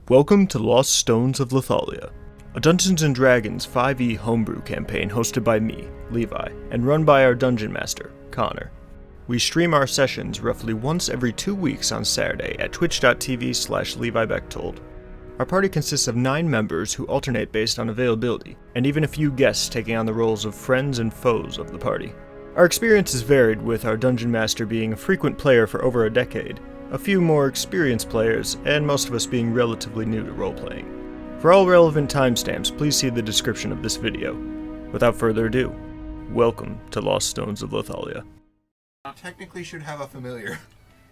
Welcome to Lost Stones of Lathalia, a Dungeons & Dragons 5e homebrew campaign hosted by me, Levi, and run by our dungeon master, Connor. We stream our sessions roughly once every 2 weeks on Saturday at twitch.tv/LeviBechtold. Our party consists of 9 members who alternate based on availability, and even a few guests taking on the roles of friends and foes of the party. Our experience is varied, with our dungeon master being a frequent player for over a decade, a few more experienced players, and most of us being relatively new to role-playing. For all relevant timestamps, please see the description of this video. Without further ado, welcome to Lost Stones of Lathalia. Technically should have a familiar.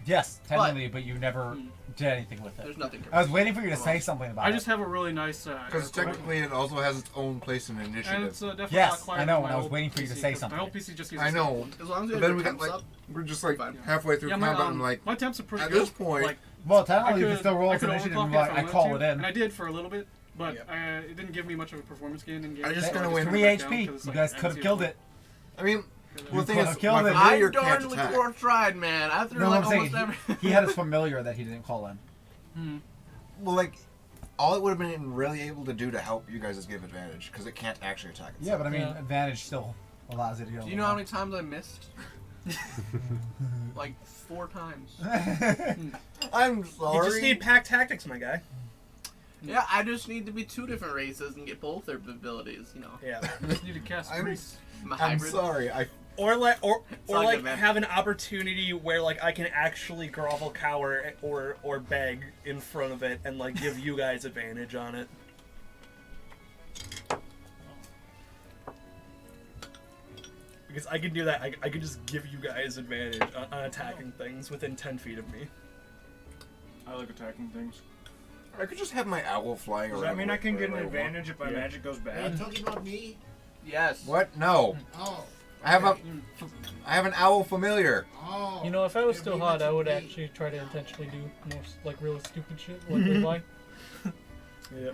Yes, technically, but you never did anything with it. There's nothing. I was waiting for you to say something about it. I just have a really nice. Because technically it also has its own place in initiative. And it's definitely Yes, not quite I know, my and I was old waiting for you to PC, say 'cause something. My old PC just uses I know. As long as But you then have we your got temps like, up. we're just like Fine. halfway through Yeah, combat and like, my temps are pretty at good. this point, Like, Well, technically, you can still roll I as could initiative overclock and it if I wanted call to, it in. and I did for a little bit, but it didn't give me much of a performance gain in game. I just so gonna just win. turned 3 it back down, HP. 'cause it's You like, guys I could can have see killed it. it. I mean, well, the thing could've is, killed my it. familiar I can't darnly attack. fourth tried, man. I threw No, like I'm saying almost every. he had his familiar that he didn't call in. Well, like, all it would have been really able to do to help you guys is give advantage, because it can't actually attack itself. Yeah, but I mean, advantage still allows you to go. Do you know how many times I missed? Like 4 times. I'm sorry. You just need pack tactics, my guy. Yeah, I just need to be 2 different races and get both their abilities. You know, Yeah. You just need to cast priest. I'm a I'm hybrid. sorry. Or like, all like good, man. have an opportunity where like I can actually grovel, cower, or beg in front of it and like give you guys advantage on it. Because I can do that. I can just give you guys advantage on attacking things within 10 feet of me. I like attacking things. I could just have my owl flying Does around. that mean I can get an wherever I want. advantage if my magic goes Are you bad? talking about me? Yes. What? No. Oh. I have an owl familiar. Oh. You know, if I was You're still being hot, I would mentioned actually try to intentionally do more like really stupid shit, like Levi. Yeah.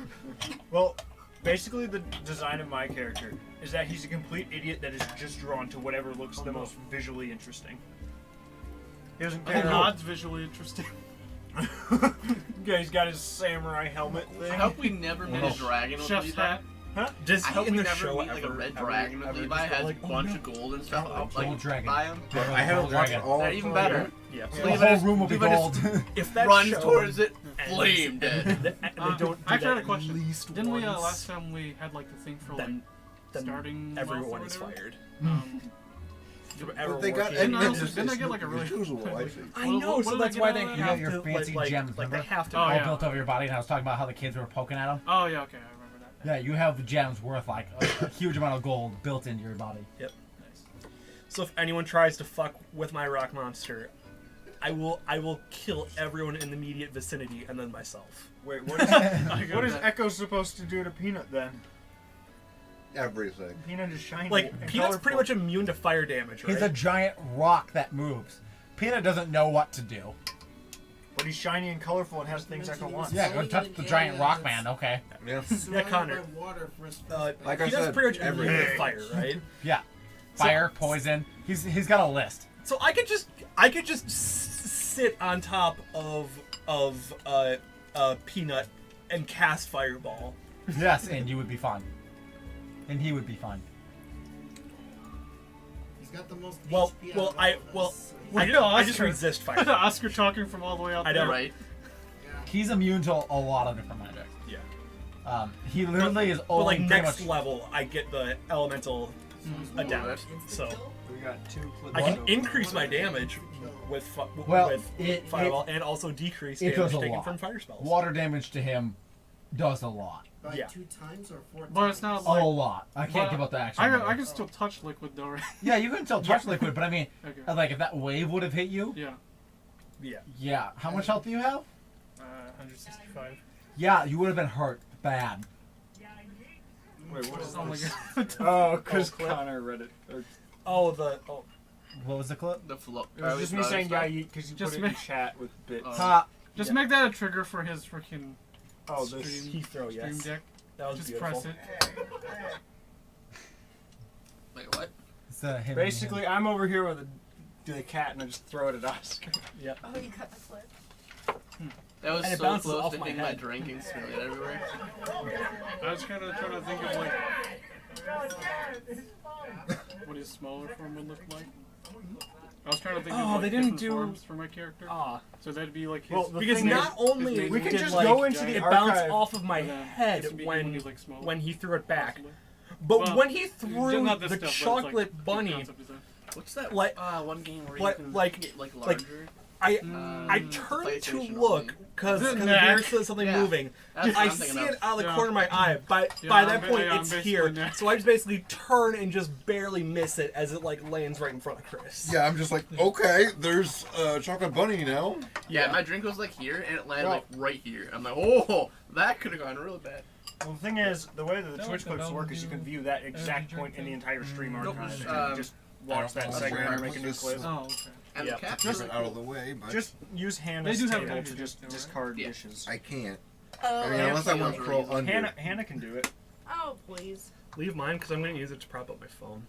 Well, basically the design of my character is that he's a complete idiot that is just drawn to whatever looks the most visually interesting. He doesn't I care. think Rod's visually interesting. Yeah, he's got his samurai helmet thing. I hope we never meet a dragon with Chef's Levi. hat. Does I he hope in we the never show meet like a ever- red ever- dragon with ever Levi just go has like, a oh, bunch no. of gold and stuff. Gold Like dragon. buy him. I haven't watched all That of even it. better. Yeah. The whole room will be Levi just gold. If that runs show towards it, ends flame dead. and they don't do I actually had a that question. at least Didn't we once, last time we had like the thing for like then starting everyone off is or whatever? fired. But they got Didn't I it's get like a really? usual, I think. I What- know, what so did I that's get why out they of that? You have got your to fancy like, gems, like they remember? have to. Oh, All yeah. built over your body, and I was talking about how the kids were poking at him. Oh yeah, okay, I remember that. Yeah, you have gems worth like a huge amount of gold built into your body. Yep. So if anyone tries to fuck with my rock monster, I will kill everyone in the immediate vicinity and then myself. Wait, what is Echo supposed to do to Peanut then? Everything. Peanut is shiny. Like and Peanut's pretty colorful. much immune to fire damage, right? He's a giant rock that moves. Peanut doesn't know what to do. But he's shiny and colorful and has things Echo wants. Yeah, go touch the giant rock man, okay. Yeah. Yeah, Connor. Surrounded by water for his Like Like I Peanut's said, pretty much immune to everything. fire, right? Yeah. Fire, poison. He's got a list. So I could just sit on top of Peanut and cast Fireball. Yes, and you would be fine. And he would be fine. He's got the most Well, HP well, out of I all of well, us. I just resist fire. Oscar talking from all the way out I there. know. Right. He's immune to a lot of different magic. Yeah. He literally is But only like pretty next much... level, I get the elemental adapt, so We got 2 clips. I can increase my damage with Well, with Fireball and also decrease it does damage a taken lot. from fire spells. Water damage to him does a lot. By yeah. 2 times or 4 times? But it's not A like lot. I can't But give out the actual I number. can still touch liquid though, right? Yeah, you can still touch liquid, but I mean, Okay. like if that wave would have hit you, Yeah. Yeah. yeah. How much health do you have? 165. Yeah, you would have been hurt bad. Wait, what is Oh my this? god. Oh, because clip. Connor read it. Or, Oh, What was the clip? The flow. it was just me saying, yeah, because you Just put it in me- chat with bits. Ha! Just make that a trigger for his freaking Oh, this. stream, Heathrow, stream yes. deck. That was Just beautiful. press it. Wait, what? It's, him Basically, I'm over here with the cat and I just throw it at Oscar. Yep. Oh, you cut the flip. That was And it so bounces close off to my hitting my head. drink and spilling it everywhere. I was kind of trying to think of like what his smaller form would look like. I was trying to think of like they didn't different do- forms for my character. So that'd be like his. Well, the Because thing not is, only we can did just like, go into the it bounce archive. off of my And then head this would be when like smaller, when he threw it back, possibly. but Well, when he threw not this the stuff, but it's chocolate like, the bunny, concept is that. What's that? Like- One game where like- you can like- get like like- larger. I the turned to PlayStation look only. because The there neck. was something Yeah. moving. That's what I I'm see thinking it of. out of the Yeah. corner of my eye. By Yeah, that point, I'm it's basically here. neck. So I just basically turn and just barely miss it as it like lands right in front of Chris. Yeah, I'm just like, okay, there's chocolate bunny now. Yeah, my drink was like here and it landed like right here. I'm like, oh, that could have gone really bad. Well, the thing is, the way that the That Twitch was the clips work is you can view that exact point in the entire stream Nope, archive. just, and just watch that I don't know segment where and I make a put new this. clip. Oh, okay. And Yeah. the cat's Just really out of cool. the way, but Just use Hannah's They do have table kind to of just dishes, though, discard Yeah. dishes. I can't. Oh, I mean, unless I want to yeah. crawl under. Hannah can do it. Oh, please. Leave mine because I'm going to use it to prop up my phone.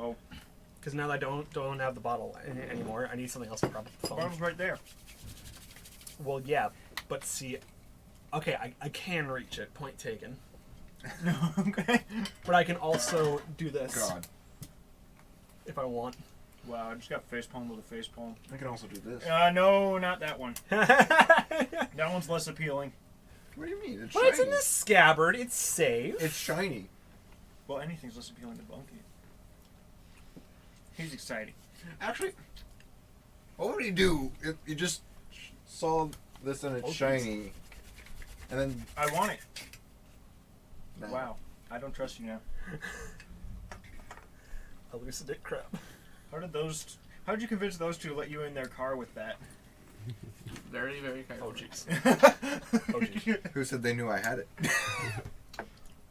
Oh. Because now that I don't have the bottle anymore, I need something else to prop up the phone. Bottle's right there. Well, yeah, but see, okay, I can reach it. Point taken. No, okay. But I can also do this God. if I want. Wow, I just got facepalm with a facepalm. I can also do this. No, not that one. That one's less appealing. What do you mean? It's But shiny. it's in this scabbard. It's safe. It's shiny. Well, anything's less appealing to Bunky. He's exciting. Actually, what would he do if you just saw this and it's Oh, shiny, and then I want it. nah. Wow. I don't trust you now. Elucidate crap. How did you convince those two to let you in their car with that? Very, very careful. Oh jeez. Oh jeez. Who said they knew I had it?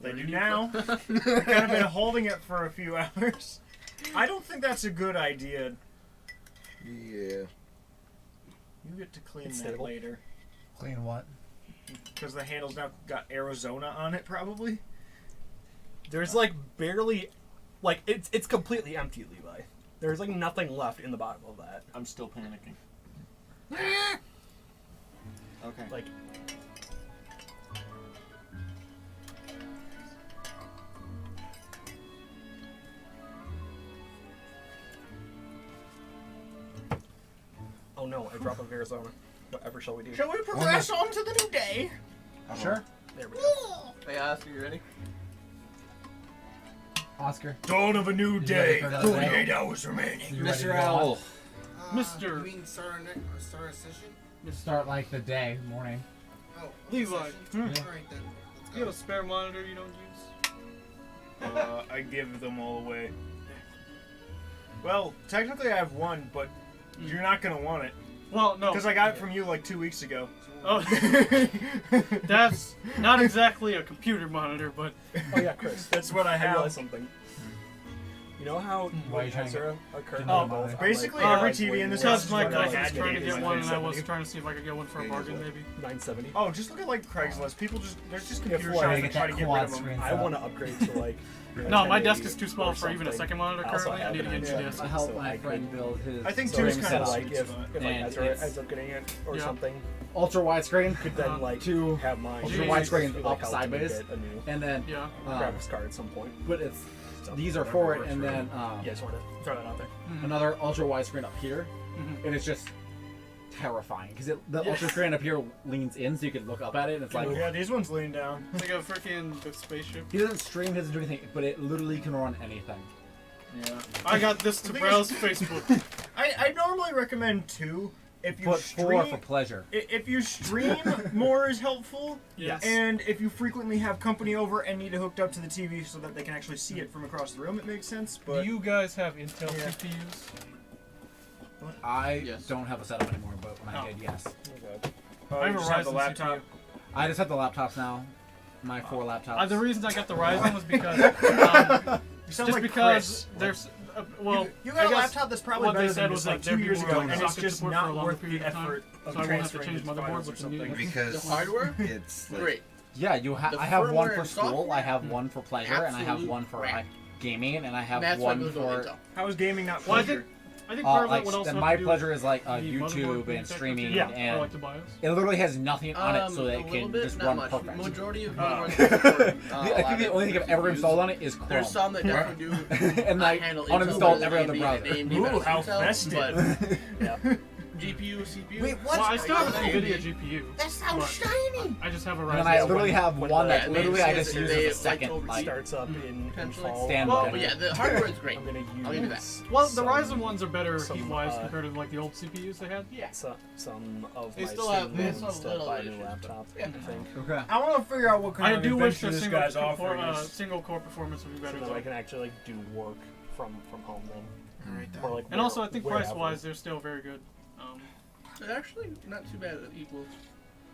They do now. I've kind of been holding it for a few hours. I don't think that's a good idea. Yeah. You get to clean It's that stable. later. Clean what? Because the handle's now got Arizona on it, probably. There's like barely, like it's completely empty, Levi. There's like nothing left in the bottom of that. I'm still panicking. Okay. Like oh no, I drop of Arizona. Whatever shall we do? Shall we progress on to the new day? Sure. There we go. Hey, Oscar, you ready? Oscar. Dawn of a new day. ready for another day? 48 hours remaining. You ready to Mr. go? Al. Mr. You mean start a session? Start like the day, morning. Oh, Levi. session? Yeah. Alright then. Let's You have go. a spare monitor you don't use? I give them all away. Well, technically I have one, but you're not going to want it. Well, no. Because I got it from you like 2 weeks ago. Oh, that's not exactly a computer monitor, but Oh yeah, Chris. That's what I I have. realized something. You know how Why are you trying to Ezra occurred? Oh, both on, basically like, every like, TV in this because house my is what I cousin was had trying to to get get one, and I was 970. trying to see if I could get one for a bargain, maybe. 970. Oh, just look at like Craigslist. People there's just Yeah, computer for shops to that get try that to get rid quad of them. screen. I want to upgrade to like. No, my 1080 desk is too small or for even a something. second monitor I also currently. I have need to an get two Android. discs. I helped So my I friend could- build his. I think So two's it kind of like sweet if spot. like And Ezra it's- ends up getting it or Yeah. something, ultra widescreen, could then like to have mine. ultra Jeez. widescreen Like, up help me sideways, get a new and then Yeah. graphics card at some point. but it's So, these are whatever for it, works and for then you. Yeah, just want to throw that out there. another ultra widescreen up here, Mhm. and it's just terrifying because the ultra screen up here leans in, so you can look up at it, and it's like Yeah, these ones lean down. It's like a freaking spaceship. he doesn't stream, he doesn't do anything, but it literally can run anything. Yeah. I got this to The thing browse is- Facebook. I normally recommend 2 if you But 4 for stream. pleasure. If you stream, more is helpful. Yes. And if you frequently have company over and need it hooked up to the TV so that they can actually see it from across the room, it makes sense. But Do you guys have Intel Yeah. CPUs? I Yes. don't have a setup anymore, but when I Oh. did, yes. oh, I you have a just have the Ryzen laptop. CPU. I just have the laptops now. My 4 laptops. The reason I got the Ryzen was because You sound just like because Chris. there's well, You I got a guess laptop that's probably what they better said than was just that like 2 there'd be years more ago, and it's socket just support for a not longer worth the period of time, effort of so I won't have to transferring change its motherboards, files or which would be something. Because Hardware? it's like, Great. Yeah, The I have one firmware for and school, I software? have one for pleasure, and I have Absolute one for crap. gaming, and I have That's why one I'm going for. to Intel. How is gaming not Well, I pleasure? I think part of like it would also then have my to do pleasure is like the motherboard YouTube being and technical, streaming, Yeah. or and like the BIOS. it literally has nothing on it, so that a it little can bit, just not run much. perfect. Majority of Ah. motherboards I think the only thing I've ever installed on it is Chrome. There's some that definitely do and like handle uninstalled Intel every other AMD browser. AMD Ooh, better how themselves, festive. but Yeah. GPU, CPU. Wait, what? Well, I still have an Shiny. NVIDIA GPU. That sounds but shiny. I just have a And Ryzen. then I so literally when- have when one the- that literally I just they- use they as a like second overseas. like Starts up in Potentially. fall. Stand Well, by. but yeah, the hardware is great. I'm gonna use I'll give you that. Well, the some- Ryzen ones are better some, heat-wise compared to like the old CPUs they had. Yeah. some of They my still have- they student still loans have to little buy a new issues, laptop. yeah. I think. Okay. I want to figure out what kind I of do wish adventure the this guy's offering us. single core performance would be So better. that though. I can actually like do work from home then. Alright, Or, like, And also, I think wherever. price-wise, they're still very good. They're actually not too bad at equal.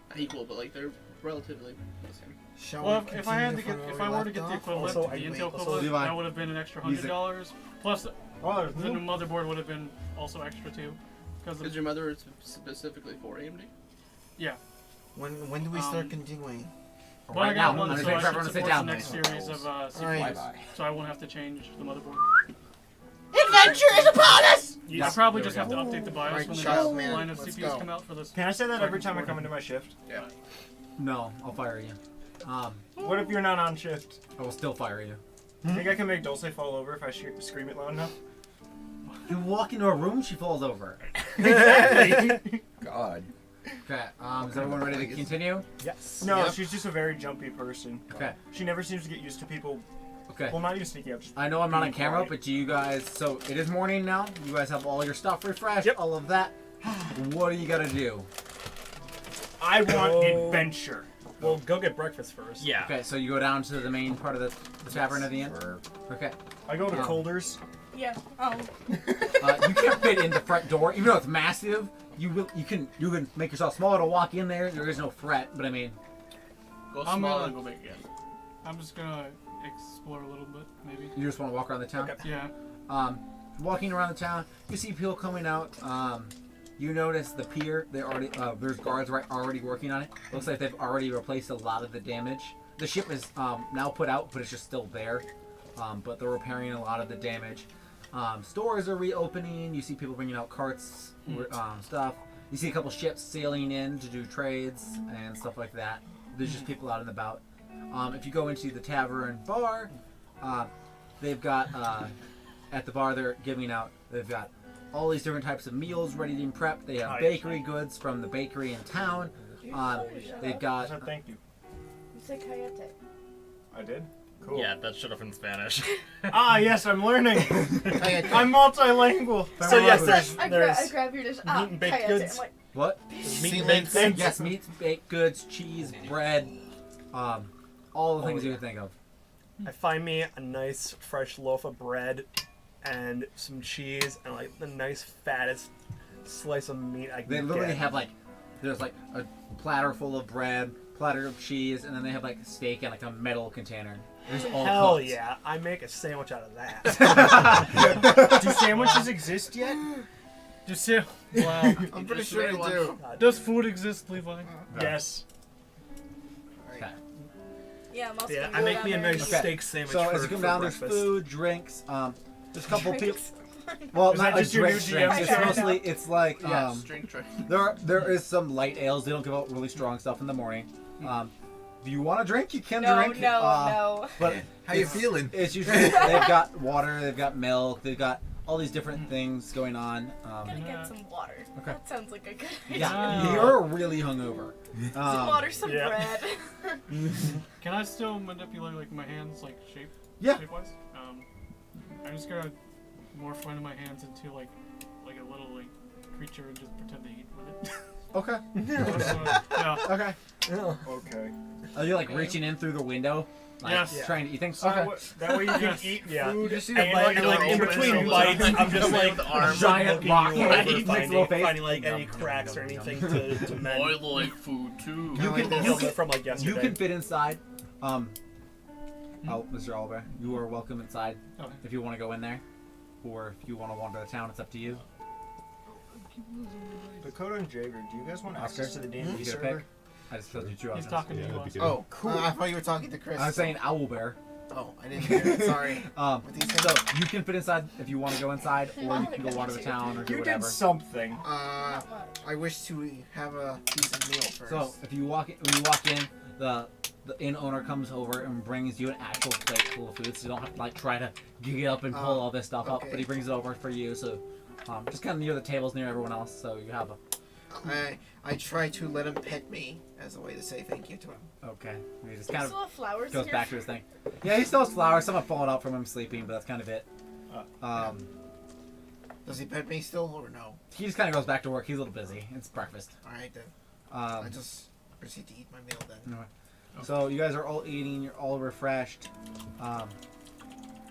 Not equal, but like they're relatively the same. Shall Well, we if I had to continue get, from if where I we were to get left the off? equivalent, Also, the Intel also, equivalent, Levi, that would have been an extra music. $100. Plus, Oh, the new motherboard would have been also extra too, because Because your mother is specifically for AMD. yeah. When do we start continuing? Well, I Right got now, one, I'm so gonna I take should everyone to sit support down. the next series of CPUs, Alright. so I won't have to change the motherboard. Adventure is upon us! I probably just have to update the BIOS Alright, when the child next man, line of let's CPUs go. come out for this. Can I say that every time I come into my shift? Yeah. No, I'll fire you. What if you're not on shift? I will still fire you. You think I can make Dulce fall over if I scream it loud enough? You walk into a room, she falls over. Exactly. God. Okay. Is everyone ready to continue? Yes. No, Yep. she's just a very jumpy person. Okay. She never seems to get used to people. Okay. Well, not even sneaking up. Just I know I'm not on being camera, quiet. but do you guys? So it is morning now. You guys have all your stuff refreshed, Yep. all of that. What do you gotta do? I want Go- adventure. Well, go get breakfast first. Yeah. Okay, so you go down to the main part of the tavern at the end. Okay. I go to Um, Colders. Yeah. Oh. You can't fit in the front door, even though it's massive. You can make yourself smaller to walk in there. There is no threat, but I mean, Go I'm small gonna- and go big again. I'm just gonna explore a little bit, maybe. you just want to walk around the town. Yeah. Walking around the town, you see people coming out. You notice the pier. They already there's guards already working on it. Looks like they've already replaced a lot of the damage. The ship is now put out, but it's just still there. But they're repairing a lot of the damage. Stores are reopening. You see people bringing out carts, stuff. You see a couple ships sailing in to do trades and stuff like that. There's just people out and about. If you go into the tavern bar, they've got at the bar they're giving out. They've got all these different types of meals ready to be prepped. They have Nice. bakery goods from the bakery in town. They've got So thank you. You said Coyote. I did. Cool. Yeah, that should have been Spanish. Ah, yes, I'm learning. I'm multilingual. So yes, I there's grab your dish. meat and baked Coyote. goods. I'm like, what? meat See, and like, baked goods. Yes, meats, baked goods, cheese, bread, all the things you would think of. I find me a nice fresh loaf of bread and some cheese and like the nice fattest slice of meat I can They literally get. have there's like a platter full of bread, platter of cheese, and then they have like steak in like a metal container. It's all Hell cooked. yeah, I make a sandwich out of that. Do sandwiches exist yet? Just yeah. Wow. I'm pretty Just sure made they one. do. Does food exist, Levi? Yes. Okay. yeah, I'm also Yeah, gonna I go make down me a there. nice Okay. steak sandwich So for, as you come for down, there's breakfast. food, drinks. There's a couple people. Drinks. Well, Is not that like just your new drinks. GM? It's Okay. mostly it's like Yeah, string tray. there is some light ales. They don't give out really strong stuff in the morning. If you want to drink, you can No, drink. no. But How you it's- feeling? It's usually they've got water, they've got milk, they've got all these different things going on. I'm gonna get some water. Okay. That sounds like a good idea. Yeah, No. you're really hungover. Some water, some yeah. bread. Can I still manipulate like my hands, like Yeah. shape-wise? I'm just gonna morph one of my hands into like a little like creature and just pretend to eat with it. Okay. Yeah. Okay. Okay. Are you like reaching in through the window? Like, Yes. Trying to eat things? So Okay. that way you can Yes. eat Yeah. food. You just see And the like, bite and, like, in open between and bites, I'm just Come in like with the arm. Giant looking rock you hand over, eating its little face. finding like any cracks or anything to mend. I like food too. You like can this. you Heal can, from like you yesterday. can fit inside. Oh, Mr. Oliver, you are welcome inside Okay. if you want to go in there, or if you want to wander the town. It's up to you. Dakota and Jager, do you guys want Oscar? access to the D&D You get a server? pick? I just told you two He's options. talking Yeah, to that'd us. be good. Oh, cool. I thought you were talking to Chris. I'm saying Owlbear. Oh, I didn't hear it. Sorry. With these things? So you can fit inside if you want to go inside, or you can go water the town or do You whatever. did something. I wish to have a decent meal first. So if you walk when you walk in, the inn owner comes over and brings you an actual plate full of food, so you don't have to like try to gig up and pull all this stuff up. okay. But he brings it over for you, so just kind of near the tables near everyone else, so you have a. I try to let him pet me as a way to say thank you to him. Okay. He just Do you kind still of have flowers goes in back to your his thing. Yeah, he still has flowers. Some have fallen out from him sleeping, but that's kind of it. Does he pet me still or no? He just kind of goes back to work. He's a little busy. It's breakfast. Alright then. I Um, just proceed to eat my meal then. so you guys are all eating. You're all refreshed.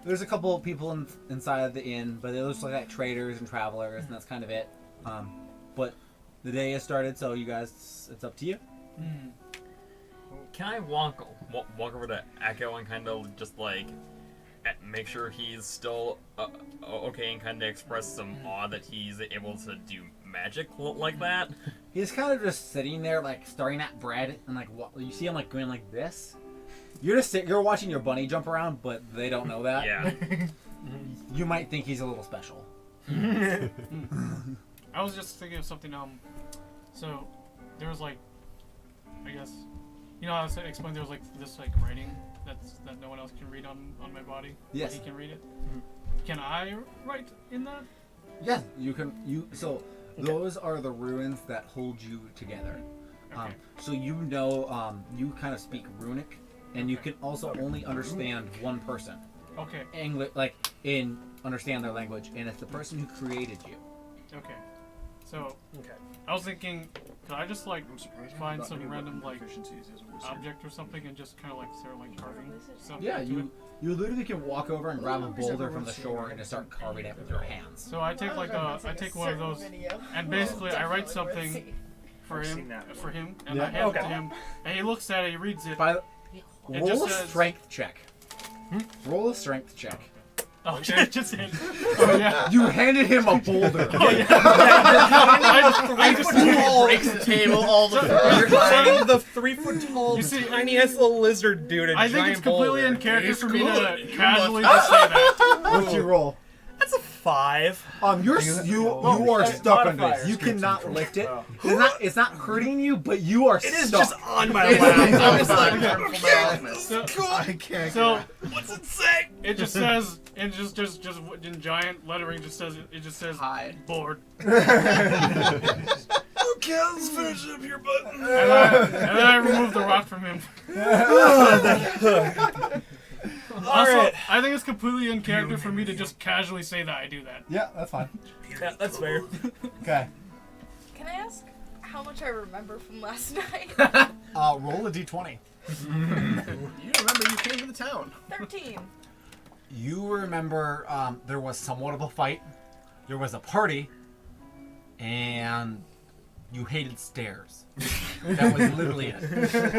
There's a couple of people inside of the inn, but it looks like traders and travelers, and that's kind of it. But the day has started, so you guys, it's up to you. Can I walk over to Echo and kind of just like make sure he's still okay and kind of express some awe that he's able to do magic like that? He's kind of just sitting there, like staring at bread, and like you see him like going like this. You're watching your bunny jump around, but they don't know that. Yeah. You might think he's a little special. I was just thinking of something. So there was like, I guess, you know, how I explained there was like this like writing that no one else can read on my body. Yes. He can read it. Can I write in that? Yes, you can. Those are the ruins that hold you together. Okay. So you know, you kind of speak runic, and you can also only understand one person. Okay. Understand their language, and it's the person who created you. Okay. So I was thinking, could I just like find some random like object or something and just kind of like start like carving something? Yeah, into it? you literally can walk over and grab a boulder from the shore and just start carving it with your hands. So I take like I take one of those, and basically I write something for him, and I hand it to him, and he looks at it, he reads it. Roll just a says- strength check. Roll a strength check. Oh, just him. Oh yeah. You handed him a boulder. I just breaks the table all the time. The 3 foot tall, tiny ass little lizard dude. I think it's completely in character for me to casually just say that. What's your roll? That's a 5. You are stuck on this. You cannot lift it. It's not hurting you, but you are stuck. It is just on my lap. I'm just like, I can't. So what's it say? it just says, and just in giant lettering, it just says Hi. bored. Okay, let's finish up your button. And then I remove the rock from him. Also, I think it's completely in character for me to just casually say that I do that. Yeah, that's fine. Yeah, that's fair. Okay. Can I ask how much I remember from last night? Roll a d20. You remember you came to the town. 13. You remember there was somewhat of a fight. There was a party, and you hated stairs. That was literally it. Sorry.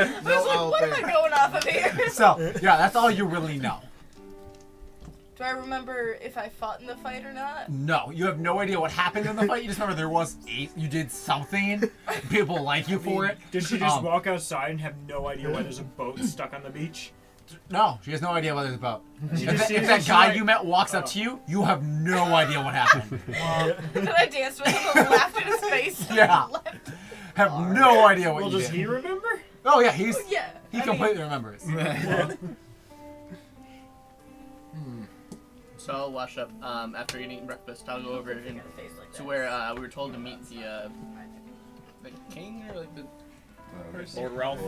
I was like, what am I going off of here? So, yeah, that's all you really know. Do I remember if I fought in the fight or not? No, you have no idea what happened in the fight. You just remember there was you did something. People like you for it. Did she just walk outside and have no idea why there's a boat stuck on the beach? No, she has no idea what it's about. She If just sees that it, guy she's you met walks up to you, you have no idea what happened. And I danced with him and laughed in his face. Yeah. Have no idea what Well, you does did. he remember? Oh yeah, Yeah. he I completely mean, remembers. So I'll wash up after eating breakfast. I'll go over and to where we were told to meet the king or like the Lord Ralph.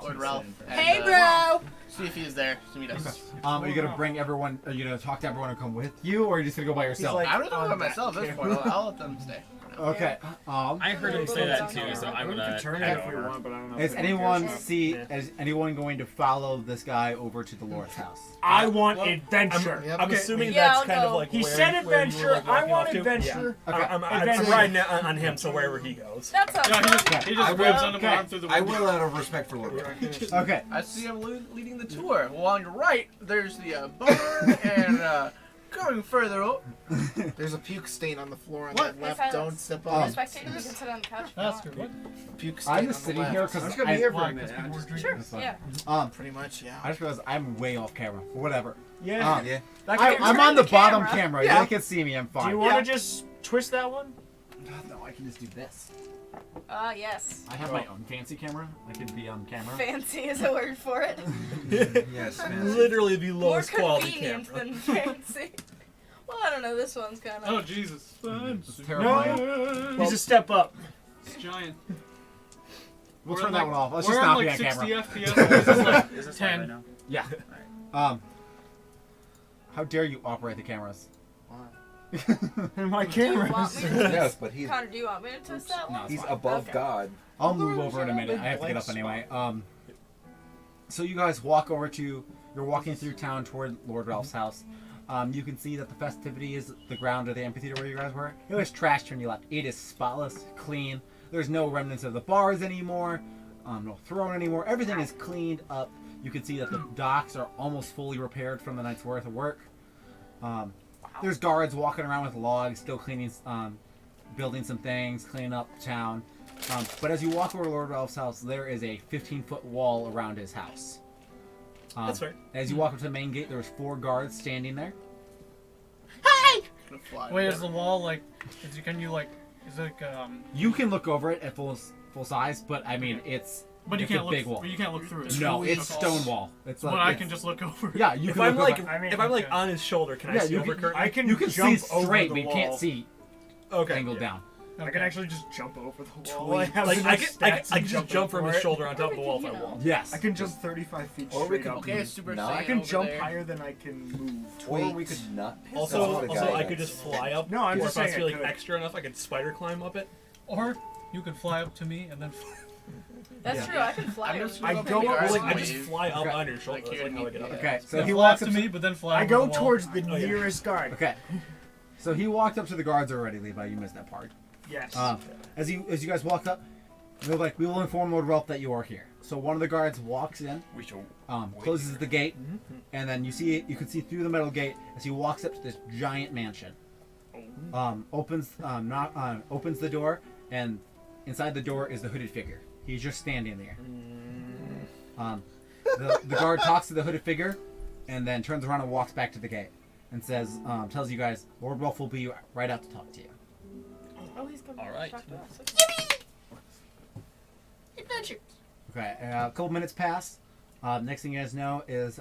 Lord Ralph. And, Hey, bro! See if he's there to meet us. Are you gonna bring everyone? Are you gonna talk to everyone and come with you, or are you just gonna go by yourself? like, I'm gonna go by myself at this point. I'll let them stay. Okay. I heard him say that too, so I'm gonna turn head it if we over. want, but I don't know. Is if anyone Yeah. is anyone going to follow this guy over to the Lord's house? I want adventure. I'm assuming Yeah, that's I'll kind go. of like He where, said where you adventure. were, like, I walking want off to. adventure. Yeah. Okay. I'm Adventure. riding on him, so wherever he goes. That sounds Yeah, fun. he just grabs on him and runs through the I window. will out of respect for Lord. Okay. I see him leading the tour. Well, on your right, there's the barn and Going further up. There's a puke stain on the floor on What? the left. Hey, Don't silence. step You're on a it. spectator, you can sit on the couch. if you Ask her want. what? Puke stain I'm on just the sitting left. here I'm just because gonna be here for Why? a minute. 'Cause people I were just- drinking. That's fine. Yeah. Pretty much, yeah. I just realized I'm way off camera. Whatever. Yeah. Yeah. That I'm turn on the the bottom camera. camera. Yeah. You can see me. I'm Do fine. you want to just twist that one? No, I can just do this. Yes. I have my own fancy camera. I can be on camera. Fancy is a word for it. Yes. Literally the More lowest quality convenient camera. than fancy. Well, I don't know. This one's kind of. Oh Jesus! This is No. terrifying. He's a step up. It's giant. We'll We're turn at, that like- one off. Let's we're just at not like be on 60 camera. FPS. This is like Is this 10. right now? Yeah. How dare you operate the cameras? My Do you want cameras. me to twist? Yes, but he's Connor, do you want me to twist that one? No, he's fine. above Okay. God. I'll move over in a minute. I have to get up anyway. So you guys walk over to. You're walking through town toward Lord Ralph's house. You can see that the festivity is the ground of the amphitheater where you guys were. It was trashed when you left. It is spotless, clean. There's no remnants of the bars anymore. No throne anymore. Everything is cleaned up. You can see that the docks are almost fully repaired from the night's worth of work. There's guards walking around with logs, still cleaning, building some things, cleaning up the town. But as you walk over to Lord Ralph's house, there is a 15-foot wall around his house. That's fair. As you walk up to the main gate, there's 4 guards standing there. Wait, is the wall like? Can you like? Is it like You can look over it at full size, but I mean it's But you it's can't a look. big wall. You can't look through it. No, it's Okay. stone wall. It's But like I it's- can just look over. Yeah, you If can I'm look like, over. I mean, if I'm like okay. on his shoulder, can I Yeah, see you over can- Kurt? I can You can jump see over straight, the but you wall. can't see Okay. angled down. I can actually just jump over the wall. Like I can just jump from his shoulder on top of the wall if I want. Yes. I can jump 35 feet Or we straight could- up. Okay, Super No, I Saiyan can over jump there. higher than I can move. Or we could not. Also, That's what a guy I could does. just fly up. No, I'm or just if I saying was I feeling could. extra enough, I could spider climb up it. Or you could fly up to me and then. That's Yeah. true. I can fly. I'm over just you. I gonna go go up- Or up like I just fly up Okay. on your shoulder. Like, That's like how I get up. Okay, so So he fly walks up up to me, but then fly. I over go the wall. towards the Oh, yeah. nearest guard. Okay. So he walked up to the guards already, Levi. You missed that part. Yes. As you guys walked up, they're like, "We will inform Lord Ralph that you are here." So one of the guards walks in, We shall. closes the gate, and then you can see through the metal gate as he walks up to this giant mansion. Opens the door, and inside the door is the hooded figure. He's just standing there. The guard talks to the hooded figure, and then turns around and walks back to the gate, and tells you guys, Lord Ralph will be right out to talk to you. Oh, he's coming. All right. Talk to us. Adventure. Okay, a couple minutes pass. Next thing you guys know is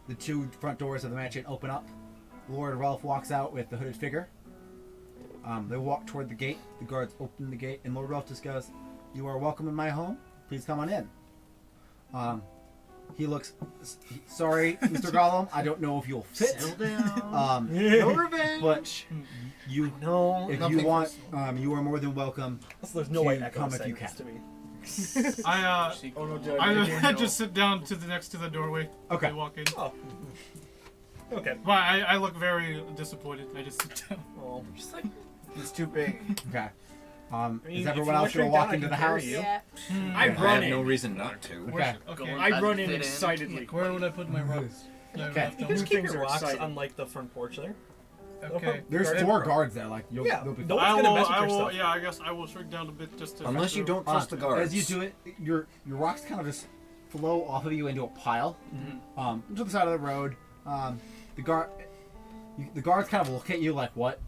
the 2 front doors of the mansion open up. Lord Ralph walks out with the hooded figure. They walk toward the gate. The guards open the gate, and Lord Ralph just goes, "You are welcome in my home. Please come on in." He looks, "Sorry, Mr. Gollum, I don't know if you'll fit." No revenge. But you No. if Nothing you want, you are more than welcome. There's no way to Echo come is if saying you this can. to me. Oh no, dude. I I can't just sit down to the next to the doorway. Okay. They walk in. Oh. Okay. But I look very disappointed. I just sit down. Well, Just like, It's too big. Okay. mean, Is if everyone you else shrink gonna walk down, I into can the carry house? you. yeah. I I run have no in. reason not to. Okay. Okay. I run in Fit in. excitedly. Where would I put my rocks? Okay. You New just keep things your are rocks exciting. on like the front porch there. Okay. There's Guard- 4 guards there. Like you'll be No fine. one's gonna mess with I your will. stuff. Yeah, I guess I will shrink down a bit just to. Unless you don't trust the guards. As you do it, your rocks kind of just flow off of you into a pile, to the side of the road. The guards kind of look at you like what,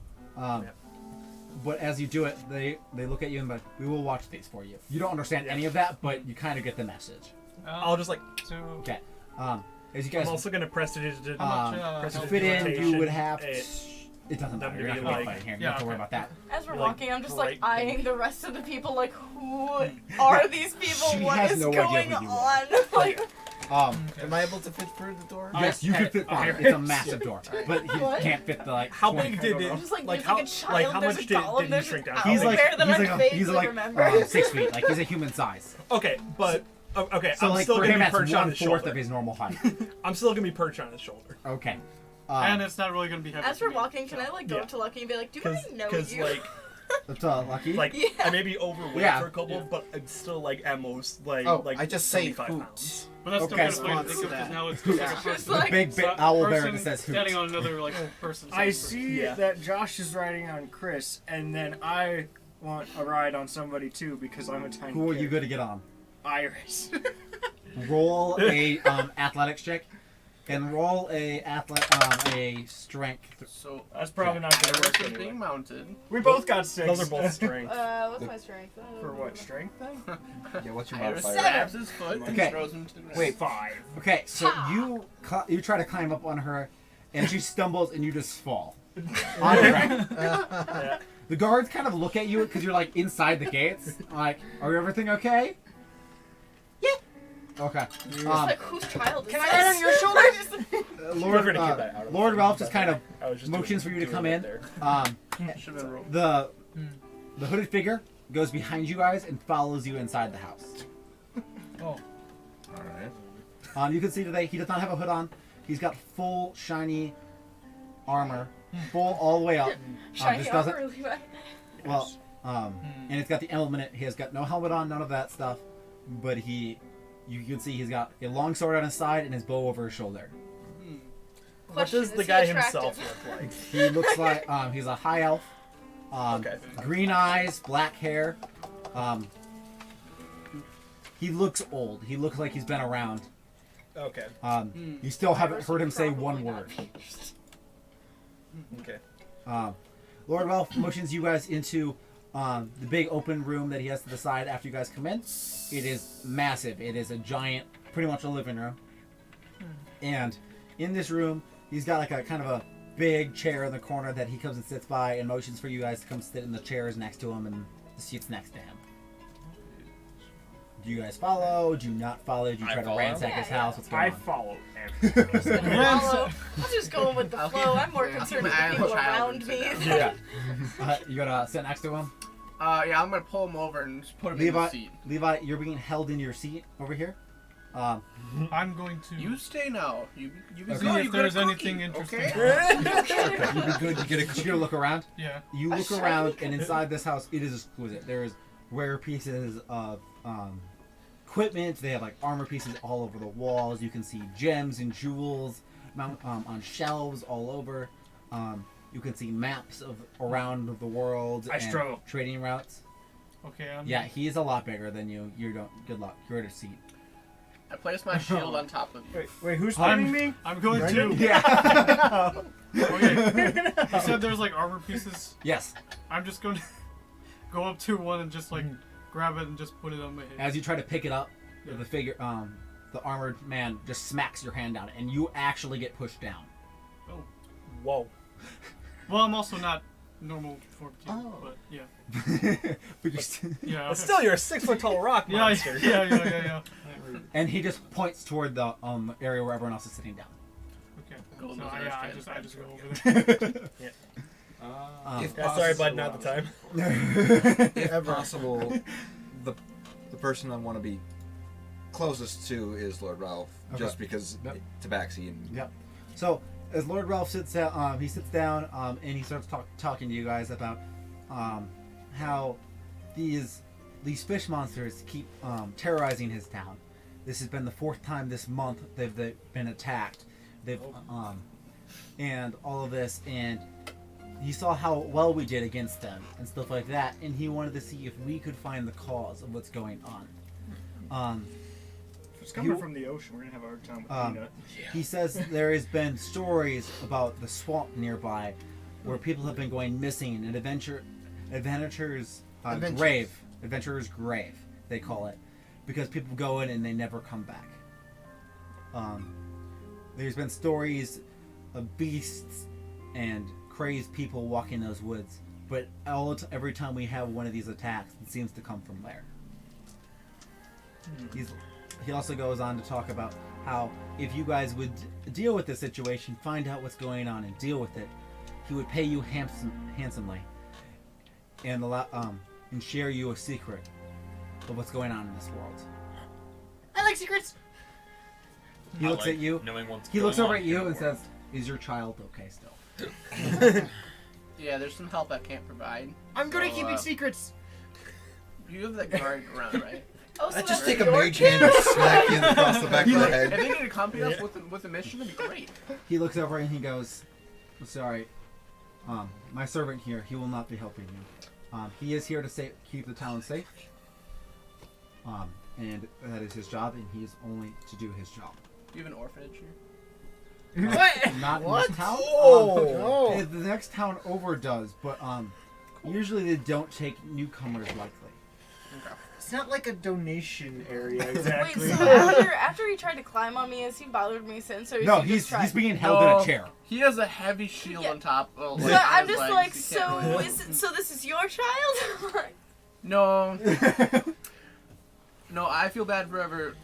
but as you do it, they look at you and like, "We will watch these for you." You don't understand any of that, but you kind of get the message. I'll just like. So Okay. As you I'm guys also gonna press it into. to fit in, you would have. a- It doesn't matter. You're not Them gonna to be be fighting here. You yeah, don't have to worry okay. about that. As we're Like, walking, I'm just like bright eyeing the rest of the people. Like, who are these people? She What has is no idea going who you on? Like, Am I able to fit through the door? Yes, you can fit fine. It's a massive door, but he What? can't fit the like. How 20. big did I don't it? know. just like, Like there's how? like a child, Like how there's much a did doll, you there's shrink an down? He's owlbear like that I he's vaguely like remember. 6 feet. Like he's a human size. Okay, but okay, So I'm like still for gonna him, be that's perched on 1/4 his shoulder. of his normal height. I'm still gonna be perched on his shoulder. Okay. and it's not really gonna be heavy. As for we're me, walking, can so. I like go Yeah. up to Lucky and be like, "Do I know Because you?" like That's lucky. Like Yeah. I may be overweight Yeah. for a couple, but I'm still like at most like Oh, like I just say 75 hoot. pounds. But that's Okay, still kind of funny to think of because now it's just like a Just person. like- Big So- owl bear person that says hoot. standing on another like person. I see Yeah. that Josh is riding on Chris, and then I want a ride on somebody too because I'm a tiny Who are you kid. going to get on? Iris. Roll a athletics check, and roll a strength. So That's probably not going to Iris work is anyway. being mounted. We both got 6. Those are both strength. What's my strength? For what, strength thing? Yeah, what's your Iris modifier? grabs his foot and Okay. throws him to the ground. Wait, 5. Okay, so you try to climb up on her, and she stumbles, and you just fall. On the ground. The guards kind of look at you because you're like inside the gates. Like, are everything okay? Yeah. Okay. It's like, whose child is Can I this? ride on your shoulder? We're gonna keep that out of Lord the Ralph thing, just kind of I was just motions for you to doing come it in. there. Should've been rolled. The hooded figure goes behind you guys and follows you inside the house. Oh, Alright. You can see today he does not have a hood on. He's got full shiny armor, full all the way up. Shiny this doesn't. armor, Levi. Well, and it's got the emblem in it. He has got no helmet on, none of that stuff. But you can see he's got a long sword on his side and his bow over his shoulder. What Question, does the is he guy attractive? himself look like? He looks like he's a high elf. Okay. Green eyes, black hair. He looks old. He looks like he's been around. Okay. You still haven't heard him say one word. Okay. Lord Ralph motions you guys into the big open room that he has to the side after you guys come in. It is massive. It is a giant, pretty much a living room. And in this room, he's got like a kind of a big chair in the corner that he comes and sits by and motions for you guys to come sit in the chairs next to him and the seats next to him. Do you guys follow? Do you not follow? Do you I try to follow. ransack his house? What's going I on? follow Follow. I'm just going with the flow. I'm more Yeah. concerned with I the am a people child around me. Yeah. You gonna sit next to him? Yeah, I'm gonna pull him over and just put him in the Levi, seat. Levi, you're being held in your seat over here. I'm going to You stay now. You can see go. if You there's get a cookie, anything interesting. Okay? You'd be good to get a computer look around. Yeah. You look around, and inside this house, it is exquisite. There's rare pieces of equipment. They have like armor pieces all over the walls. You can see gems and jewels on shelves all over. You can see maps of around the world I and struggle. trading routes. Okay. Yeah, he's a lot bigger than you. You don't. Good luck. You're at a seat. I place my shield on top of you. Wait, who's fighting me? I'm going to. Yeah. Okay. You said there's like armor pieces. Yes. I'm just going to go up to one and just like grab it and just put it on my head. As you try to pick it up, the figure, the armored man just smacks your hand down, and you actually get pushed down. Oh. Whoa. Well, I'm also not normal fortitude, but yeah. But you're still... Yeah. But still, you're a 6 foot tall rock Yeah, monster. yeah. And he just points toward the area where everyone else is sitting down. Okay. Golden So Reserve I Trans- just go over there. If Yeah, sorry, bud, possible, not the time. If possible, the person I want to be closest to is Lord Ralph, just because Yep. Tabaxi and Yep. So as Lord Ralph sits down, he sits down and he starts talking to you guys about how these fish monsters keep terrorizing his town. This has been the 4th time this month they've been attacked. They've and all of this, and he saw how well we did against them and stuff like that, and he wanted to see if we could find the cause of what's going on. If it's coming from the ocean, we're gonna have a hard time with Peanut. He says there has been stories about the swamp nearby where people have been going missing, and adventurer's grave, they call it, because people go in and they never come back. There's been stories of beasts and crazed people walking those woods, but every time we have one of these attacks, it seems to come from there. He also goes on to talk about how if you guys would deal with the situation, find out what's going on and deal with it, he would pay you handsomely and and share you a secret of what's going on in this world. I like secrets. He looks like at you. knowing what's He looks going over on at you in and the world. says, "Is your child okay still?" Yeah, there's some help I can't provide. I'm good at So, keeping secrets. You have that guard around, right? Oh, so I just that's take a your mage hand and smack him across the back of the If head. they need to accompany us with a mission, that'd be great. He looks over and he goes, "Sorry, my servant here. He will not be helping you. He is here to keep the town safe. And that is his job, and he is only to do his job. Do you have an orphanage here? What? Not What? in this town. Oh, The next town over does, but usually they don't take newcomers likely. Okay. it's not like a donation area Wait, exactly. so after he tried to climb on me, has he bothered me since? Or is No, he he's just trying? being held in a chair. He has a heavy shield Yeah. on top. Well, So like, on I'm his just legs. like, He can't so really- so this is your child? No. No, I feel bad for whoever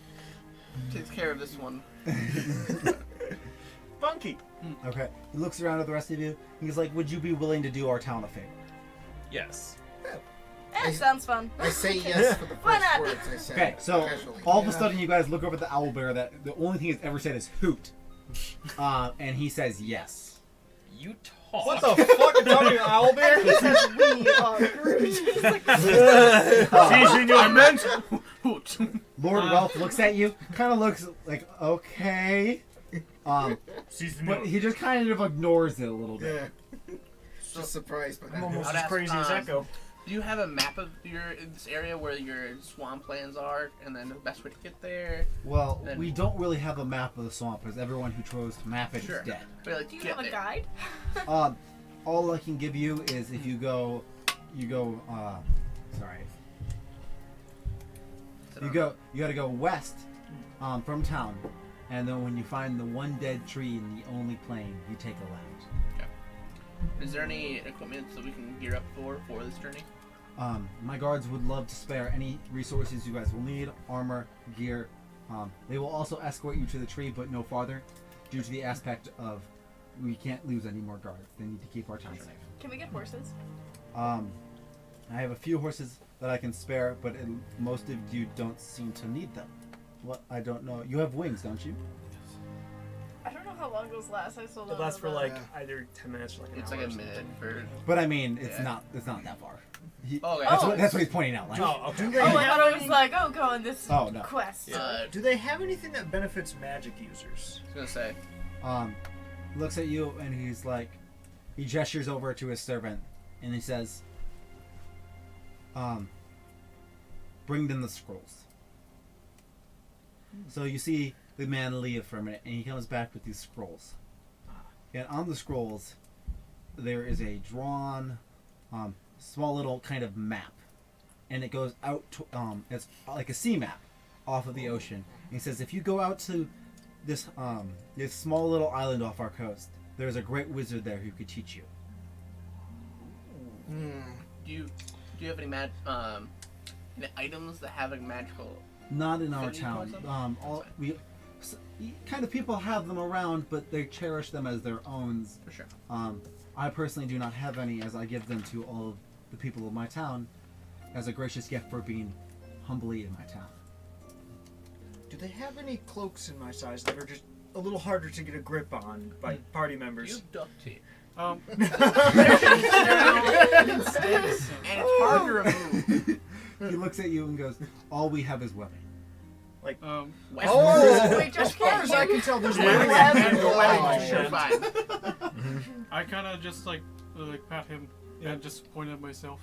takes care of this one. Funky. Okay. He looks around at the rest of you. He's like, "Would you be willing to do our town a favor?" Yes. Sounds fun. I say yes for the Why first not? words I say. Okay, so casually. all of a sudden you guys look over at the owlbear that the only thing he's ever said is hoot. And he says yes. You talk. What the fuck are you talking about, owlbear? He says we are Groot. It's like, I meant. Hoot. Lord Ralph looks at you, kind of looks like, okay. But he just kind of ignores it a little bit. Yeah. Just surprised by I'm that. almost I'd as ask, crazy as Echo. Do you have a map of this area where your swamplands are, and then the best way to get there? Well, Then- we don't really have a map of the swamp because everyone who chose to map it is Sure. dead. But, like, do you get have a there. guide? All I can give you is if you go, sorry. You gotta go west, from town, and then when you find the one dead tree in the only plain, you take a left. Is there any equipment that we can gear up for this journey? My guards would love to spare any resources you guys will need, armor, gear. They will also escort you to the tree, but no farther, due to the aspect of we can't lose any more guards. They need to keep our town safe. Can we get horses? I have a few horses that I can spare, but most of you don't seem to need them. What? I don't know. You have wings, don't you? I don't know how long those last. I still don't It lasts know for that. like either 10 minutes or like an It's hour like a or something. minute for. But I mean, it's Yeah. not that far. Okay. That's what he's pointing out. Like, Oh, okay. Oh, I thought it was like, oh, go on this Oh, no. quest. Do they have anything that benefits magic users? I was gonna say. looks at you and he's like, he gestures over to his servant and he says, bring them the scrolls. So you see the man leave for a minute and he comes back with these scrolls. And on the scrolls, there is a drawn, small little kind of map. And it goes out to, it's like a sea map off of the ocean. And he says, if you go out to this small little island off our coast, there's a great wizard there who could teach you. Do you have any any items that have a magical? Not in our Affinity town. towards them? Kind of people have them around, but they cherish them as their own. For sure. I personally do not have any, as I give them to all of the people of my town as a gracious gift for being humbly in my town. Do they have any cloaks in my size that are just a little harder to get a grip on by party You members? have duct tape. Um, And it's hard to remove. He looks at you and goes, all we have is webbing. um, Oh! Wait, As Josh, far can't as I you- can tell, there's Yeah, webbing yeah, and yeah, webbing. You're fine. I kind of just like pat him and just point at myself.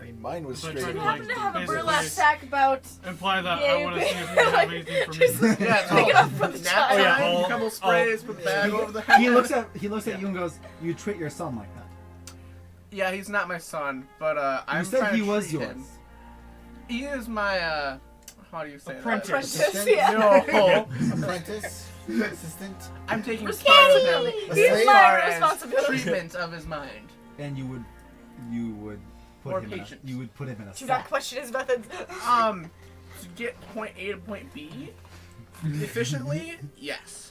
I mean, mine was So I straight. tried You to, happen to have a basically burlap sack about. imply that Yeah, I want to see if you like, have anything for just- me. Yeah, Pick it up from the nap child. Oh, yeah, time, all- a couple sprays, put the bag over the head. He looks at you and goes, you treat your son like that. Yeah, he's not my son, but I'm You said trying he to was treat yours. him. He is my how do you say Apprentice. Apprentice, that? yeah. No, Apprentice, assistant. I'm taking Who's care of candy? him He's as my far as responsibility. treatment of his mind. And you would Or put him patience. you would put him in a Do not sack. question his methods. To get point A to point B efficiently, yes.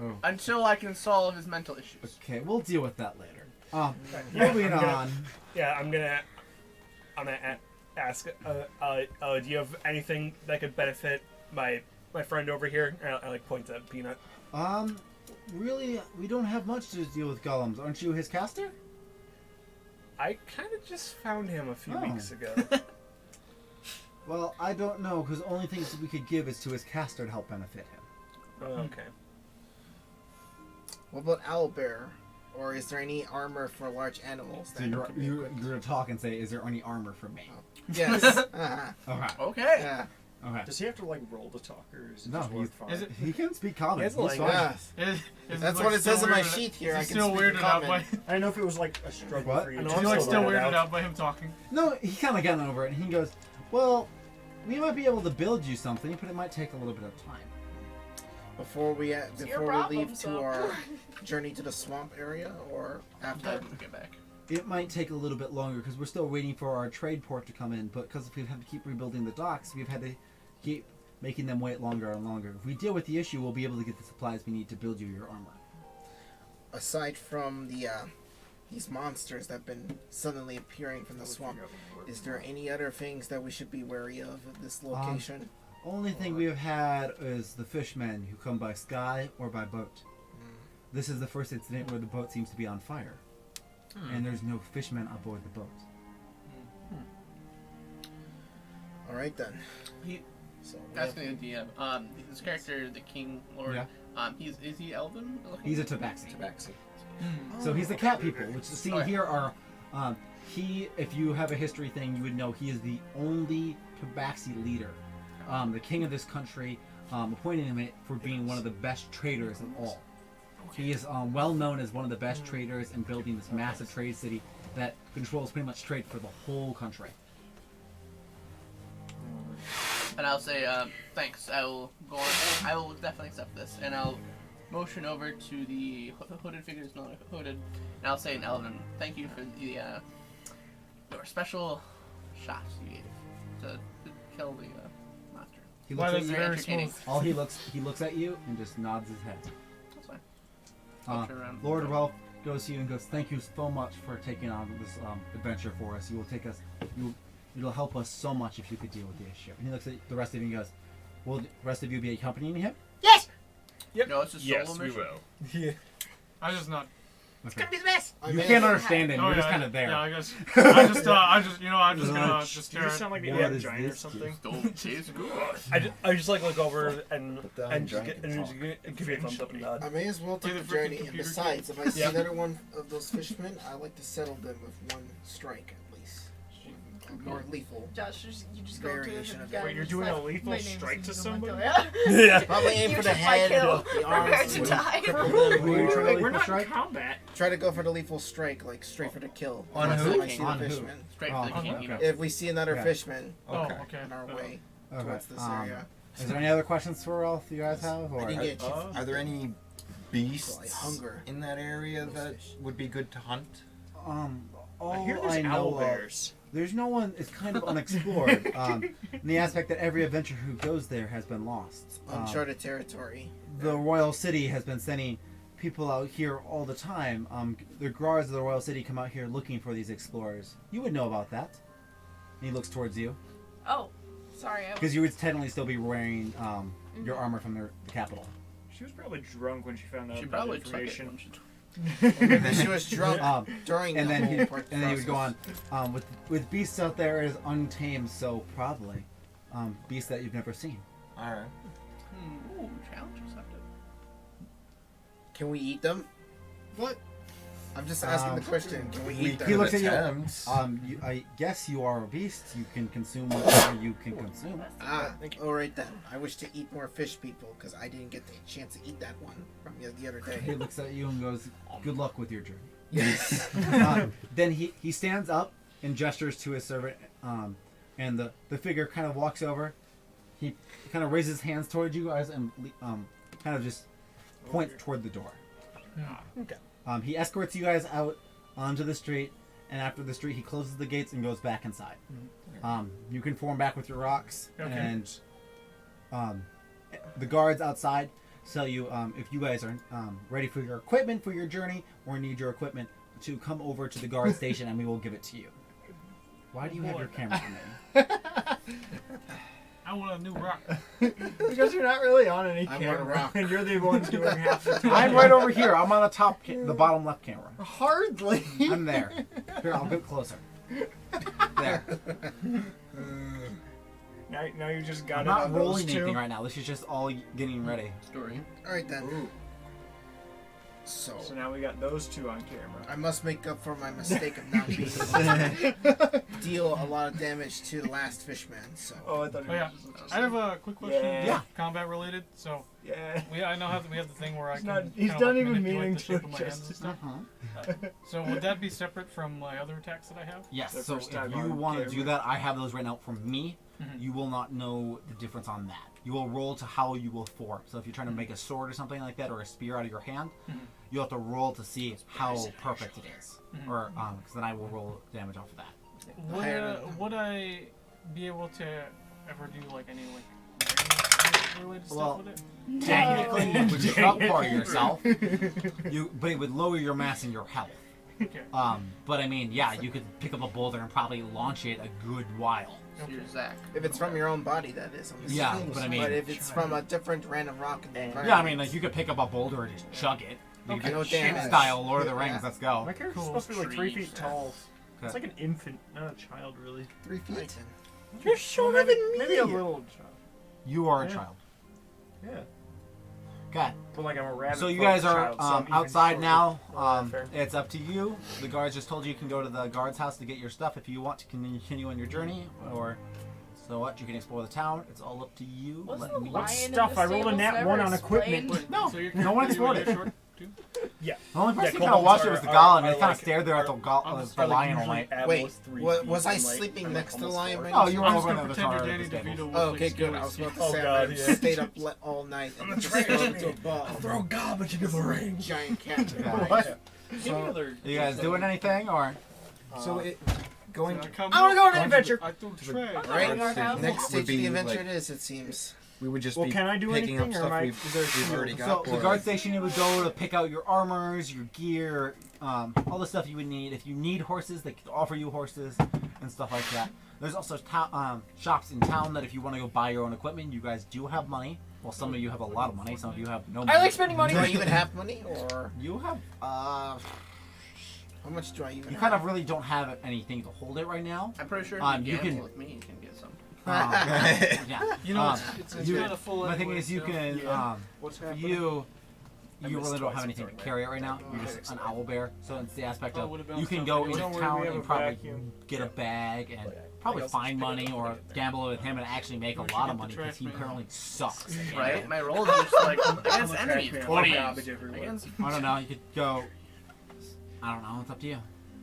Oh. Until I can solve his mental issues. Okay, we'll deal with that later. Yeah, Moving I'm gonna- on. Yeah, I'm gonna ask. Do you have anything that could benefit my friend over here? I like point at Peanut. Really, we don't have much to deal with golems. Aren't you his caster? I kind of just found him a few weeks ago. Well, I don't know, because the only things we could give is to his caster to help benefit him. Oh, okay. What about owlbear? Or is there any armor for large animals? So you're going to talk and say, is there any armor for me? Yes. Okay. Okay. Yeah. Okay. Does he have to like roll to talk, or is it No, just work fine? Is it- He can speak common. He has, He's like, fine. That's what it says in my sheet here. I can still speak weirded out common. by. I didn't know if it was like a struggle What? for you. I know, Is I'm he like still still weirded weirded out. out by him talking? No, he kind of got over it, and he goes, well, we might be able to build you something, but it might take a little bit of time. Before we your leave problem, to so. our journey to the swamp area, or after? Time to get back. It might take a little bit longer, because we're still waiting for our trade port to come in, but because we've had to keep rebuilding the docks, we've had to keep making them wait longer and longer. If we deal with the issue, we'll be able to get the supplies we need to build you your armor. Aside from the these monsters that have been suddenly appearing from the swamp, is there any other things that we should be wary of at this location? Only thing we've had is the fishmen who come by sky or by boat. This is the first incident where the boat seems to be on fire. And there's no fishmen aboard the boat. All right then. So we That's have- the DM. This character, the King Lord. Yeah. Is he Elven? He's a tabaxi. Tabaxi. So he's the cat people, which the scene Okay. here are, if you have a history thing, you would know he is the only tabaxi leader. The king of this country appointed him for being one of the best traders of all. He is well known as one of the best traders in building this massive trade city that controls pretty much trade for the whole country. And I'll say, thanks. I will go on. I will definitely accept this. And I'll motion over to the hooded figures, not hooded. And I'll say in Elven, thank you for the your special shot you gave to kill the monster. He Why looks is at it you. very entertaining. smooth? He looks at you and just nods his head. That's fine. I'll turn around. Lord Ralph goes to you and goes, "Thank you so much for taking on this adventure for us. You will take us. It'll help us so much if you could deal with the issue." And he looks at the rest of you and goes, "Will the rest of you be accompanying him?" Yes. Yep. No, it's a solo Yes, we mission. will. Yeah. I just not. It's gonna be the best. You can't understand him. You're just kind of there. Yeah, I guess. I'm just gonna just You stare just at. sound like the What damn is giant or this, something. Don't chase good. I just like look over and The and just giant get can and just give you a thumbs up and nod. I may as well take Do the the freaking journey. And computer besides, if I see Yeah. another one of those fishermen, I like to settle them with one strike at least. More lethal. Josh, you just go to Variation the of guy. it. Wait, and you're just doing a like, lethal "My name's strike to Susan somebody?" Montoya." Yeah. Probably aim You for the took my head, kill. the arms, Prepare to and die. cripple them. Who are you trying to Wait, we're lethal not in strike? combat. Try to go for the lethal strike, like straight for the kill. On Next who? time I see the On who? fisherman. Straight Oh, for the king. okay. You know. If we see another Yeah. fishman Oh, Okay. okay. on our way Okay. towards this area, Is there any other questions for Ralph you guys have? I Or? didn't get a Are there any beasts Like hunger. in that area that would be good to hunt? All I hear I there's know owl of, bears. there's no one. It's kind of unexplored. In the aspect that every adventurer who goes there has been lost. uncharted territory. The royal city has been sending people out here all the time. The guards of the royal city come out here looking for these explorers. You would know about that. And he looks towards you Oh, sorry. I because you would technically still be wearing your armor from the capital. She was probably drunk when she found out She that probably took it information. when she took Maybe she was drunk during And the then whole he part and then he would go process. on. With beasts out there is untamed, so probably beasts that you've never seen. Alright. Ooh, challenge accepted. Can we eat them? What? I'm just asking the question. Can we eat them? He looks at you. Attempts. I guess you are a beast. You can consume whatever you can consume. Alright then. I wish to eat more fish people because I didn't get the chance to eat that one from the other He day. looks at you and goes, "Good luck with your journey." Yes. Then he stands up and gestures to his servant, and the figure kind of walks over. He kind of raises his hands towards you guys and kind of just points toward the door. Okay. He escorts you guys out onto the street, and after the street, he closes the gates and goes back inside. You can form back with your rocks, Okay. and the guards outside tell you if you guys are ready for your equipment for your journey or need your equipment to come over to the guard station, and we will give it to you. Why do you have your camera on me? I want a new rock. Because you're not really on any I want a camera, rock. and you're the ones doing half the time. I'm right over here. I'm on the top, the bottom left camera. Hardly. I'm there. Here, I'll get closer. There. Now you just got I'm it not on rolling those two. anything right now. This is just all getting ready. Story. All right then. Ooh. So So now we got those two on camera. I must make up for my mistake of not being able to deal a lot of damage to the last fishman. So Oh, I thought. Oh yeah, I have a quick question. Yeah. Combat related. So Yeah. I know we have the thing where I can. He's kinda, not like, even manipulate meaning the to shape of my hands adjust and stuff. Uh-huh. So would that be separate from my other attacks that I have? Yes, The so first if time you on want to do camera. that, I have those written out from me. Mhm. You will not know the difference on that. You will roll to how you will form. So if you're trying to make a sword or something like that, or a spear out of your hand, Mhm. you have to roll to see how perfect it is. Mhm. Or, because then I will roll damage off of that. Would I be able to ever do like any like related Well, stuff with it? Technically, you would drop part of yourself, but it would lower your mass and your health. Okay. But I mean, yeah, you could pick up a boulder and probably launch it a good while. So you're Zach. if it's from your own body, that is. I'm Yeah, assuming. but I mean- But if it's from a different random rock in the environment. Yeah, I mean, like you could pick up a boulder and just chug it. You Okay. could No damage. style Lord of the Rings. Yeah. Let's go. My character's Cool. supposed to be like 3 feet Trees. tall. Okay. It's like an infant, not a child, really. 3 feet. You're shorter than me. Maybe a little child. You are a Yeah. child. Yeah. Okay. But like I'm a rabbit. So you folk guys are child, so I'm even outside shorter. now. Oh, fair. It's up to you. The guards just told you can go to the guard's house to get your stuff if you want to continue on your journey, or so what. You can explore the town. It's all up to you. Wasn't Let the me. lion stuff? in the I rolled a stables nat never 1 on explained? equipment. No, So your no one character, you explored were it. short too? Yeah. The only person Yeah, who kind of kobolds watched it are- was the are- golem. are They kind of like- stared there at the are the like lion all usually night. at Wait, most 3 was feet. I I'm like- sleeping I'm next to the almost lion? 4. by Oh, any you chance? were I'm just over gonna in the pretend car your of Danny the stables. DeVito was Oh, like okay, good. stealing I was about to Oh, say God, I yeah. stayed up all night and I'm a just traitor. fell into a ball. Throw garbage into the ring. Giant cat. Yeah. What? So, You guys doing anything or? So it going. I want to go on an adventure. I threw trash. right? Our house. Next stage Would of be the adventure like- it is, it seems. We would just Well, be can I do picking up anything, or stuff am I- we've, is there a we've shield? already So got. the or- guard station, you would go to pick out your armors, your gear, all the stuff you would need. If you need horses, they could offer you horses and stuff like that. There's also shops in town that if you want to go buy your own equipment, you guys do have money. Well, some of you have a lot of money. Some of you have no money. I like spending money. Do I even have money, or You have. how much do I even You have? kind of really don't have anything to hold it right now. I'm pretty sure if You you can- gamble with me, you can get some. Yeah. You know, Um, it's you- kind of full. My thing anyway, is, you so- can. What's For happening? you I really missed don't twice, have anything to it's carry it right now. alright. You're just an owl bear. So it's the aspect Oh, of would've been you can stuff go like- into Don't worry, town we have and a probably vacuum. get a bag and probably else find is money picking or up the gamble with him and actually make a We should lot get of the money because trash he man. currently sucks. Right? My rolls are just like against enemies. Man, 20s. garbage everywhere. Against I don't know. You could go. I don't know. It's up to you.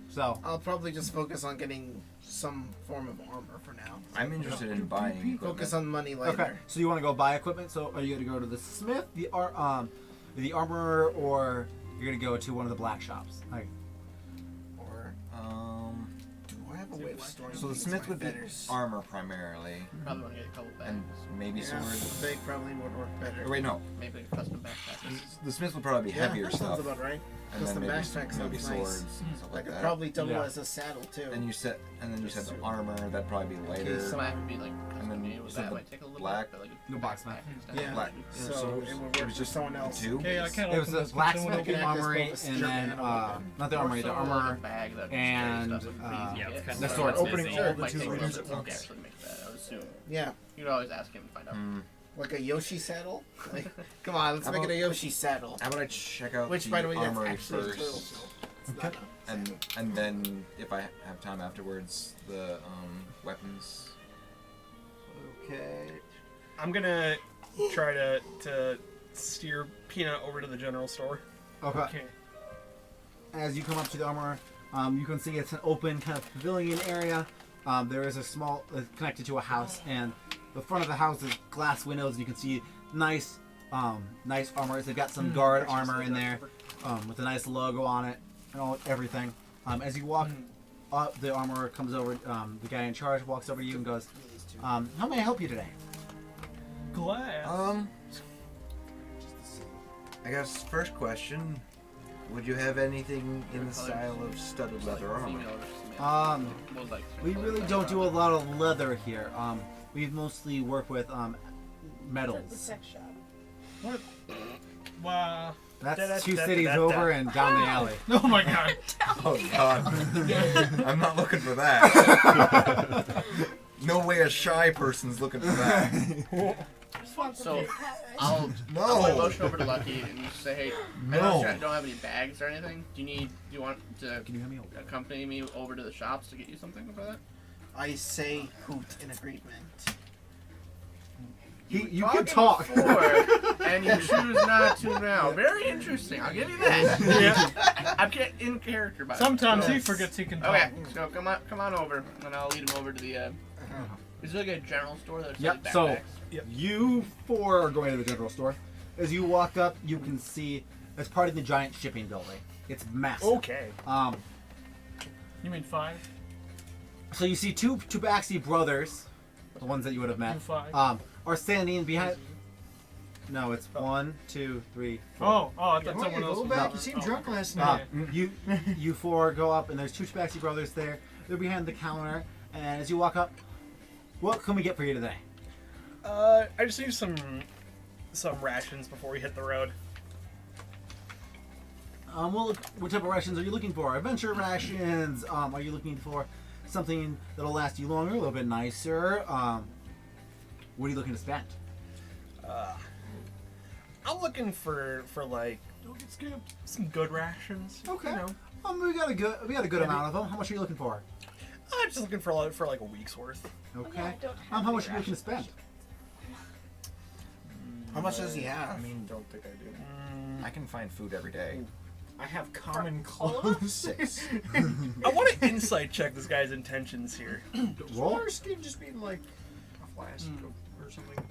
So I'll probably just focus on getting some form of armor for now. I'm interested in buying equipment. Focus on money later. okay. So you want to go buy equipment? So are you gonna go to the smith, the armorer, or you're gonna go to one of the black shops? Like, Or do I have a way of storing So the things smith in would my be feathers? armor primarily, probably want to get a couple bags. and maybe Yeah, swords. they probably would work better. Or wait, no. Maybe a custom backpack. The smith would probably be Yeah, heavier that sounds stuff, about right. and then Custom maybe, backpack maybe sounds nice. swords, stuff I like could that. probably double Yeah. as a saddle too. And you said, and then you said the armor. That'd probably be lighter. so- Might have to be like And custom then made you with said that. the Might take a little black- bit, but like a No blacksmith. backpack instead. Yeah. Black. So So it would work it was for just someone else. two. Okay, I can't it was open the this. blacksmith, can the act as armory, both a and strip then and a weapon. not the Or armory, the so, armor. like a bag that just and, carries stuff with yeah, easy it's to kind get. of the like sword. Opening busy. all the Might two take a little rooms bit at longer once. to actually make that, I would assume. Yeah, You could always ask him and find out. like a Yoshi saddle. Like, come on, let's How make it about- a Yoshi saddle. How about I check out Which, the by the way, that's armory actually first, true. So it's not- and then if I have time afterwards, the weapons. Okay. I'm gonna try to steer Peanut over to the general store. Okay. Okay. As you come up to the armor, you can see it's an open kind of pavilion area. There is a small connected to a house, and the front of the house is glass windows. And you can see nice armor. They've got some guard armor in there with a nice logo on it and everything. As you walk up, the armorer comes over. The guy in charge walks over to you and goes, "How may I help you today?" Glass. I guess first question: would you have anything in the style of studded leather armor? Female or male. Most likely. We really don't do a lot of leather here. We mostly work with The metals. sex shop. Well, That's 2 cities over and down the alley. Oh my god. Oh god. I'm not looking for that. No way a shy person's looking for that. So I'll motion over to Lucky and just say, hey, I don't have any bags or anything. Do you want to accompany me over to the shops to get you something for that? I say hoot in agreement. You can talk. Before, and you choose not to now. Very interesting. I'll give you that. Yeah. I'm in character, by the way. Sometimes he forgets he can talk. Okay, so come on over, and I'll lead him over to the. Is it like a general store that's Yep. like So backpacks? you 4 are going to the general store. As you walk up, you can see it's part of the giant shipping building. It's massive. Okay. You mean 5? So you see 2 Tabaxi brothers, the ones that you would have met, 5. are standing behind. No, it's 1, 2, 3, 4. Oh, I thought Why someone you else go was back? over. You seemed Oh. drunk last night. You 4 go up, and there's 2 Tabaxi brothers there. They're behind the counter, and as you walk up, what can we get for you today? I just need some rations before we hit the road. Well, what type of rations are you looking for? Adventure rations? Are you looking for something that'll last you longer, a little bit nicer? What are you looking to spend? I'm looking for like Don't get skipped. some good rations. Okay. You know. We got a good amount of them. How much are you looking for? I'm just looking for like a week's worth. Okay. How much are you looking to spend? How much does he have? I mean, don't think I do. I can find food every day. I have common clothes. 6. I want to insight check this guy's intentions here. Roll. Water skin just being like a flask or something.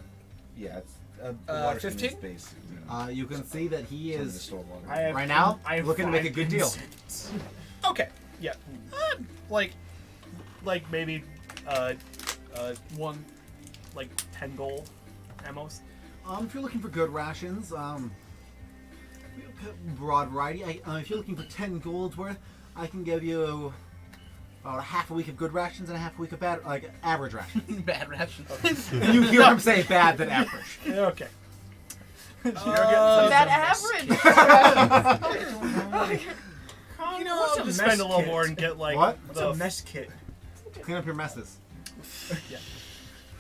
Yeah, it's water skin is 15? basically You can see that he some of the is stored water. I have right now I have looking to make a 5 good deal. cents. Okay. Yeah. Like maybe 1. like 10 gold at most. If you're looking for good rations, broad variety. If you're looking for 10 gold's worth, I can give you about a half a week of good rations and a half a week of bad, like average rations. Bad rations. And you hear him say bad than average. Okay. That average. You know, I'll just spend a little more and get like What? What's a mess kit? Clean up your messes.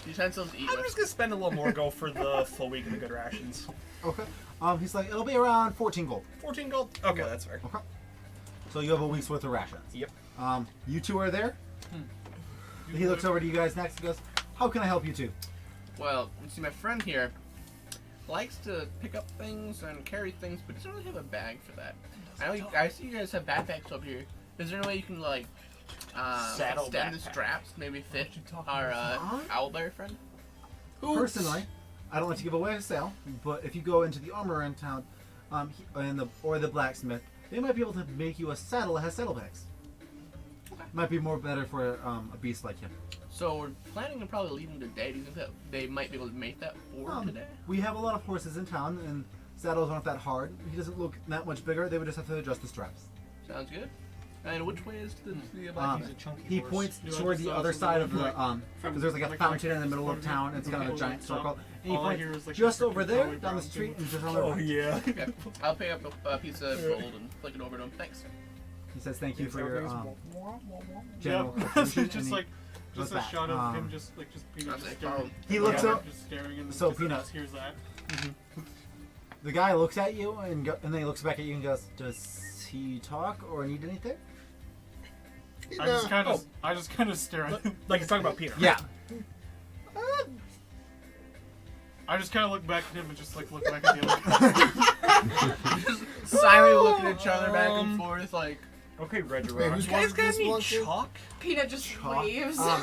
Utensils to eat I'm with. just gonna spend a little more go for the full week of the good rations. Okay. He's like, it'll be around 14 gold. 14 gold? Okay, that's fair. Okay. So you have a week's worth of rations. Yep. You 2 are there. He looks over to you guys next and goes, how can I help you 2? Well, you see, my friend here likes to pick up things and carry things, but doesn't really have a bag for that. I see you guys have backpacks up here. Is there any way you can like Saddle extend the backpack. straps, maybe fit our owlbear friend? Personally, I don't like to give away a sale, but if you go into the armorer in town, or the blacksmith, they might be able to make you a saddle that has saddlebags. Okay. Might be more better for a beast like him. So we're planning to probably leave him today. Do you think that they might be able to make that for today? We have a lot of horses in town, and saddles aren't that hard. He doesn't look that much bigger. They would just have to adjust the straps. Sounds good. And which way is the black He points toward the other side of the because there's like a fountain in the middle of town. It's kind of a giant circle, and he All I hear is, points like, just the over freaking there Bowie down the Brown street people. and just on the right. yeah. Okay. I'll pick up a piece of gold and flick it over to him. Thanks. He says thank you for your general Yep. contribution. It's and just he like goes a back. shot of him just Peanut I'll just say staring. follow. He looks up. Just staring and So, just, Peanut. just hears that. The guy looks at you and then he looks back at you and goes, "Does he talk or need anything?" I just kind of stare at him. Like he's talking about Peter. Yeah. I just kind of look back at him and just like look back at the other guy. Just silently looking at each other back and forth, like. Okay, Reggie. Wait, who's You guys one got of any this one, chalk? Peanut just Chalk. waves. I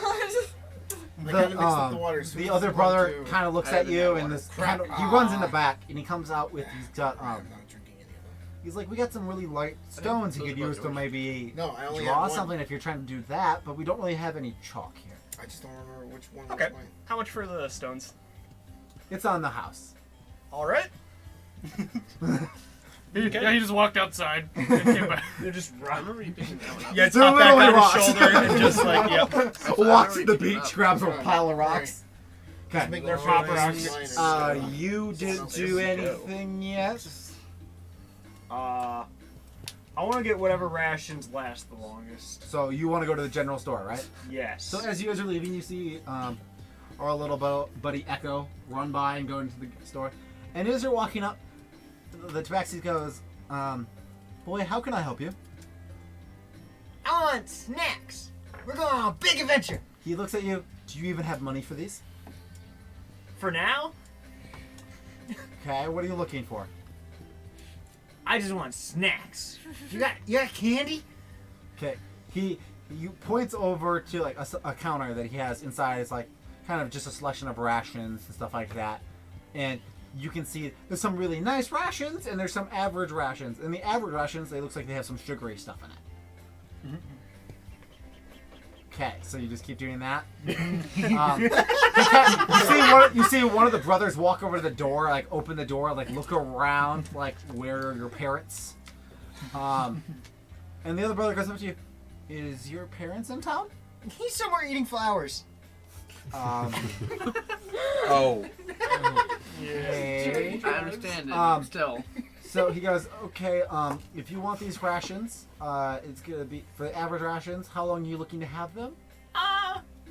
kinda mixed up the water, so The who's other one, brother too? kind of looks I at haven't you had and water. this kind of, he runs in the back and he comes out with he's got I'm not drinking any of it. he's like, we got some really light stones you those could are use to yours. maybe No, I only draw have one. something if you're trying to do that, but we don't really have any chalk here. I just don't remember which one Okay. was mine. How much for the stones? It's on the house. All right. Yeah, he just walked outside and came back. They're just I remember you picking that one up. Yeah, it's They're not back literally on rocks. his shoulder and just like yep. Walks to the pick it beach, up. grabs a Sorry. pile of rocks. Okay. Make They're it pop nice rocks. and minor. You didn't do anything yet. I want to get whatever rations last the longest. So you want to go to the general store, right? Yes. So as you guys are leaving, you see our little buddy Echo run by and go into the store. And as you're walking up, the tabaxi goes, boy, how can I help you? I want snacks. We're going on a big adventure. He looks at you. Do you even have money for these? For now, Okay, what are you looking for? I just want snacks. You got candy? Okay, he points over to like a counter that he has inside. It's like kind of just a selection of rations and stuff like that. And you can see there's some really nice rations and there's some average rations. And the average rations, they looks like they have some sugary stuff in it. Okay, so you just keep doing that. You see one of the brothers walk over to the door, like open the door, like look around, like where are your parents? And the other brother goes up to you. Is your parents in town? He's somewhere eating flowers. Oh. Okay. I understand it. Still. So he goes, okay, if you want these rations, it's going to be, for the average rations, how long are you looking to have them?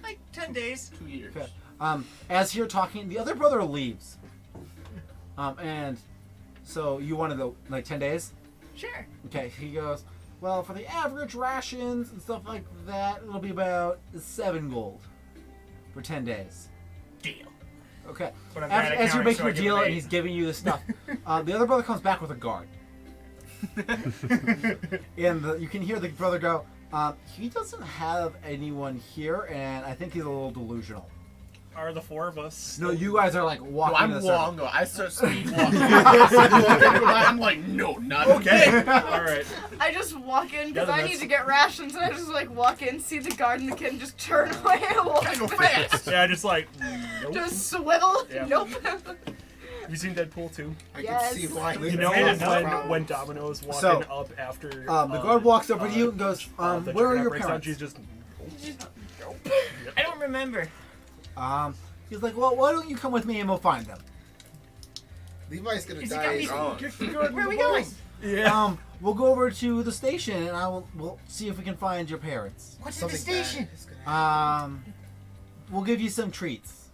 Like 10 days. 2 years. Okay. As you're talking, the other brother leaves. And so you wanted the, like, 10 days? Sure. Okay, he goes, well, for the average rations and stuff like that, it'll be about 7 gold for 10 days. Deal. Okay. But I'm bad at As you're counting, making so your I give deal him and 8. he's giving you the stuff, the other brother comes back with a guard. And you can hear the brother go, he doesn't have anyone here, and I think he's a little delusional. Are the 4 of us? No, you guys are like walking. No, I'm in a circle. long though. I start speed walking. I'm like, no, not Okay. okay. All right. I just walk in because Yeah, I that's- need to get rations, and I just like walk in, see the guard and the kid, and just turn away and walk. Gotta go fast. Yeah, just like. Nope. Just swivel. Yeah. Nope. Have you seen Deadpool 2? I Yes. can see why. You know when Domino's walking So, up after. The guard walks over to you and goes, the where are juggernaut your breaks down, parents? She's just. I don't remember. He's like, well, why don't you come with me and we'll find them? Levi's gonna Is he die. got me- Where are we going? Yeah. We'll go over to the station and we'll see if we can find your parents. What's Something at the station? bad is gonna happen. We'll give you some treats.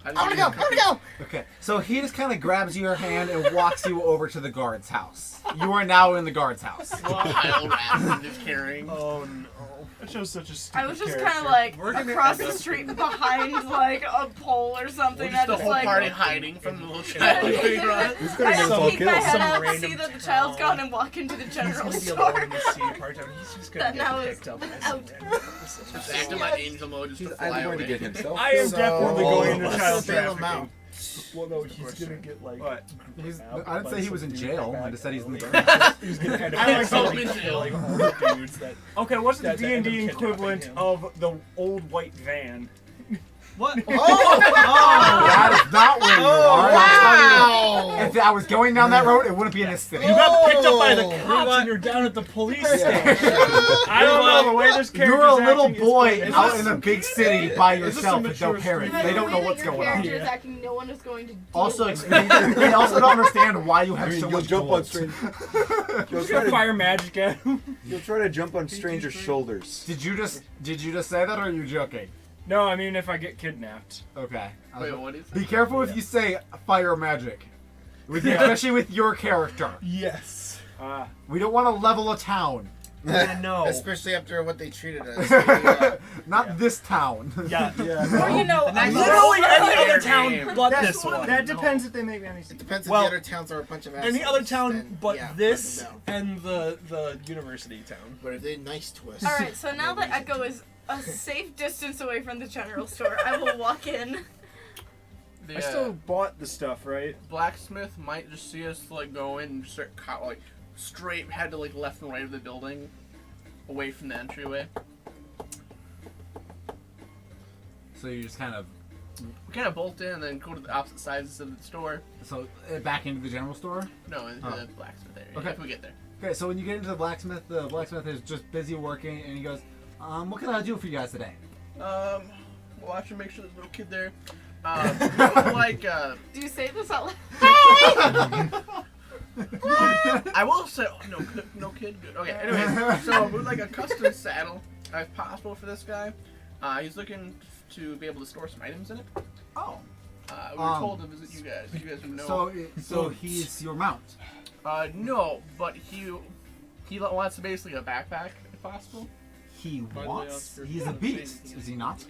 I wanna go! Okay, so he just kind of grabs your hand and walks you over to the guard's house. You are now in the guard's house. Pile rat just carrying. Oh no. That shows such a stupid I was just character. kind of like We're gonna across end the up- street behind like a pole or something. We're just I the just whole like party hiding from the little I child. just peek my head out, see that the child's gone, and walk into the He's general gonna be alone store. in the sea part time. He's just gonna That get now picked is up. out. Just acting my angel mode just to fly either going away. to get himself. I am So- definitely going into Let's child bail him trafficking. out. Well, no, he's gonna get like. What? I didn't say he was in jail. I just said he's in the guard's guard. house. He's gonna kind of I like kill, something in jail. like dudes that. Okay, what's the That's end up D&D kidnapping equivalent him. of the old white van? What? That is not where you are. Wow! If I was going down that road, it wouldn't be in this city. You got picked up by the Oh. cops and you're down at the police station. I don't know the way this character's You're a little acting is boy funny. out in a big city by this yourself some with no mature parents. street? They don't know The way what's that your going on. character is acting, no one is going to deal Also, with it. they also don't understand why you have so You'll much jump on gold. strange. You'll Just try gonna to fire magic at him. you'll try to jump on strangers' shoulders. Did you just say that, or are you joking? No, I mean if I get kidnapped. Okay. Wait, what is Be careful if you say fire magic, especially with your character. Yes. We don't want to level a town. No. Especially after what they treated us. Not this town. Yeah. Or you know, Literally any other Name. town but this one. That depends if they make me any It depends if Well, the other towns are a bunch of assholes. Any other town then, but yeah, this let them and the university town. know. But if they're nice to us. All right, so now that Echo is a safe distance away from the general store, I will walk in. The I still bought the stuff, right? blacksmith might just see us like go in and start like straight head to like left and right of the building, away from the entryway. So you just kind of We kind of bolt in and then go to the opposite sides of the store. back into the general store. No, into Oh. the blacksmith area. Okay. If we get there. Okay, so when you get into the blacksmith is just busy working, and he goes, "What can I do for you guys today?" Watch and make sure there's no kid there. Like Do you say this out loud? I will say, no kid, good. Okay, anyways, so with like a custom saddle, if possible for this guy, he's looking to be able to store some items in it. Oh. We were told to visit you guys. You guys would know. So he's your mount. No, but he wants basically a backpack if possible. He wants. He's a beast, is he not?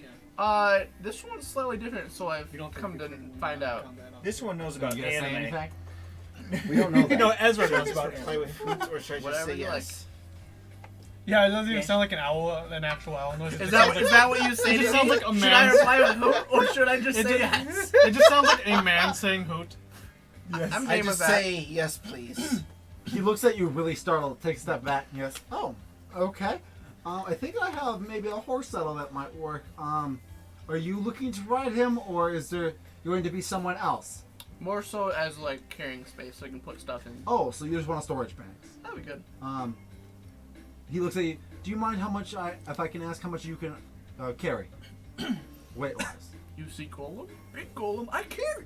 This one's slightly different, so I've come to find out. This one knows about You gonna say anime. anything? We don't know that. No, Ezra Should I knows just about play with fruits, or should I just Whatever say you yes? Yeah, it doesn't even sound like an owl, an actual owl noise. Is that what you say It to just me? sounds like a Should man. I reply with hoot, or should I just It say just- yes? It just sounds like a man saying hoot. Yes. I'm I game with just that. say yes, please. He looks at you really startled, takes a step back, and he goes, "Oh, okay. I think I have maybe a horse saddle that might work. Are you looking to ride him, or is there going to be someone else?" More so as like carrying space, so I can put stuff in. Oh, so you just want a storage banks. That'd be good. He looks at you. Do you mind how much if I can ask how much you can carry, weight-wise? You see Golem? Big Golem, I carry.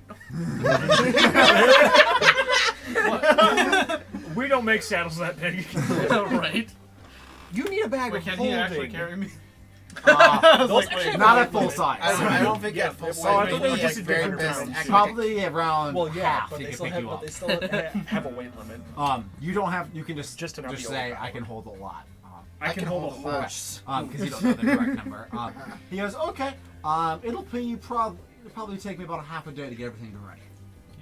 We don't make saddles that big. Right? You need a bag Wait, of can holding. he actually carry me? Not at full size. I don't think at full size. I thought they were maybe just at in very different best towns. accurate. Probably around Well, yeah, half but he they can still pick have, you but up. they still have a weight limit. You don't have. You can just Just enough to say overpower. I can hold a lot. I can hold a horse. Because you don't know the direct number. He goes, okay. It'll probably take me about a half a day to get everything ready.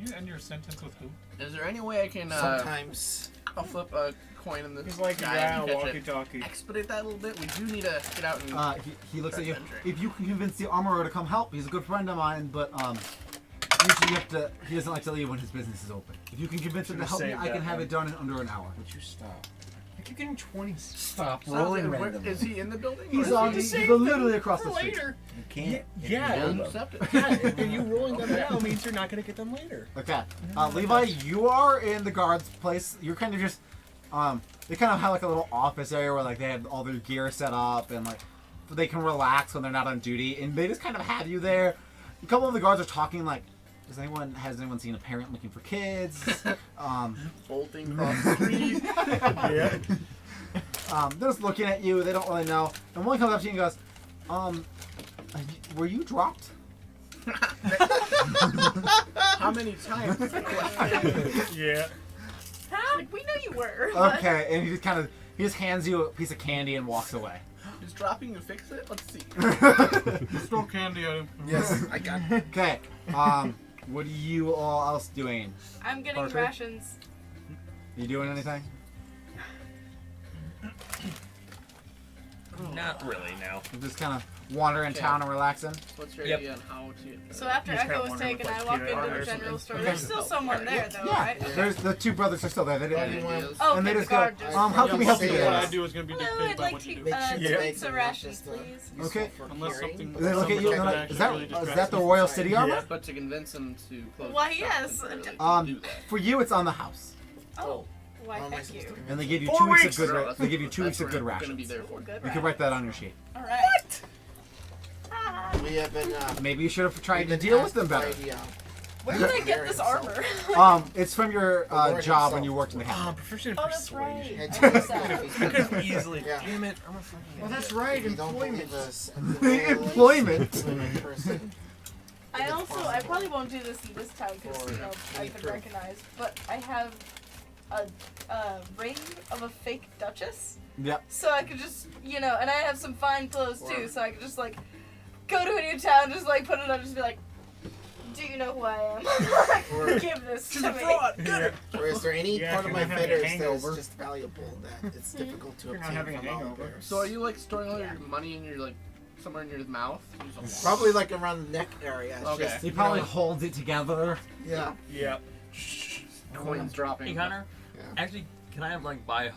You end your sentence with who? Is there any way I can Sometimes. I'll flip a coin in the He's like, sky yeah, and catch it. walkie-talkie. Expedite that a little bit. We do need to get out and He looks at you. Adventure. If you can convince the armorer to come help, he's a good friend of mine, but usually you have to. He doesn't like to leave when his business is open. If you can convince him to help me, saved I can that have one. it done in under an hour. Would you stop? I keep getting 20s. Stop Sounds rolling good. randomly. Is he in the building? He's or on. is He's he literally across the street. Later. You can't. Yeah. We'll accept it. Yeah, and you rolling them now means you're not going to get them later. Okay, Levi, you are in the guard's place. You're kind of just, they kind of have like a little office area where like they have all their gear set up and like they can relax when they're not on duty, and they just kind of have you there. A couple of the guards are talking like, has anyone seen a parent looking for kids? Bolting across the street. Yeah. They're just looking at you. They don't really know. And one comes up to you and goes, were you dropped? How many times? Yeah. Like, we know you were. Okay, and he just hands you a piece of candy and walks away. Is dropping to fix it? Let's see. Throw candy at him. Yes, I got it. Okay, what are you all else doing? I'm getting Parker? rations. You doing anything? Not really, no. You're just kind of wandering Okay. town and relaxing? What's your Yep. idea on how to... So after You just Echo kinda was wonder taken, with, I like, walk peanut into butter the or general store. something. There's still someone there, though, Yeah, right? there's the two brothers are still there. They didn't. Ideas. Oh, And they okay, just the go, guard just... how can we help you Say with What I yes. do is going to be Well, dictated I'd by like what you to do. Make sure two to make pizza them rations, not just, please. Okay. for Unless hearing. something- They look at you. Something and they're that like, actually is that the Royal City armor? But to convince him to close Why, the shop, yes. then really do that. For you, it's on the house, Oh, why, How am I thank supposed you. to and they give you 4 2 weeks weeks! of good. That's- They give you 2 that's weeks of good what we're gonna be rations. there for. Good You can write that on your sheet. All right. We have been. Maybe you should have tried we've to been deal with asked them by better. the, Where did I get this armor? It's from your Lord job when himself. you worked in the Ah, house. proficient Oh, that's right. persuasion. head I missed that. I could have easily. Yeah. Damn it! I'm a fucking. Well, that's If you don't believe us, Employment. person. I probably won't do this in this town because, you know, Any I've been proof. recognized, but I have a ring of a fake duchess. Yep. So I could just, you know, and I have some fine clothes too, Or- so I could just like go to a new town, just like put it on, just be like, do you know who I am? Or- Give this She's to a me. fraud. Get her. Or is there any Yeah, part if of you're my not having a feathers that is hangover. just valuable that it's difficult to You're not obtain having a from hangover. owlbears? So are you like storing all your money in your like somewhere in your mouth? Probably like around the neck area. It's Okay. just, He you probably know, holds it together. yeah. Yeah. Coins dropping. Hey, Connor, Yeah. actually, can I have, like, buy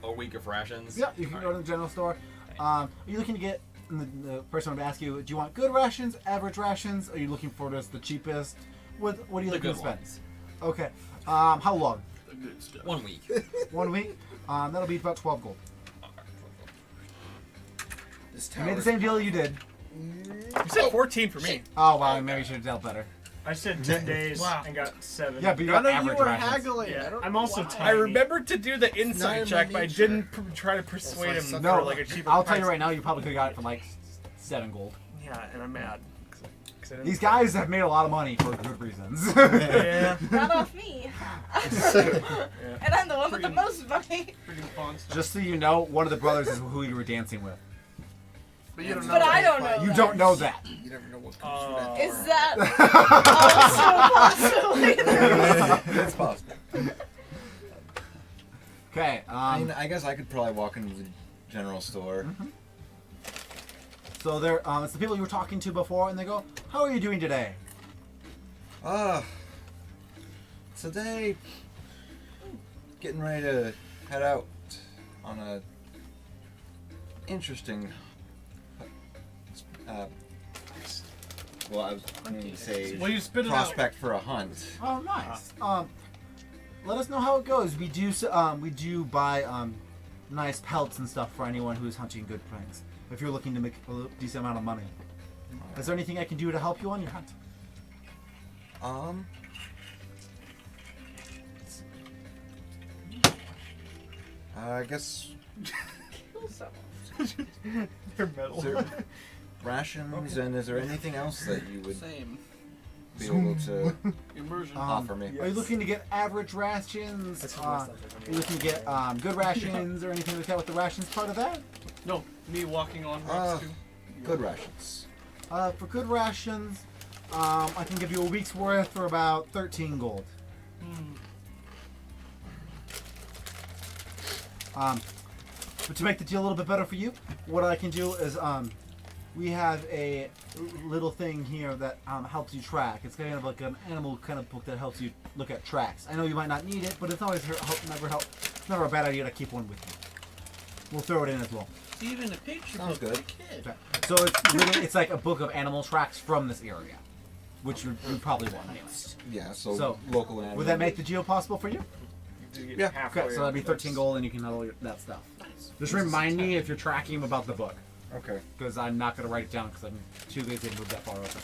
a week of rations? Yeah, you can go to the general store. Are you looking to get? The person would ask you, do you want good rations, average rations? Are you looking for just the cheapest? What are you The looking to good spend? ones. Okay. How long? The good stuff. 1 week. 1 week. That'll be about 12 gold. This You made the tower's same deal you did. You said 14 for me. Oh wow, maybe you should have dealt better. I said 10 days Wow. and got 7. Yeah, but you I got know you average were rations. haggling. Yeah, I don't I'm know also why. tiny. I remembered to do the insight Not check, in but my I didn't try to persuade That's why I him suck for No, like a cheaper I'll price. tell you right now, you probably could have got it for like 7 gold. Yeah, and I'm mad. 'Cause I didn't- These guys have made a lot of money for good reasons. Yeah. Not off me. And I'm the one with the most money. Freaking fun stuff. Just so you know, one of the brothers is who you were dancing with. But you don't know. But I that. don't know. You that. don't know that. You never know what comes from that. Is door. that also possible? It's possible. Okay. I mean, I guess I could probably walk into the general store. So they're it's the people you were talking to before, and they go, "How are you doing today?" Today, getting ready to head out on a interesting. Well, I was going to say Well, you spit it out. prospect for a hunt. Oh, nice. Let us know how it goes. We do buy nice pelts and stuff for anyone who's hunting good things. If you're looking to make a decent amount of money, is there anything I can do to help you on your hunt? I guess Kill someone. They're metal. is there rations, and is there anything else that you would Same. be able to Immersion. offer me? Are you looking to get average rations? That's Are you looking to get good rations or anything like that with the rations part of that? No, me walking on rocks too. Good rations. For good rations, I can give you a week's worth for about 13 gold. But to make the deal a little bit better for you, what I can do is we have a little thing here that helps you track. It's kind of like an animal kind of book that helps you look at tracks. I know you might not need it, but it's always it's never a bad idea to keep one with you. We'll throw it in as well. It's even a picture Sounds book good. for a kid. So it's literally, it's like a book of animal tracks from this area, which you probably want anyways. Yeah, so, So, local animals. Would that make the deal possible for you? Yeah. Okay, so that'd be 13 gold, and you can have all that stuff. Just remind me if you're tracking about the book, Okay. because I'm not gonna write it down because I'm too lazy to move that far over.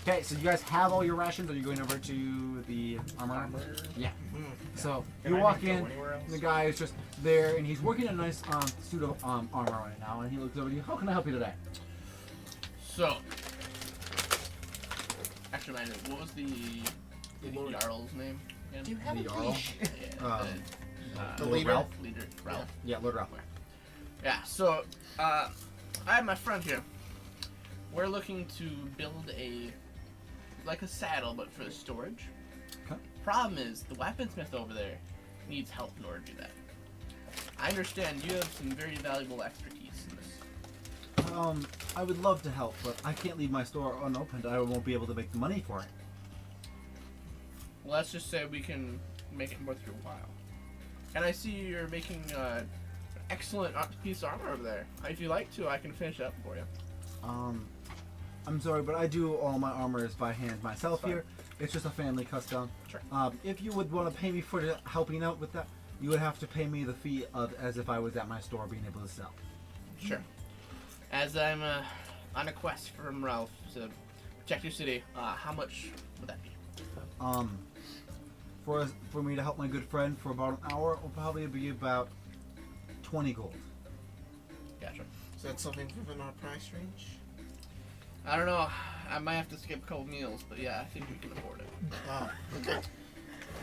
Okay, so you guys have all your rations. Are you going over to the armor? Yeah. So Can you I walk go in. anywhere else? The guy is just there, and he's working a nice suit of armor right now. And he looks over to you. How can I help you today? So, actually, man, what was the Jarl's name? Again? Do you have The a Jarl? leash? Yeah, The Lord leader? Ralph? leader, Ralph. Yeah, Lord Ralph. Yeah, so, I have my friend here. We're looking to build like a saddle, but for storage. Okay. Problem is, the weaponsmith over there needs help in order to do that. I understand you have some very valuable expertise in this. I would love to help, but I can't leave my store unopened. I won't be able to make the money for it. Well, let's just say we can make it worth your while. And I see you're making an excellent piece of armor over there. If you'd like to, I can finish it up for you. I'm sorry, but I do all my armors by hand myself here. It's just a family custom. Sure. If you would want to pay me for helping out with that, you would have to pay me the fee of as if I was at my store being able to sell. Sure. As I'm on a quest from Ralph to protect your city, how much would that be? For me to help my good friend for about an hour, it will probably be about 20 gold. Gotcha. Is that something within our price range? I don't know. I might have to skip a couple meals, but yeah, I think we can afford it. Oh, okay.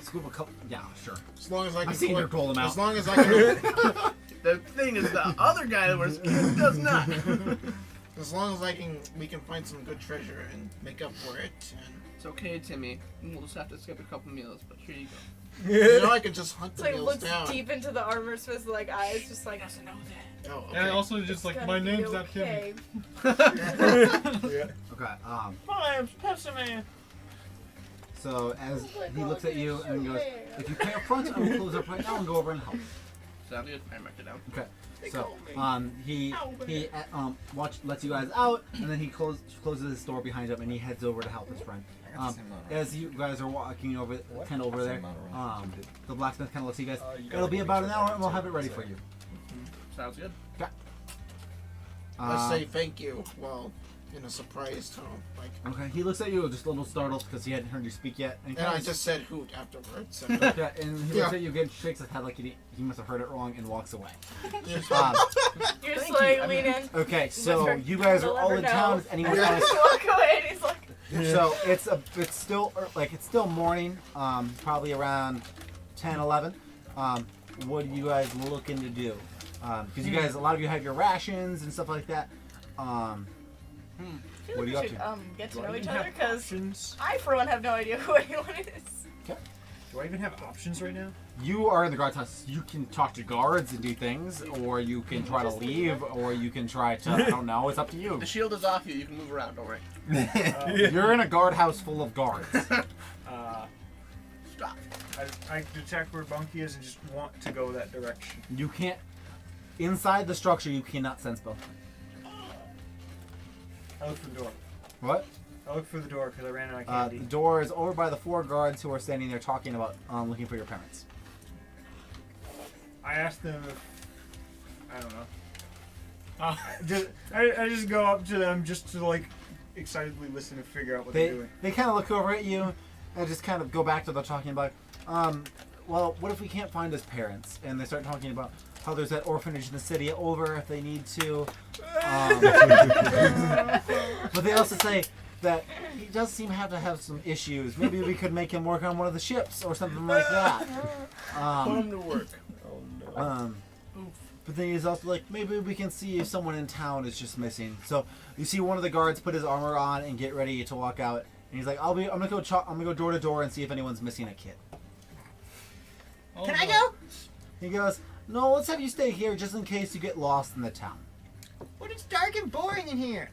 Scoop a couple. Yeah, sure. As long as I can. I've seen your gold amount. As long as I can. The thing is, the other guy that wears skins does not. As long as we can find some good treasure and make up for it. And, It's okay, Timmy. We'll just have to skip a couple meals, but here you go. you know, I can just hunt It's the like meals looks down. deep into the armor smith's like eyes, just like doesn't know that. Oh, okay. And also just like, It's my gonna be name's not okay. Timmy. Okay. My name's Pepsi. So as Oh my he God, looks at you you're and so goes, rare. "If you pay up front, I will close up right now and go over and help." Sound good? I marked it down. Okay. They So call me. he lets you guys out, and then he closes his door behind him, and he heads over to help his friend. I got the same amount of As you guys are walking over, kind of over Same there, amount of rations. the blacksmith kind of looks at you guys. You gotta It'll be make about sure an hour, that and we'll it's have it ready so- for you. Sounds good. I say thank you. Well, in a surprised tone, like. Okay. He looks at you just a little startled because he hadn't heard you speak yet. And I just said hoot afterwards. So. Yeah, and he looks at you again, shakes his head like he must have heard it wrong, and walks away. You're just like lean in. Okay, so you guys are all in town. Is anyone else? Walk away, and he's like. So it's still morning, probably around 10, 11. What are you guys looking to do? Because you guys, a lot of you have your rations and stuff like that. What are you up to? Get to know each other, because I, for one, have no idea who anyone is. Okay. Do I even have options right now? You are in the guard house. You can talk to guards and do things, or you can try to leave, or you can try to, I don't know, it's up to you. The shield is off you. You can move around. Don't worry. You're in a guard house full of guards. Stop. I detect where Bunky is and just want to go that direction. You can't, inside the structure, you cannot sense both. I look for the door. What? I look for the door because I ran out of The candy. door is over by the 4 guards who are standing there talking about looking for your parents. I asked them if... I don't know. I just go up to them just to, like, excitedly listen and figure out what they're doing. They kind of look over at you and just kind of go back to the talking about, well, what if we can't find his parents? And they start talking about how there's that orphanage in the city over if they need to. But they also say that he does seem to have some issues. Maybe we could make him work on one of the ships or something like that. Put him to work. Oh no. But then he's also like, maybe we can see if someone in town is just missing. So you see one of the guards put his armor on and get ready to walk out, and he's like, I'm gonna go door to door and see if anyone's missing a kid. Can I go? He goes, no, let's have you stay here just in case you get lost in the town. But it's dark and boring in here.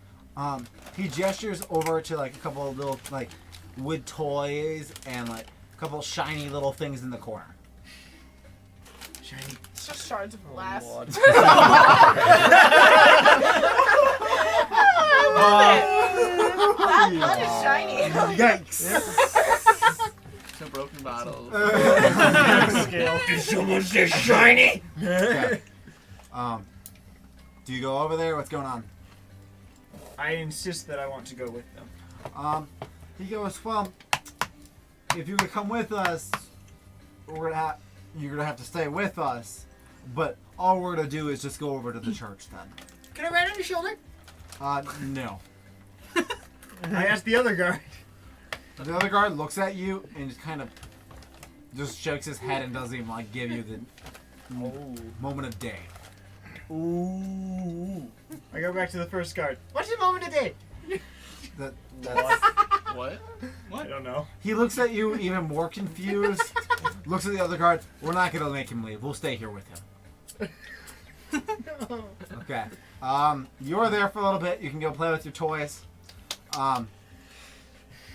He gestures over to like a couple of little like wood toys and like a couple of shiny little things in the corner. Shiny. It's just shards of glass. That is shiny. Yikes. Some broken bottles. Did someone say shiny? Okay. Do you go over there? What's going on? I insist that I want to go with them. He goes, well, if you could come with us, you're gonna have to stay with us. But all we're gonna do is just go over to the church then. Can I ride on your shoulder? No. I asked the other guard. The other guard looks at you and just kind of just shakes his head and doesn't even like give you the moment of day. Ooh. I go back to the first guard. What's the moment of day? What? I don't know. He looks at you even more confused. Looks at the other guard. We're not gonna make him leave. We'll stay here with him. Okay. You're there for a little bit. You can go play with your toys.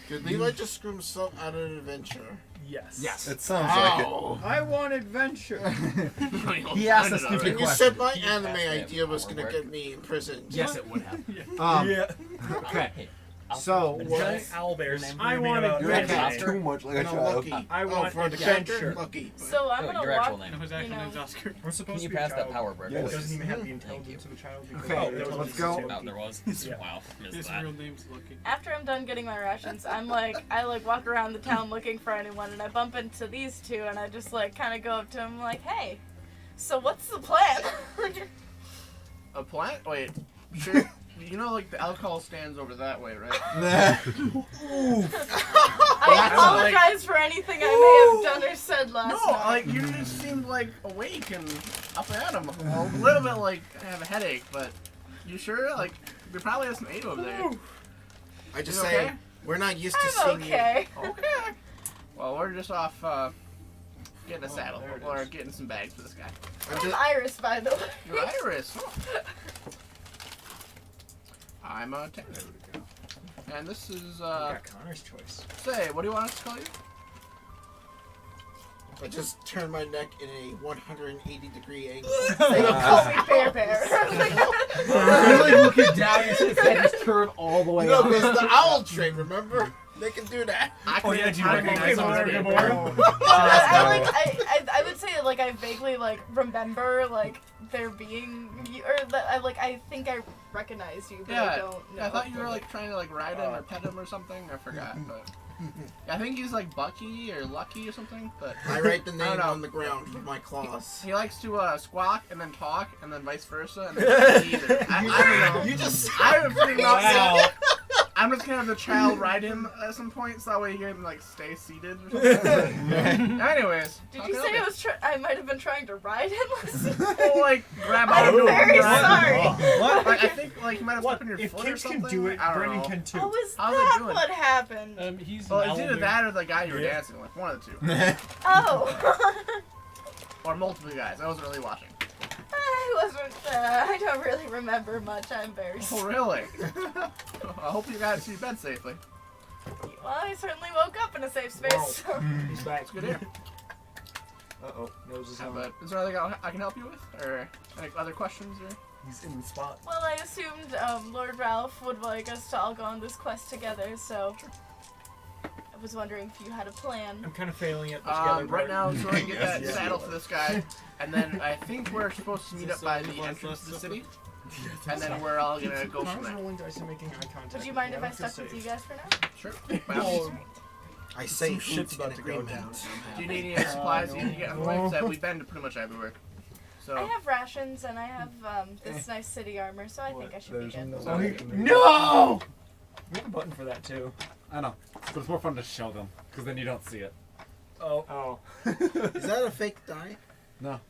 Did Levi just screw himself out of an adventure? Yes. Yes. It sounds like it. I want adventure. He asked a stupid And you question. said my anime idea was going to get me imprisoned. Yes, it would have. Yeah. Okay. So, Giant owlbears. I want want a adventure. Too much like a No, child. Lucky. I want for the character, adventure. Lucky. So I'm gonna your actual walk. name. No, his actual name's Oscar. I'm supposed Can you to be a pass that child. power brick? Yes. It doesn't even have the Thank intelligence of a child. Okay, there was let's a go. system. Oh, there was? Yeah. Wow, missed His that. real name's Lucky. After I'm done getting my rations, I walk around the town looking for anyone, and I bump into these two, and I just like kind of go up to them like, hey, so what's the plan? A plant? Wait. Sure. You know, like the alcohol stands over that way, right? I apologize for anything I may have done or said last No, night. like you just seemed like awake and up at 'em. A little bit like I have a headache, but you sure? Like we probably have some aid over there. I just You say, okay? we're not used to I'm seeing okay. Okay. Well, we're just off getting a saddle or getting some bags for this guy. I'm Iris, by the way. You're Iris. I'm a Tanner. And this is We got Connor's choice. say, what do you want us to call you? I just turn my neck in a 180-degree angle. They don't call me Bear Bear. You're like looking down, his head is turned all the way No, up. because the owl train, remember? They can do that. Oh yeah, do you recognize him? Gabor? I would say I vaguely like remember like there being or that I think I recognize you, but I don't know. I thought you were like trying to like ride him or pet him or something. I forgot, but I think he's like Bucky or Lucky or something. But I write the name on the ground with my claws. He likes to squawk and then talk and then vice versa. And then either. I don't know. You just I'm pretty much. I'm just gonna have the child ride him at some point, so that way he can like stay seated or something. Anyways, did you say I might have been trying to ride him? Or like grab I'm onto him. very sorry. What? Like, I think like you might have stepped on your If foot or kids something. can do it, I don't Brendon know. can too. Oh, is How's it that doing? what happened? He's Well, an it's either owlbear. that or the guy you were dancing with. One of the two. Oh. Or multiple guys. I wasn't really watching. I wasn't. I don't really remember much. I'm very Oh, sorry. really? I hope you got to your bed safely. Well, I certainly woke up in a safe space. So. He's back. It's good here. Uh-oh. Nose is on. But is there anything I can help you with? Or any other questions? Or He's in the spot. Well, I assumed Lord Ralph would like us to all go on this quest together, so I was wondering if you had a plan. I'm kind of failing at the together right part. now, so I can get that saddle for this guy. And then I think we're supposed to meet up by the entrance to the city. And then we're all gonna go from there. rolling dice and making eye contact. Would you mind if I stuck with you guys for now? Sure. I say Some shit's shit's about in to go agreement. down. Do you need any supplies you need to get on the way? 'Cause we've been to pretty much everywhere. So. I have rations and I have this nice city armor, so I think I should be good. No! We have a button for that too. I know, but it's more fun to show them because then you don't see it. Oh. Is that a fake die? No.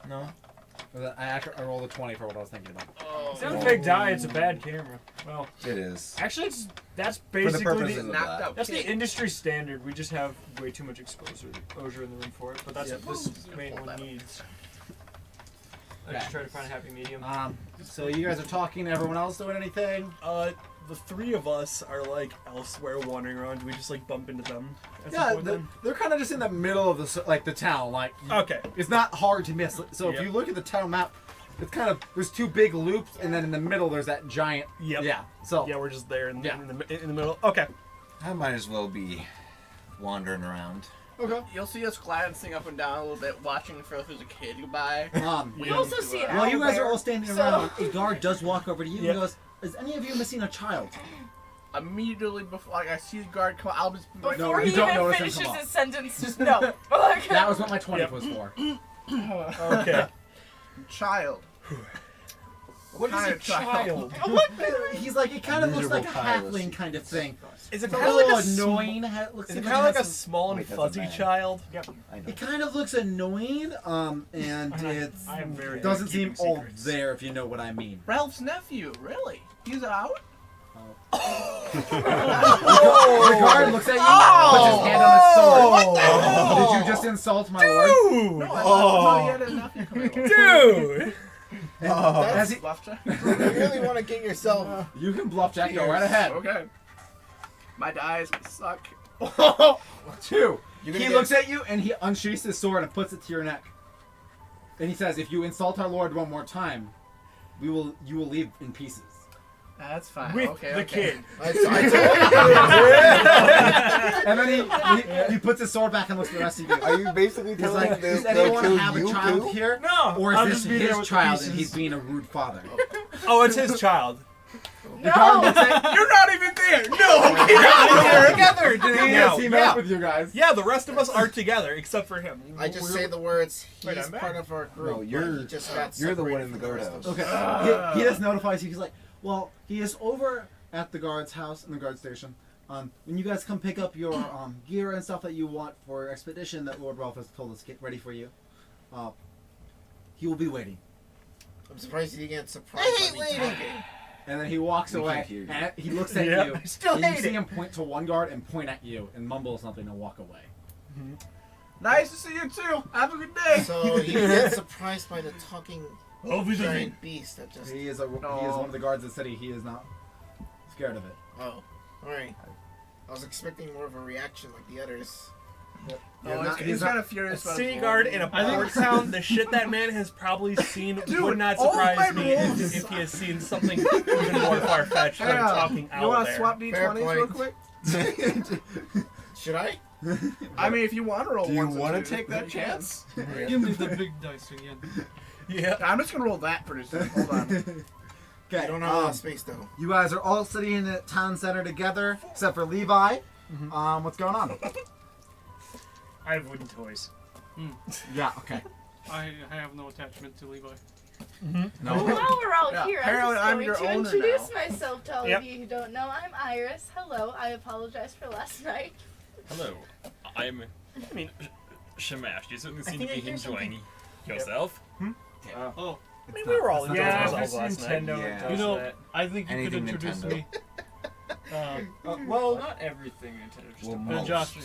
I rolled a 20 for what I was thinking about. It's not a fake die. It's a bad camera. Well, It is. actually, that's For the basically purposes the, of knocked that. out that's the kid. industry standard. We just have way too much exposure in the room for it. But that's what this main one needs. I just try to find a happy medium. So you guys are talking. Everyone else doing anything? The three of us are like elsewhere wandering around. Do we just like bump into them? At some Yeah, point then? they're kind of just in the middle of the town. Like, Okay. it's not hard to miss. So if Yep. you look at the town map, it's kind of there's two big loops, and then in the middle there's that giant. Yep. Yeah. So Yeah, we're just there in Yeah. the middle. Okay. I might as well be wandering around. okay. You'll see us glancing up and down a little bit, watching for if there's a kid goodbye. We also see an While you guys are owlbear, all standing so- around, a guard does walk over to you Yep. and goes, "Is any of you missing a child?" Immediately before, like I see the guard come, I'll just like, Before you he don't even notice him finishes come up. his sentence, just no. Like, That was what my 20 Yep. was for. Okay. child. What is kind a of child? child? He's like, it kind of looks like a Miserable halfling piracy. kind of thing. Is it It's a kind of little like a annoying. Is it kind of like a small and Wait, that's a fuzzy man. child? I know. It kind of looks annoying, and it's I am very doesn't good at seem keeping all secrets. there if you know what I mean. Ralph's nephew, really? He's out? The guard looks at you, puts his hand on his sword. Did you just insult my lord? Dude! No, I thought he had a nephew coming over. Dude! And as he, Left check? You really want to get yourself. you can bluff Jack, go right ahead. Okay. My dice suck. 2. You're He gonna looks at you and he unsheaths his sword and puts it to your neck. And he says, "If you insult our lord one more time, you will leave in pieces." That's fine. With okay, the okay. kid. I told And then he puts his sword back and looks at the rest of you. Are you basically He's telling like, me "Does they'll anyone kill have a you child too? here? No. Or I'll is just this be there his with the child and pieces. he's being a rude father?" Oh, it's his child. The guard no. looks at You're not even there! No! We're together! Yes, he Yeah. met with you guys. Yeah, the rest of us are together, except for him. I just say the words. Wait, He's I'm back. part of our group. No, you're- but he just got You're the one separated in the from rest guardhouse. of us. Okay. He just notifies you. He's like, "Well, he is over at the guard's house in the guard station. When you guys come pick up your gear and stuff that you want for your expedition that Lord Ralph has told us to get ready for you, he will be waiting." I'm surprised he didn't get surprised by me talking. And then he walks We away. can't hear you. And he looks at Yeah. you. Still and you hate see it. him point to one guard and point at you and mumble something and walk away. Nice to see you too. Have a good day. So he gets surprised by the talking I'll be the giant beast that just. He is one of the guards of the city. He is not scared of it. Oh, alright. I was expecting more of a reaction like the others. Oh, he's kind of furious A about city his guard role. in a port town, the shit that man has probably seen would not all surprise my me rules- if he has seen something even more far-fetched than Yeah. talking You want out to there. swap Fair d20s real point. quick? Should I? I mean, if you want to roll Do you ones and want to twos, take that you can. chance? Give me the big dice again. Yeah. I'm just gonna roll that for just hold on. I don't have a lot of space though. You guys are all sitting in the town center together, except for Levi. What's going on? I have wooden toys. Yeah, okay. I have no attachment to Levi. No. While we're all Yeah, here, apparently I'm I'm your just going owner to introduce now. myself to all Yep. of you who don't know. I'm Iris. Hello. I apologize for last night. Hello. I mean, Shamash, you certainly seem to think I be hear enjoying yourself. Oh, I mean, we were all That's enjoying Yeah, not if ourselves it's last night. Nintendo, Yeah. it does you know, that. I think you Anything could introduce Nintendo. me. Well, not everything Nintendo. Just Well, a most. Josh,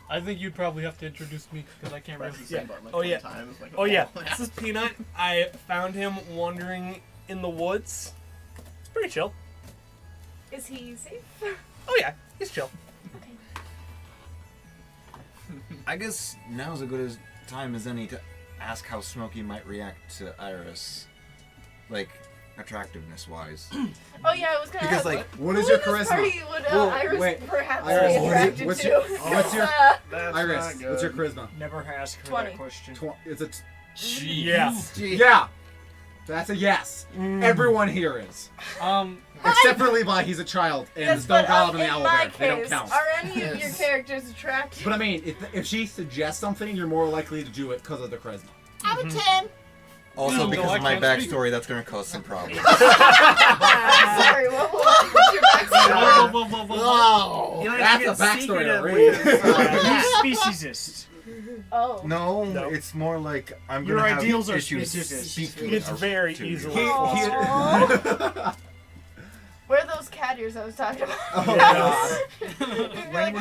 I think you'd probably have to introduce me because I can't Press really the same button like Oh, 20 yeah. times. Like, Oh yeah, this is Peanut. I found him wandering in the woods. It's pretty chill. Is he safe? Oh yeah, he's chill. I guess now's as good as time as any to ask how Smokey might react to Iris, like attractiveness-wise. Oh yeah, I was gonna Because ask, like, What who is your in this charisma? party would Whoa, Iris wait. perhaps Iris, be attracted what's to? your- what's your- That's Iris, not good. what's your charisma? Never ask her 20. that question. It's a Yeah. yeah. That's a yes. Everyone here is. Except for Levi, he's a child, and Yes, don't but go up in the in owlbear. my They don't case, count. are any of your Yes. characters attractive? But I mean, if she suggests something, you're more likely to do it because of the charisma. Out of 10. Also, No, because I of my can't speak. backstory, that's going to cause some problems. Sorry, what's your backstory? Oh, You know, that's you a get backstory secret to at read. He's speciesist. Oh. No, No. it's more like I'm Your going to have ideals are issues speciesist. speaking It's very to you. easily. Aw. Where are those cat ears I was talking about? Oh, Like,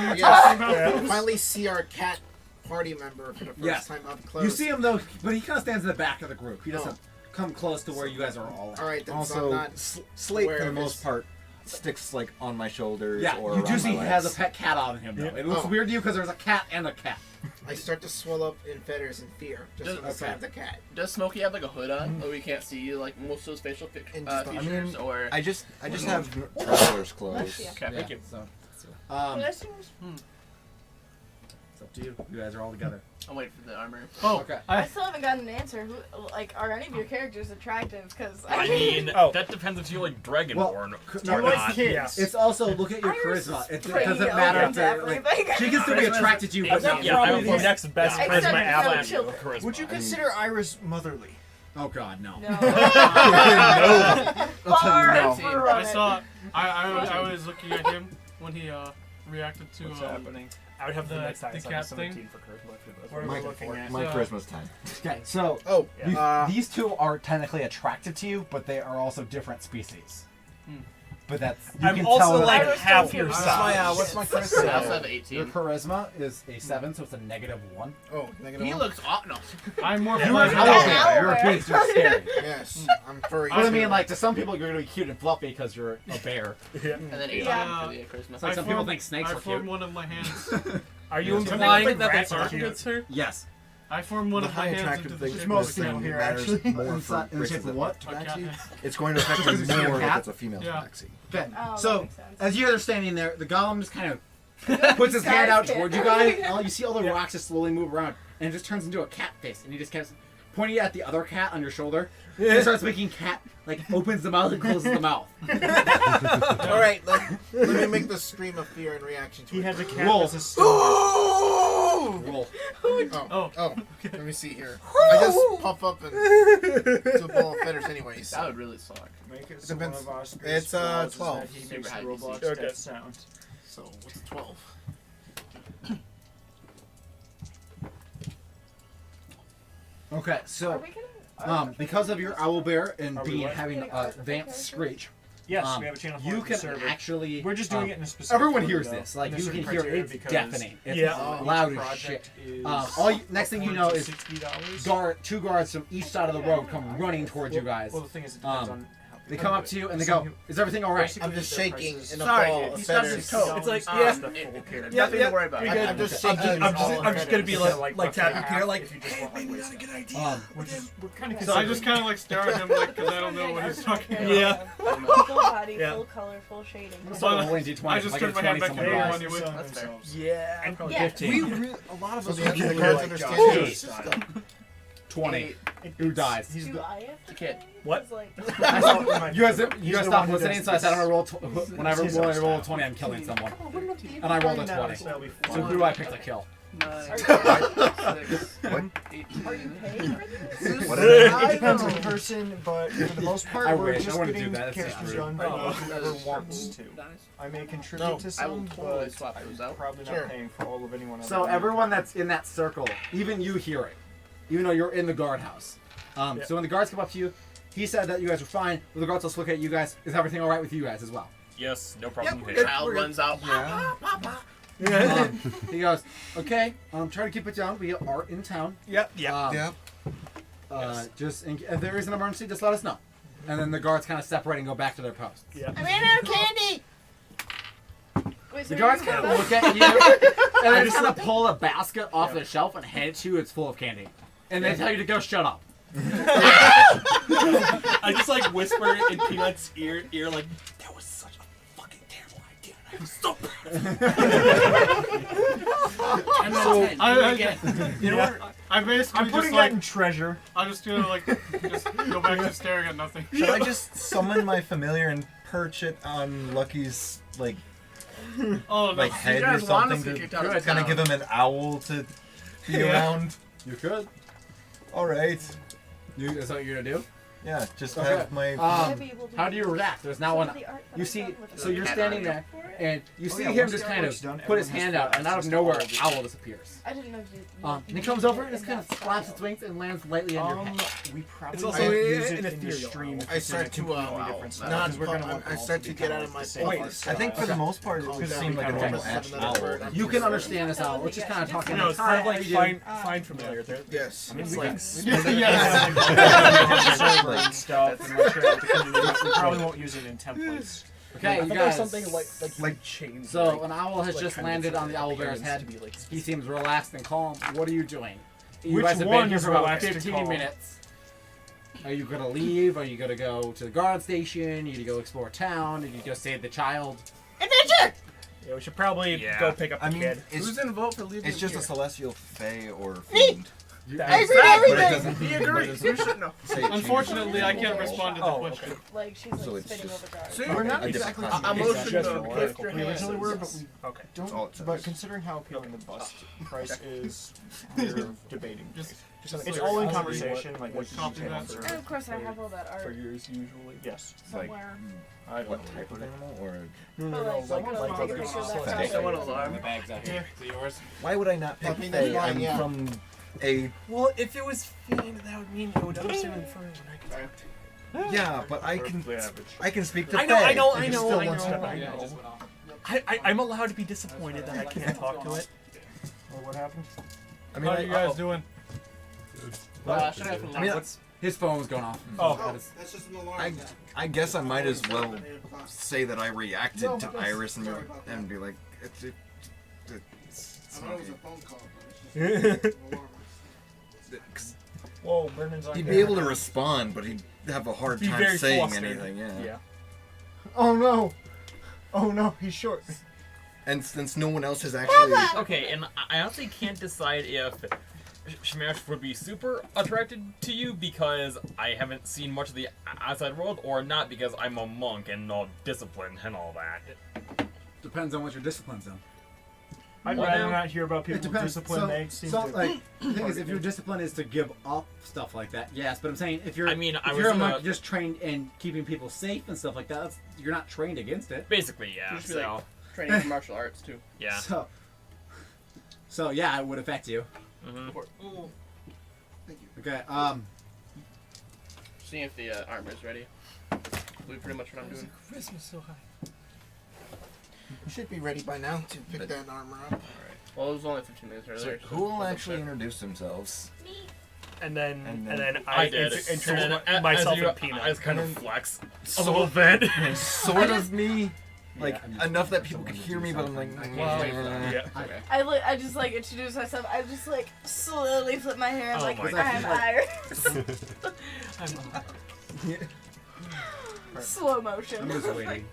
Finally see our cat party member for the first Yes. time up close. You see him though, but he kind of stands in the back of the group. He doesn't come close to where you guys are all at. All right, then. so Also, I'm not Slate aware for the of most his- part sticks like on my shoulders Yeah, or you do around see he my has a legs. pet cat on him though. Yeah. It looks Oh. weird to you because there's a cat and a cat. I start to swell up in feathers and fear just Does- from the sight of the cat. Does Smokey have like a hood on, or we can't see like most of his facial And just a- features? Or I just have traveler's clothes. Yeah. okay, Yeah, thank you. So, Bless you. it's up to you. You guys are all together. I'm waiting for the armor. Oh, Okay. I still haven't gotten an answer. Who, like, are any of your characters attractive? Because I mean, Oh. that depends if you like Dragonborn No, or You like not. kids. It's also look at your Iris charisma. It pretty doesn't matter if open to they're like everything. she can still be attracted to you, but That's not. yeah, probably the I- next best yeah. charisma Except no after. children. Charisma. Would you consider Iris motherly? Oh God, no. No. No. Far No. from I it. saw. I was looking at him when he reacted to What's happening? I would have the The- next the highest cat on 17 for charisma for What those. are we My, looking at? my So- Christmas time. Okay, so Oh, these two are technically attractive to you, but they are also different species. But that's you I'm can also tell like Iris half don't your give a size. what's my I charisma? also have your 18. charisma is a 7, so it's a -1. Oh, negative He one? looks no. I'm more You are an fun. owlbear. You're a beast. You're scary. Yes, I'm furry. But I mean, too. like to some people, you're gonna be cute and fluffy because you're a bear. And then 18 Yeah. for the charisma. It's like some people think snakes I are formed cute. one of my hands. Are you Some implying people that think they rats are aren't? cute. Sir, Yes. I formed one The of my high hands attractive into the thing shape is of most a people cat. here, matters actually. more for Inside- in the races shape of that what? want A cat. tabaxi. It's going to affect Because it's you your more cat? if it's a female Yeah. tabaxi. Okay. Oh, that So makes sense. as you guys are standing there, the golem just kind of puts his hand out towards you guys. All you see all the rocks just slowly move around, and it just turns into a cat face, and he just keeps pointing at the other cat on your shoulder. And starts making cat like opens the mouth and closes the mouth. All right, let me make the scream of fear in reaction to He it. has a cat Roll. as a stone. Roll. Oh, let me see here. I just puff up and do a ball of feathers anyways. That would really suck. Make it so one Depends. of Oscar's It's, flaws is 12. that He Super makes high the DC. robots Okay. that sound. So what's 12? Okay, Are so we getting? because of your owlbear and Are we being what? having Getting advanced screech, Yes, we have a channel for you it in the can server. actually. We're just doing it in a specific. Everyone order, hears though, this. Like in a you can certain hear criteria it's because deafening. It's Yeah. loud each as project shit. is All you, next thing you know is $60. two guards from each side of the road come running towards you guys. Well, the thing is, it depends Um, on how They come up to you and they go, "Is everything all right?" I'm just shaking in a Sorry, ball he of stubbed his feathers. toe. It's like, Yeah. nothing to worry about. You're good. I'm just shaking. I'm just gonna be like tapping Peter, like, hey, maybe that's a good idea. we're kind of So I just kind of like stare at him like, because I don't know what he's talking about. Yeah. Full body, Yeah. full color, full shading. So rolling d20. I just If I took get my a hand 20, back to someone the dies. one you would. That's fair. Yeah. And Yeah. 15. A lot of So us the other really cards like understand Ooh. your stuff. 20. Who dies? He's Do the, I have to kid. die? What? It's like, You guys He's the stopped one who listening, does so I said I'm this. gonna roll. When I It's his roll a style. 20, I'm killing someone. And I rolled a 20. So who do I pick to kill? 9, 6, What? 18. are you paying for this? What It depends on the person, but for the most part, I we're wish. I just wouldn't do getting that. It's just characters rude. done by Oh. whoever wants to. I may contribute No, to I will some, totally but swap those out. probably not Sure. paying for all of anyone else. So everyone that's in that circle, even you hear it, even though you're in the guardhouse. Yeah. So when the guards come up to you, he said that you guys were fine. But the guards also look at you guys. Is everything all right with you guys as well? Yes, no problem The here. child runs out. He goes, okay. Try to keep it down. We are in town. Yep. Yeah. Just if there is an emergency, just let us know. And then the guards kind of separate and go back to their posts. Yeah. I ran out of candy! Wait, The so guards you're kind gonna of look at you, and they just kind of pull a basket off the shelf and hand it to you. It's full of candy, and they tell you to go shut up. I just like whisper in Peanut's ear, like, that was such a fucking terrible idea. I'm so You know what? I basically I'm just putting like, that in treasure. I'm just gonna like, just go back to staring at nothing. Should I just summon my familiar and perch it on Lucky's like Oh, no. head or guys want us something to to kick out of kind of town. give him an owl to be Yeah. around? You could. All right. That's what you're gonna do. Yeah, just Okay. have my. How do you react? There's now one. You see, so you're standing there, and you see yeah, him once just the kind artwork's of done, put his everyone hand has out, and out of access to nowhere, all of it. owl disappears. I didn't know you. And he comes over and just kind of flaps its wings and lands lightly on your head. We probably It's also might use an it in the ethereal stream. owl. I start to completely different style, not. 'cause we're gonna want I all start be to kinda get out like of my the same Wait, style. I think for the most part, it just seemed like a normal ash owl. You can understand this owl. It's just kind of talking. No, it's "Hi, kind of how like you doing?" find familiar. Yes. It's like Like stuff and make sure that the community. We probably won't use it in templates. Okay, I you thought there was guys. something like chains. So an owl has like, just kind of landed like on the owl bear's hands head. to be, like, He seems relaxed and calm. What are you doing? You Which guys have one been here is for about relaxed and 15 calm? minutes. Are you gonna leave? Are you gonna go to the guard station? Are you gonna go explore town? Are you go save the child? Adventure! Yeah, we should probably Yeah. go pick up the I mean, kid. Who's in vote for leaving? it's just here? a celestial fae or fiend. I read But it everything! doesn't- He but it agrees. doesn't You should know. say it Unfortunately, I changes can't the respond to the Oh, question. Like she's So like it's spinning just- over guards. So We're not A different exactly. concept. I'm exactly motioning sure to what lift your we originally hands. were, but we Okay. That's all don't. it says. But considering how appealing the bust price is, we're debating. Just It's all in conversation. Like what Copy you that. for, And of course, I have all that for art yours usually. Yes. Like, somewhere. I don't what know. type of animal or? No, But like, someone like take a others. picture of that Fae. house. Someone alarm. The bag's out here. Is it yours? Why would I not pick I mean, that's fae? fine, I'm yeah. from a. Well, if it was fiend, that would mean you would understand in front of Yeah, but I can. I can speak to I know, fae. I know, It's I know, still I one know. step I ahead. know. I'm allowed to be disappointed that I can't talk to it. Or what happened? I mean, How are you guys doing? Should I have I mean, His phone's going off. Oh. That's just an alarm. I guess I might as well say that I reacted to Iris and be like, it's I thought it was a phone call. But it's just an alarm. 'cause Whoa, Brendon's on he'd camera. be able to respond, but he'd have a hard Be time very saying flustered. anything. Yeah. Oh no! Oh no, he's short. And since no one else has actually, Okay, and I honestly can't decide if Shamash would be super attracted to you because I haven't seen much of the outside world, or not because I'm a monk and all disciplined and all that. Depends on what your discipline's in. I'd Well, rather now- not hear about It people's depends. discipline. They seem So to. like, the thing is, if your discipline is to give up stuff like that, yes. But I'm saying if you're, I mean, I if was you're a in monk a- just trained in keeping people safe and stuff like that, you're not trained against it. Basically, yeah. You should be So, like training for martial arts too. yeah. So yeah, it would affect you. hmm Okay. Seeing if the armor is ready. We pretty much what I'm doing. Christmas so high. You should be ready by now to pick that armor up. Well, it was only 15 minutes so earlier. who will actually introduce themselves? And then I did. introduce And myself as you, and Peanut. I just kind of flex a So- little bit. Sort of me. Like, Yeah, I'm just- enough that people could hear me, but I'm like... Yeah. Okay. I just like introduce myself. I just like slowly flip my hair. I'm Oh like, my I'm God. Iris. Slow motion. I'm just waiting.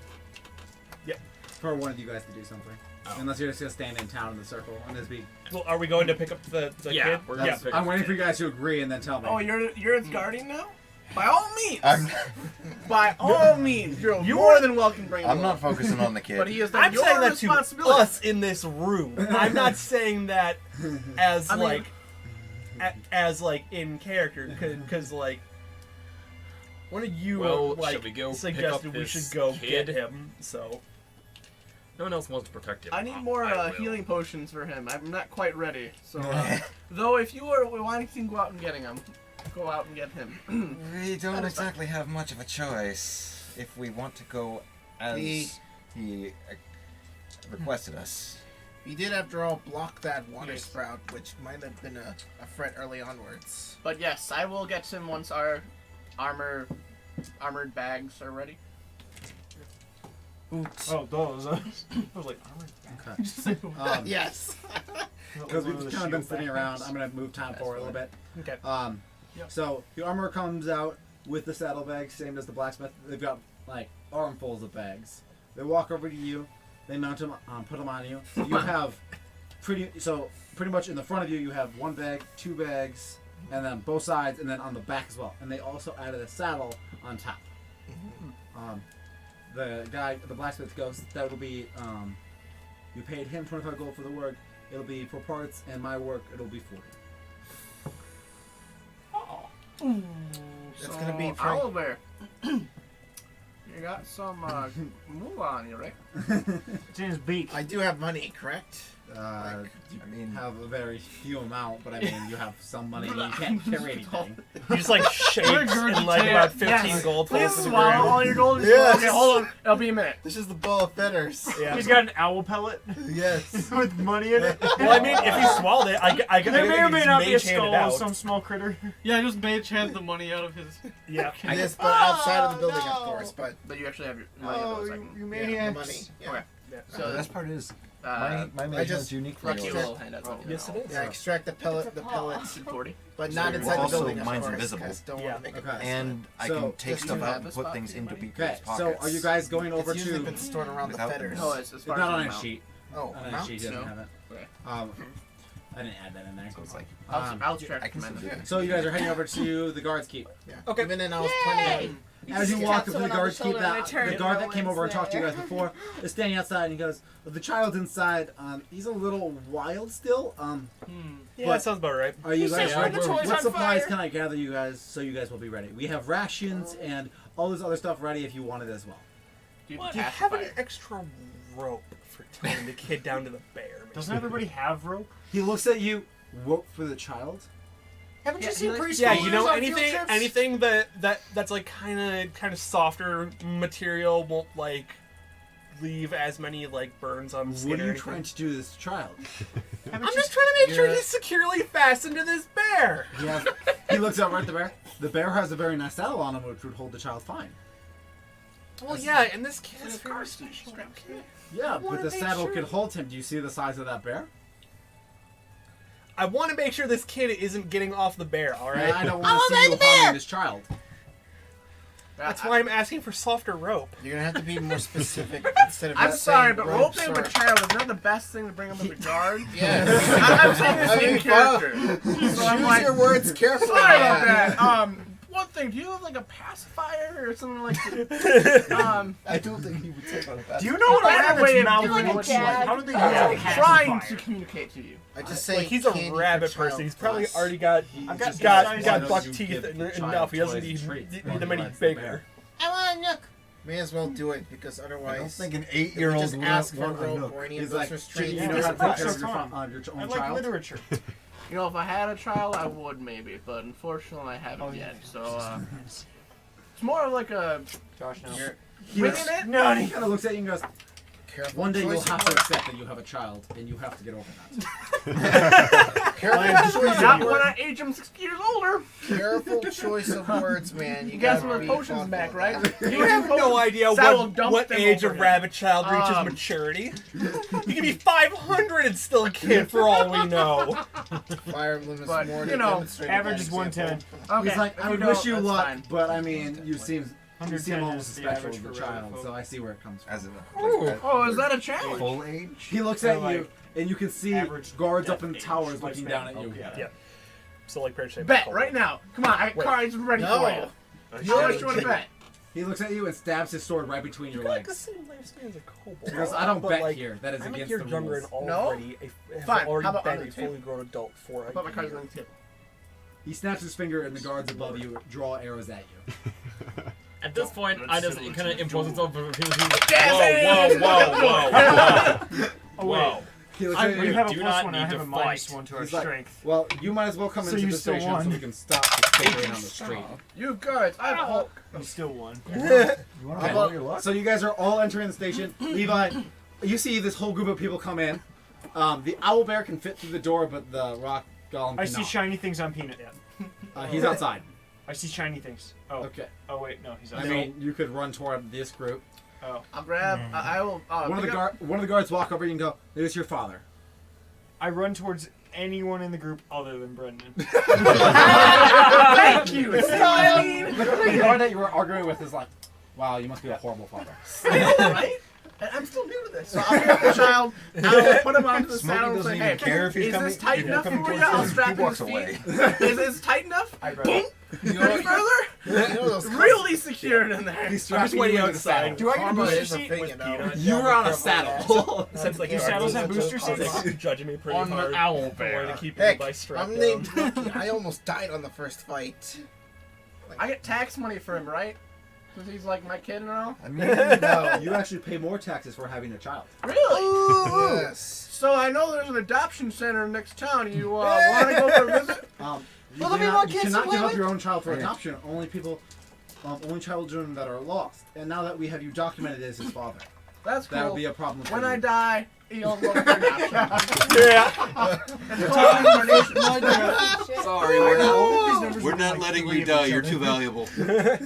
Yep. For one of you guys to do something. Unless you're just gonna stand in town in the circle and just be. Well, are we going to pick up the Yeah, kid? we're gonna pick I'm up waiting the for you kid. guys to agree and then tell me. Oh, you're its guardian now? By all means. I'm, By all means, you're You're- more than welcome to bring him I'm along. not focusing on the kid. But he is I'm your saying that to responsibility. us in this room. I'm not saying that as I mean- like as like in character, because like one of you Well, like should we go pick suggested up we this should go kid? get him. So No one else wants to protect him. I need more I will. healing potions for him. I'm not quite ready. So, though, if you are wanting to go out and getting him, go out and get him. We don't exactly have much of a choice if we want to go as he requested us. We did, after all, block that water sprout, which might have been a threat early onwards. But yes, I will get him once our armored bags are ready. Oh, those. I was like, Okay. Yes. Because we've kind of been sitting around, I'm gonna move time forward a little bit. okay. So the armor comes out with the saddlebags, same as the blacksmith. They've got like armfuls of bags. They walk over to you. They mount them, put them on you. So you have pretty much in the front of you, you have one bag, two bags, and then both sides, and then on the back as well. And they also added a saddle on top. The blacksmith goes, that'll be, you paid him 25 gold for the work. It'll be for parts, and my work, it'll be 40. That's gonna be Owlbear. You got some moolah on you, right? it's in his beak. I do have money, correct? You have a very few amount, but I mean, you have some money and you can't carry anything. You just like shakes and like about 15 gold Please falls to the swallow ground. all your gold. Yes. Okay, hold on. It'll be a minute. This is the ball of feathers. Yeah. He's got an owl pellet Yes. with money in it. Well, I mean, if he swallowed it, I There may or may not be a mage hand it skull out. of some small critter. Yeah, just mage hand the money out of his. Yeah. Yes, but outside of the building, of course. But But you actually have your money of those. I can- you the money. Yeah. Okay. So the best part is, Uh, my I mage just- is unique for Lucky yours. will hand out money. Yes, it is. Yeah, extract the pellet, the pellets, 40. but So not you're inside the also- building. Of mine's course, invisible. 'cause don't Yeah. want to make Okay. And I So, can take just stuff to out have and a put spot things for into anybody? people's Okay, pockets. so are you guys going over It's usually to? been stored around the Without- feathers. No, it's as It's far not as on the a amount. sheet. Oh, On a amounts? sheet doesn't No. have it. Okay. I didn't add that in there. So it's like, I'll track I can from still do it. So you guys are heading over to the guards' keep. Yeah. Okay. Even then, I was planning on. As you just walk tap up to the someone on the guards' keep, shoulder and I turn the and guard no that came one's over and talked to you there. guys before is standing outside, and he goes, "The child's inside. He's a little wild still. Yeah, But- that sounds about right. Are you He guys said ready? the toys What on supplies fire. can I gather you guys so you guys will be ready? We have rations and all this other stuff ready if you want it as well. Do you Do you have any extra rope for tying the kid down to the bear? Doesn't everybody have rope? He looks at you. Rope for the child? Haven't Yeah, you seen he likes- preschoolers Yeah, you know on field anything trips? that's like kind of softer material won't like leave as many like burns on the skin. What or are you anything. trying to do to this child? I'm just trying to make sure he's securely fastened to this bear. Yeah. He looks over at the bear. The bear has a very nice saddle on him, which would hold the child fine. Well, yeah, and this kid is very special. Yeah, wanna but the make saddle sure- could hold him. Do you see the size of that bear? I want to make sure this kid isn't getting off the bear. All right. I don't want to see you harming this child. That's why I'm asking for softer rope. You're gonna have to be more specific instead of I'm just sorry, saying but ropes roping with a child is not the best thing to bring up in the guard. Yes. I'm saying this I mean, in character. So I'm Choose like, your words carefully. sorry about man. that. One thing, do you have like a pacifier or something like that? I don't think he would take on that. Do you know what a better way rabbit's of mouth doing looks it, like? Dad. How do they I'm use a trying to pacifier? communicate to you. I just say Like he's a candy for rabbit child person. He's probably class. already got I've got got some buck you teeth give the enough. child He doesn't toys need and treats need while them he any rides the bigger. bear. I want a nook. May as well do it because otherwise. I don't think an if we 8-year-old just would ask for want a rope nook. or any He's of those like, restraints. you know Yeah, how to take books care are of your, fun. your I own like child? literature. You know, if I had a child, I would maybe, but unfortunately, I haven't yet. So it's more of like a Josh, now. He bringing looks, it. No, he kind of looks at you and goes, Careful One day you'll choice have of to words. accept that you have a child, and you have to get over that. Careful choice Not of when I words. age him 6 years older. Careful choice of words, man. You got some gotta of be the potions thoughtful back, of right? that. You have no idea Saddle dumped what them age a over him. rabbit child reaches maturity. You can be 500 and still a kid for all we know. Fire Emblem is But, more you to know, demonstrate average that is 110. example. Okay. He's like, if I would don't, wish you that's luck, fine. but I mean, you seem 110 almost is as the special average as a for child, rabbit so I see where it comes from. As in Oh, is that a challenge? full age? He looks So, at like, you, and you can see average guards up death in the age, towers looking lifespan. down at you. Okay. Yeah. So like Pear Shape. Bet right now. Come on, I got Wait. cards ready for you. No. How much you want to bet? He looks at you and stabs his sword right between your Like the legs. same lifespan as a kobold. He goes, I don't But, bet like, here. That is I'm a against year the younger rules. and No? already has Fine, already how about been on the a fully table? grown adult for a Put my cards year. on the table. He snaps his finger, and the guards above you draw arrows at you. At this point, I just similar kind to of the impose duel. itself. Yes, Whoa! Oh, wait. Whoa! He looks I, at you you. have a do plus not one, and I need have to a minus fight. one to our He's like, strength. well, you might as well come So into you the still station won. so we can stop the stickering on the street. You guards, I have Hulk. You still won. Okay. So you guys are all entering the station. Levi, you see this whole group of people come in. The owl bear can fit through the door, but the rock golem I see cannot. shiny things on Peanut. He's outside. I see shiny things. Oh. Okay. Oh wait, no, he's I outside. mean, you could run toward this group. Oh. I'll grab. I will. One of the guards walk over you and go, "There's your father." I run towards anyone in the group other than Brendon. Thank you. See what I mean? The guard that you were arguing with is like, "Wow, you must be a horrible father." Right? And I'm still new to this. So I'll pick up the child, I'll put him onto the Smokey saddle and doesn't say, even hey, care if he's is coming- this tight if you're enough coming for you? towards I'll him. strap He in his walks away. feet. Is this tight enough? I'd Boom! rather. Any further? Really secured in there. He's I'm just strapping waiting you into the saddle. outside. Do I get a Karma booster is a seat? thing, with you know. Peanut? You were on a saddle. Since like Do saddles have booster I was, seats? like, judging me pretty On the hard owl for bear. wanting to keep me Heck, by strap I'm down. named Mickey. I almost died on the first fight. I get tax money for him, right? Because he's like my kid and all. I mean, no. You actually pay more taxes for having a child. Really? Yes. So I know there's an adoption center next town. You want to go for a visit? You Well, cannot, there'll be more you kids to cannot play give up with. your own child for Yeah. adoption. Only children that are lost. And now that we have you documented as his father, That's cool. that would be a problem for When you. I die, he'll look for adoption. Yeah. It's called incarnation. Sorry, we're not letting you die. You're too valuable.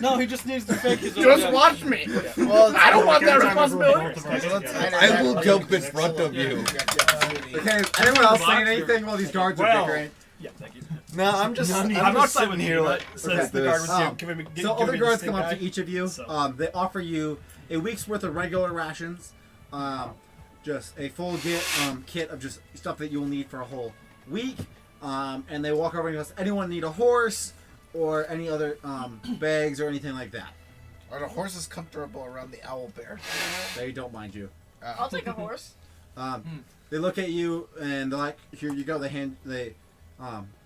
No, he just needs to fake his own Just death. watch me. Well, I don't want that Every time I roll responsibility. both of us, let's yeah. edit I that will part jump into in the front next of you. one. Okay, is anyone else saying anything while these guards are Well, bickering? Yeah, thank you. No, I'm just. None- I'm I'm just outside sitting with here you, like. but Since since the guard was Um, giving me. So other me guards the come up stink to each of you. So. They offer you a week's worth of regular rations, just a full kit of just stuff that you'll need for a whole week. And they walk over and goes, "Anyone need a horse or any other bags or anything like that?" Are the horses comfortable around the owl bear? They don't mind you. I'll take a horse. They look at you and they're like, "Here you go." They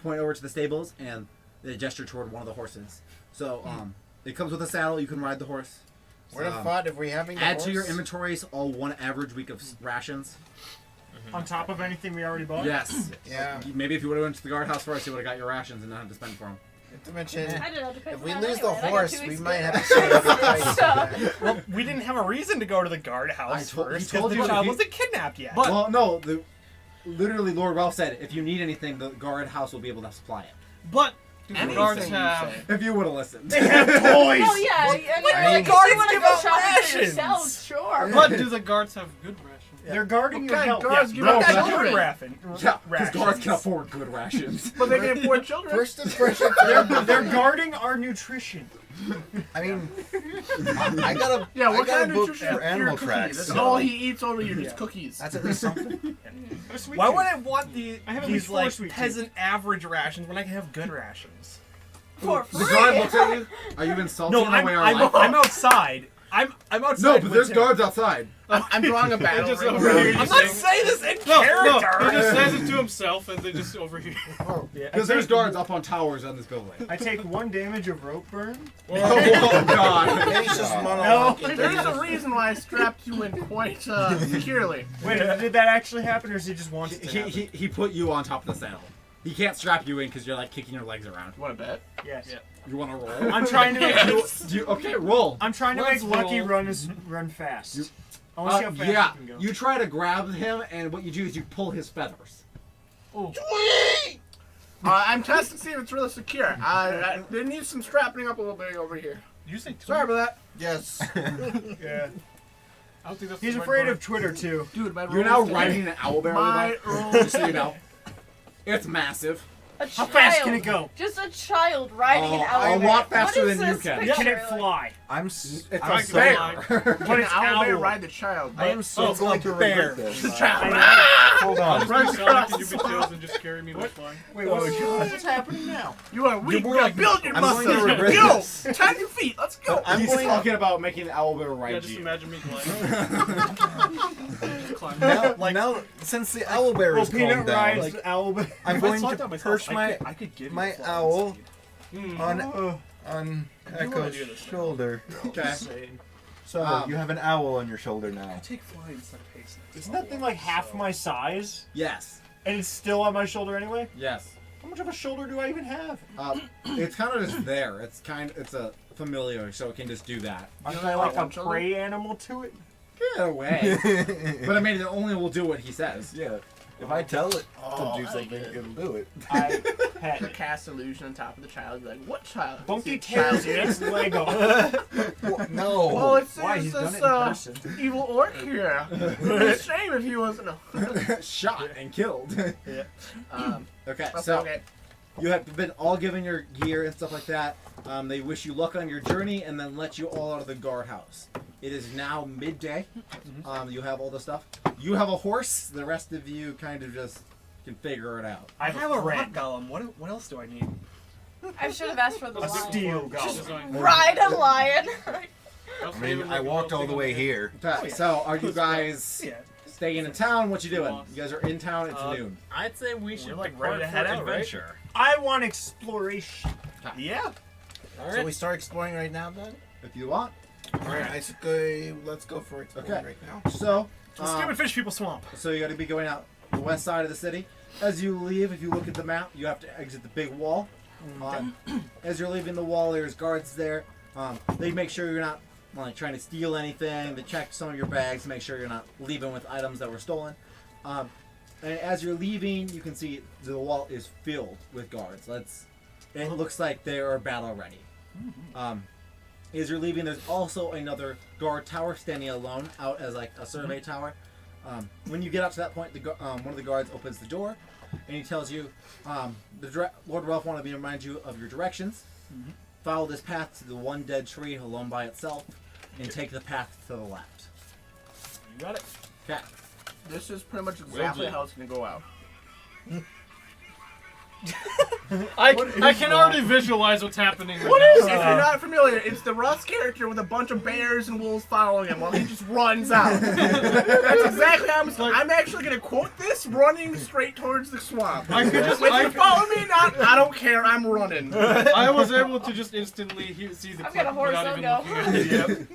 point over to the stables and they gesture toward one of the horses. So it comes with a saddle. You can ride the horse. Would have thought if we having the Add horse, to your inventories all one average week of rations. On top of anything we already bought? Yes. Yeah. Maybe if you would have went to the guardhouse first, you would have got your rations and not had to spend for them. Not to mention, I didn't have to pay if for we that lose the anyway. I got horse, 2 we weeks might ago. have to share every price. So- Well, we didn't have a reason to go to the guardhouse He told first you because the if child you- wasn't kidnapped yet. Well, no. Literally, Lord Ralph said, if you need anything, the guardhouse will be able to supply it. But Anything guards you have. say. If you would have listened. They have toys. Oh yeah, I mean, the if guards you want to give go out shopping for rations. yourselves, sure. But do the guards have good rations? They're guarding your Okay, health. guards Yeah, give no, out that's children. good raffin. Yeah, because guards rations. can afford good rations. But they can afford children. First impression. They're guarding our nutrition. I mean, I got a. Yeah, what I got kind a of book nutrition? for animal Cookies. tracks. That's so all he eats all year is cookies. That's at least something. Why would I want I have at these least 4 like sweet peasant average rations when I can have good rations? For The free. guard looks at you. Are you insulting No, the way our I'm life? outside. I'm outside. No, but with there's him. guards outside. I'm drawing a battle. just ring over around here. you. I'm not saying this in No, character. he just says it to himself and they just over here. Because there's guards up on towers on this building. I take 1 damage of rope burn. Oh, God. Maybe it's just monologuing. There's a reason why I strapped you in quite securely. Wait, did that actually happen, or is it just once? He put you on top of the saddle. He can't strap you in because you're like kicking your legs around. You want to bet? Yes. Yeah. You want to roll? I'm trying to make Okay, roll. I'm trying to Let's make Lucky roll. run fast. I want to see how fast yeah, you can go. you try to grab him, and what you do is you pull his feathers. I'm testing to see if it's really secure. They need some strapping up a little bit over here. Did you say Sorry about that. Yes. Yeah. I don't think that's He's the right afraid word. of Twitter too. Dude, my You're now rolls today- riding an owlbear. My Levi. rolls Just so you know. It's massive. A How child. fast can it go? Just a child riding an Oh, owlbear. a lot faster What is than you this can. picture Can it like? fly? It's I a can bear. But Can it's an owlbear owl. ride the child? I am so it's going a to bear. regret this. The child. Hold on. Right, Sonic, can you be tails and just carry me by flying? Wait, what? What's happening now? You are weak. You're We gotta like- build your I'm going muscles. to regret Go. this. 10 feet. Let's go. I'm He's going talking about making the owlbear ride Yeah, just you. imagine me gliding. Just climb now, since the owlbear Well, is Peanut calmed down, rides owl. I'm If I going slapped to on myself, perch I could give you my flying owl speed. on wanna Echo's do this. shoulder. Okay. Insane. So you have an owl on your shoulder now. I take flying instead of pace. Isn't that thing like half my size? Yes. And it's still on my shoulder anyway? Yes. How much of a shoulder do I even have? It's kind of just there. It's a familiar, so it can just do that. Aren't I like a prey animal to it? Get away. But I mean, it only will do what he says. Yeah. If I tell it to do something, it'll do it. I had To cast illusion on top of the child. You're like, what child? Funky It's the child Tails here. is Lego. No. Oh, it's Why? it's He's done this it in person. evil orc here. It'd be a shame if he wasn't. No. Shot and killed. Okay, That's so okay. you have been all given your gear and stuff like that. They wish you luck on your journey and then let you all out of the guardhouse. It is now midday. You have all the stuff. You have a horse. The rest of you kind of just can figure it out. I have a rock golem. What else do I need? I should have asked for the A lion. steel Just golem. ride a lion. I mean, I walked all the way here. Okay, so are you guys Yeah. staying in town? What you doing? You guys are in town. It's noon. I'd say we should like depart ready to for head out, right? adventure. I want exploration. Yeah. So we start exploring right now, then. If you want. Alright, let's go for exploring Okay. right now. So. Skip and fish people swamp. So you got to be going out the west side of the city. As you leave, if you look at the map, you have to exit the big wall. As you're leaving the wall, there's guards there. They make sure you're not like trying to steal anything. They check some of your bags, make sure you're not leaving with items that were stolen. And as you're leaving, you can see the wall is filled with guards. It looks like they are battle ready. As you're leaving, there's also another guard tower standing alone out as like a survey tower. When you get out to that point, one of the guards opens the door, and he tells you, Lord Ralph wanted me to remind you of your directions. Follow this path to the one dead tree alone by itself, and take the path to the left. You got it. Okay. This is pretty much exactly how it's gonna go out. I can already visualize what's happening right What now. is? If you're not familiar, it's the Russ character with a bunch of bears and wolves following him while he just runs out. That's exactly how I'm actually gonna quote this, running straight towards the swamp. I could just- If I you could- follow me, I don't care. I'm running. I was able to just instantly see the I've clip got a horse, without I'll even go. looking at it.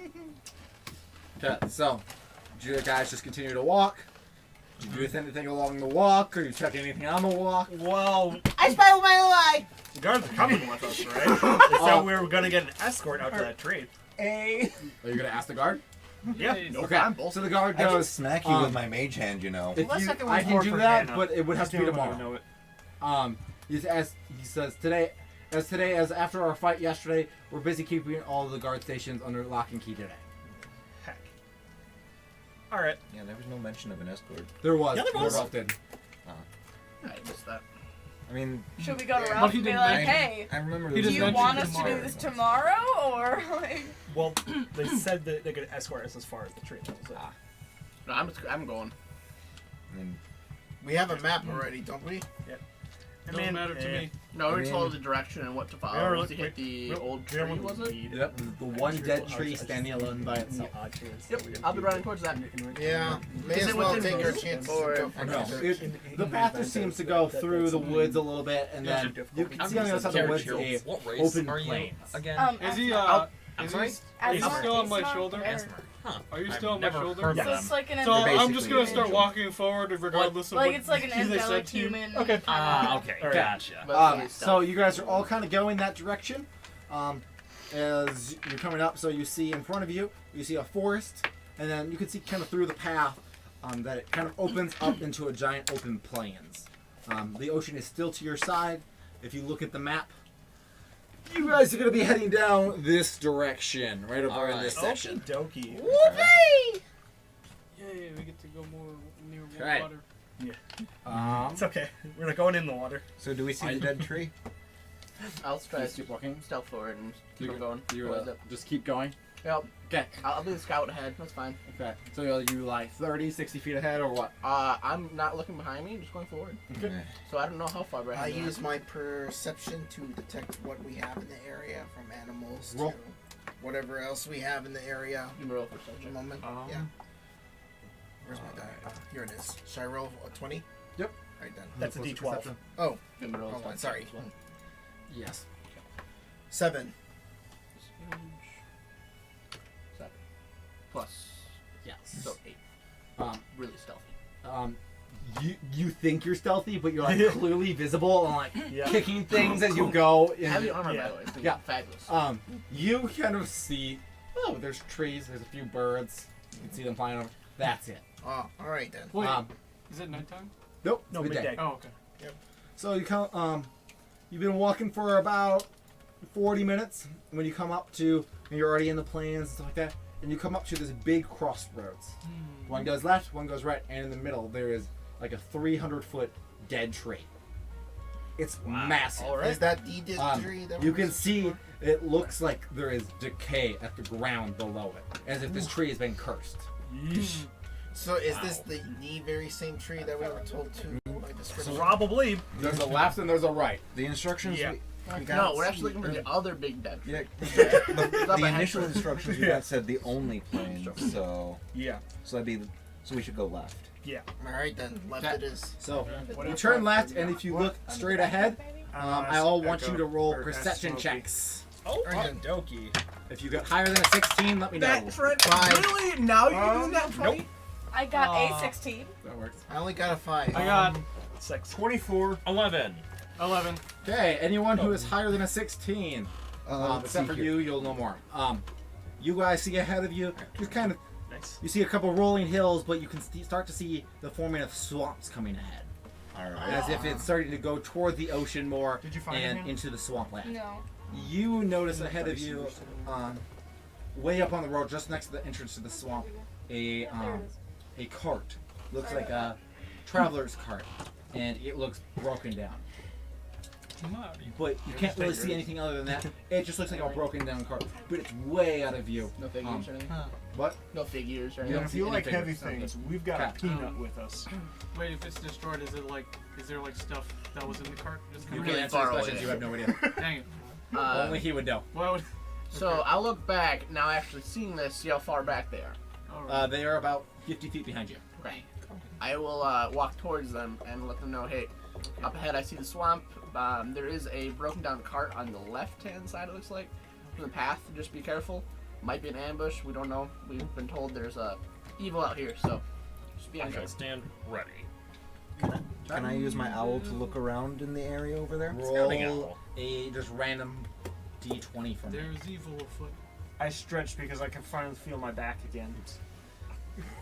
Okay. So, do you guys just continue to walk? Did you do anything along the walk, or you check anything on the walk? Well, I spy with my eye. the guards are coming with us, right? They said we were gonna get an escort out to that tree. Are you gonna ask the guard? Yeah. Okay. So the guard I can goes. smack you with my mage hand, you know. If Unless you, I can I wait can for do that, Hannah. but it would have Just to be do it when I tomorrow. know it. He says today, as after our fight yesterday, we're busy keeping all the guard stations under lock and key today. Heck. All right. Yeah, there was no mention of an escort. There was. Yeah, there was. Lord Ralph did. I missed that. I mean, Should we go to But Ralph he and be didn't like, mention- hey, I remember. He do just you mentioned want us to tomorrow. do this tomorrow, or like? Well, they said that they could escort us as far as the tree. So. No, I'm going. I mean, We have a map already, don't we? I Doesn't matter to me. No, we I told mean- the direction and what to follow. Yeah, Was to hit the old we don't tree, want was it? Yep. The one dead tree standing alone by itself. Yep, I'll be running towards that. Yeah. May Is as it well within take our those? chances Or- and go for No, it. the path just seems to go through the woods a little bit, and then you can see on the other side of the woods a What race open are you plains. again? Is he I'm is sorry? he still on my shoulder? Huh. Are you I've still on my never shoulder? heard of So them. it's like an So They're I'm just gonna basically start walking forward regardless of like what it's like an they said angelic to you. human. Okay. Ah, okay, Alright. gotcha. So you guys are all kind of going that direction. As you're coming up, so you see in front of you, you see a forest. and then you can see kind of through the path that it kind of opens up into a giant open plains. The ocean is still to your side. If you look at the map, you guys are going to be heading down this direction, right over in this section. Dokie. Whoopee! Yay, we get to go more near more Okay. water. It's okay. We're not going in the water. So do we see the dead tree? I'll try Just keep walking. stealth forward and keep going. Just keep going. Yep. Okay. I'll be the scout ahead. That's fine. Okay. So you like 30, 60 feet ahead or what? I'm not looking behind me. Just going forward. Okay. So I don't know how far behind. I use my perception to detect what we have in the area, from animals Roll. to whatever else we have in the area. You roll At the perception. moment. Yeah. Where's my die? Here it is. Should I roll a 20? Yep. Alright then. That's a What's D12. your perception? Oh, You can roll hold on, stuff sorry. as well. Yes. 7. Seven. Plus. Yes. So 8. Um, Really stealthy. you think you're stealthy, but you're like clearly visible and like Yeah. kicking things as you go. Heavy armor, Yeah. by the way. It's Yeah. Fabulous. You kind of see. Oh, there's trees. There's a few birds. You can see them flying over. That's it. Oh, alright then. Wait, Um, is it nighttime? Nope. No, midday. midday. Oh, okay. So you come. You've been walking for about 40 minutes. When you come up to, and you're already in the plains and stuff like that, and you come up to this big crossroads. One goes left, one goes right, and in the middle there is like a 300-foot dead tree. It's massive. Is that the dead tree that You we're can see it looks like there is decay at the ground below it, as if this tree has been cursed. Yeesh. So is this the very same tree that we were told to by description? Probably. There's a left and there's a right. The instructions Yeah. we got. No, we're actually looking for the other big dead tree. Yeah, It's up the ahead initial first. instructions we got said the only plane, so Yeah. we should go left. Yeah. Alright then, left Okay. it is. So What you if turn I- left, and if you look straight ahead, I all want you to roll perception checks. Oh, Alright dokie. If you get higher than a 16, let me know. That Trent, Five. really? Now you can do that 20? I got a 16. That works. I only got a 5. I got 24. 11. 11. Okay, anyone who is higher than a 16, Let's except see for here. you, you'll know more. You guys see ahead of you, just kind of, Nice. you see a couple rolling hills, but you can start to see the forming of swamps coming ahead. Alright. As if it's starting to go toward the ocean more Did you find and anything? into the swampland. No. You notice ahead of you, way up on the road, just next to the entrance to the swamp, a cart. Looks like a traveler's cart, and it looks broken down. But you can't really see anything other than that. It just looks like a broken down cart, but it's way out of view. No figures or anything? What? No figures or You And don't anything? if see you any like figures. heavy things, we've got Okay. a peanut with us. Wait, if it's destroyed, is there like stuff that was in the cart? Just You kinda can really answer far these away. questions. You have no idea. Dang it. Only he would know. Why would? So I'll look back now. Actually seeing this, see how far back they are. Alright. They are about 50 feet behind you. Okay. I will walk towards them and let them know, hey, up ahead I see the swamp. There is a broken down cart on the left-hand side, it looks like, from the path. Just be careful. Might be an ambush. We don't know. We've been told there's evil out here, so just be on I shall guard. stand ready. Can I use my owl to look around in the area over there? Scouting Roll owl. a just random d20 from me. There's evil afoot. I stretched because I can finally feel my back again.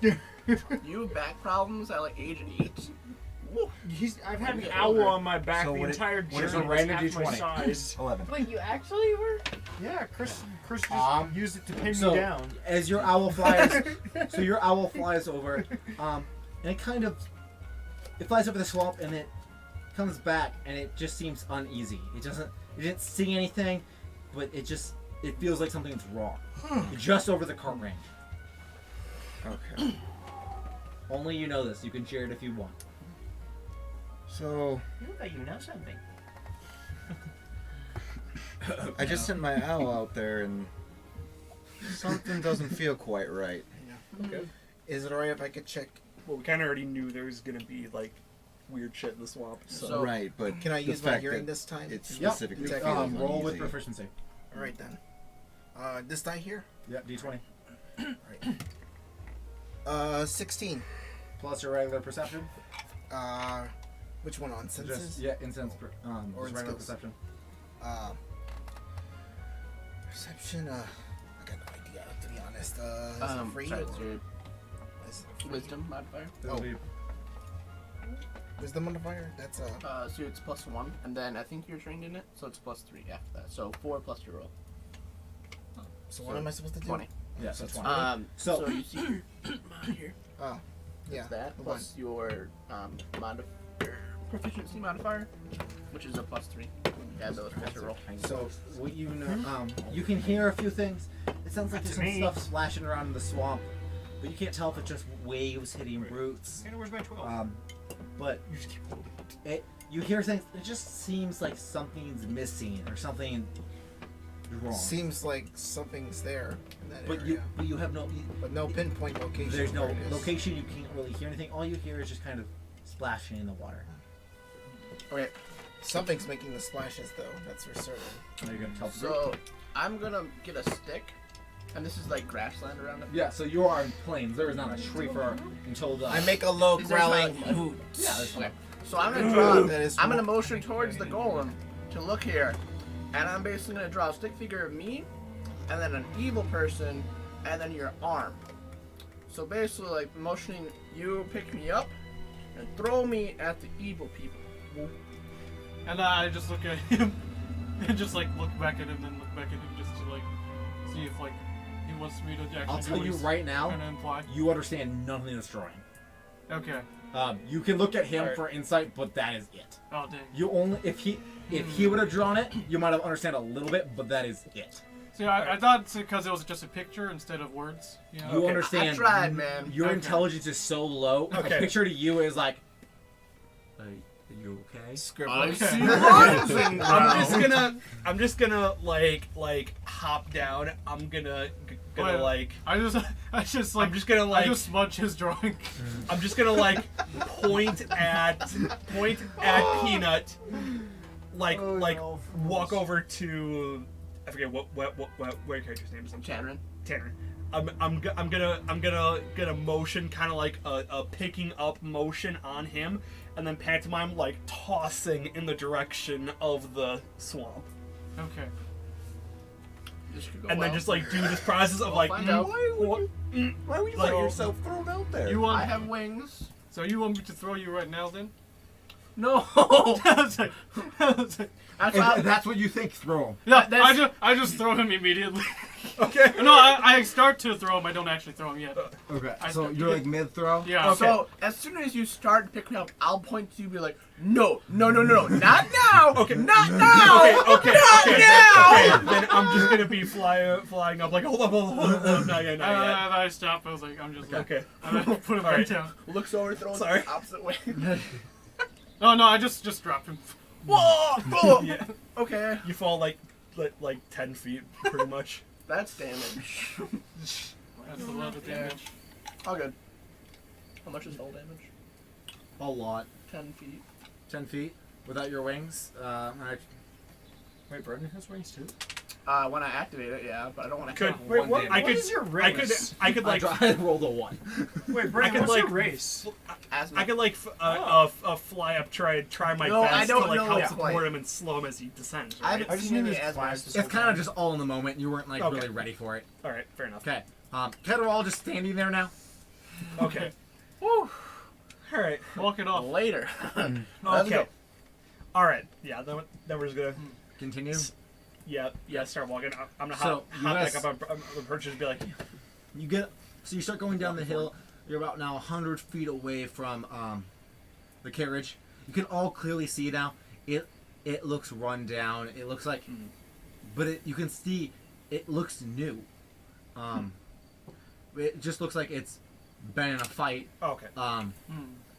You have back problems at like age 8? I've had an Okay. owl on my back So the what entire what is journey. a was random half my D20? size. 11. Wait, you actually were? Yeah, Chris just used it to pin So, me down. as your owl flies, so your owl flies over, and it kind of, it flies over the swamp, and it comes back, and it just seems uneasy. It didn't see anything, but it feels like something's wrong. Just over the cart range. Okay. Only you know this. You can share it if you want. So You know something. I just sent my owl out there and something doesn't feel quite right. Okay. Is it alright if I could check? Well, we kind of already knew there was gonna be like weird shit in the swamp. So, Right, but Can I the use my fact hearing that this time? it's Yep. specifically Check feels Roll with uneasy. proficiency. Alright then. This die here? Yep, d20. 16. Plus your regular perception. Which one on senses? Just, yeah, incense. Or Just regular skills. perception. Perception. I got no idea, to be missed. Is it free? Sorry, it's or your is it free? wisdom modifier. Oh. Wisdom modifier? That's So it's +1, and then I think you're trained in it, so it's +3 after that. So 4 plus your roll. So what am I supposed to do? 20. Yeah, so it's 20. So you see here. Oh, yeah. It's that plus your proficiency modifier, which is a +3. Add those to your roll. So what you know, you can hear a few things. It sounds like there's some stuff splashing around in the swamp, but you can't tell if it's just waves hitting roots. Where's my 12? But you hear things. It just seems like something's missing or something wrong. Seems like something's there in that area. But you have no. But no pinpoint location. There's no where it is. location. You can't really hear anything. All you hear is just kind of splashing in the water. Okay. Something's making the splashes, though. That's for certain. Are you gonna tell the So I'm gonna get a stick, and this is like grassland around it. Yeah, so you are in plains. There is not a tree for until the. I make a low Is there growling not- hoot. Yeah, there's Okay. So I'm gonna draw. That is I'm gonna motion towards the golem to look here, and I'm basically gonna draw a stick figure of me, and then an evil person, and then your arm. So basically, like motioning you pick me up, and throw me at the evil people. And I just look at him, and just like look back at him, then look back at him, just to like see if like he wants me to actually. I'll do tell what you he's right now. trying to imply. You understand nothing that's drawing. Okay. You can look at him Alright. for insight, but that is it. Oh dang. You only if he would have drawn it, you might have understand a little bit, but that is it. See, I thought because it was just a picture instead of words. You know? You understand? I tried, man. Your Okay. intelligence is so low. Okay. A picture to you is like, are you okay? I see Okay. rising I'm just gonna like hop down. I'm gonna Wait, like. I just like I'm just gonna I like. just smudge his drawing. I'm just gonna like point at Peanut, like walk over to I forget what your character's name is. Tannerin. Tanner. I'm gonna motion kind of like a picking up motion on him, and then pantomime like tossing in the direction of the swamp, Okay. This could go and well. then just like do this process of like. find out. Why would you let yourself thrown out there? You want? I have wings. So you want me to throw you right now then? No. That's like, If that's what you think, throw him. yeah, I just throw him immediately. Okay. No, I start to throw him. I don't actually throw him yet. Okay. I- So you're like mid throw. Yeah. So as soon as you start to pick me up, I'll point to you and be like, no, not now. Okay. Not now. Okay. Not now. Okay. Then I'm just gonna be flying up like hold up. Not yet. I stop. I was like, I'm just like, Okay. I put him All right. right down. Looks over, throws Sorry. the opposite way. No, I just dropped him. Whoa! Yeah. Okay, You fall like 10 feet, pretty much. that's damage. That's a lot of damage. All good. How much is full damage? A lot. 10 feet. 10 feet without your wings. Alright. Wait, Brendon has wings too? When I activate it, yeah, but I don't want to Could count Wait, one what? damage. I could. is your I could. race? I could like. I rolled a 1. Wait, Brendon, could, what's like, your race? Asthma. I could like fly up, try my No, I best to don't like know help yet. support him and slow him as he descends. I Right? haven't I just seen knew any his asthma. class. It's kind of just all in the moment. You weren't like Okay. really ready for it. All right, fair enough. Okay. They're all just standing there now. Okay. Woo. All right. Walk it off. Later. Let's Okay. go. All right. Yeah. Then we're just gonna. Continue. Yeah. Start walking. I'm gonna So, hop you guys- back up on the perch and be like, You get so you start going down the hill. You're about now 100 feet away from the carriage. You can all clearly see now. It looks run down. It looks like, but you can see it looks new. It just looks like it's been in a fight. oh, okay.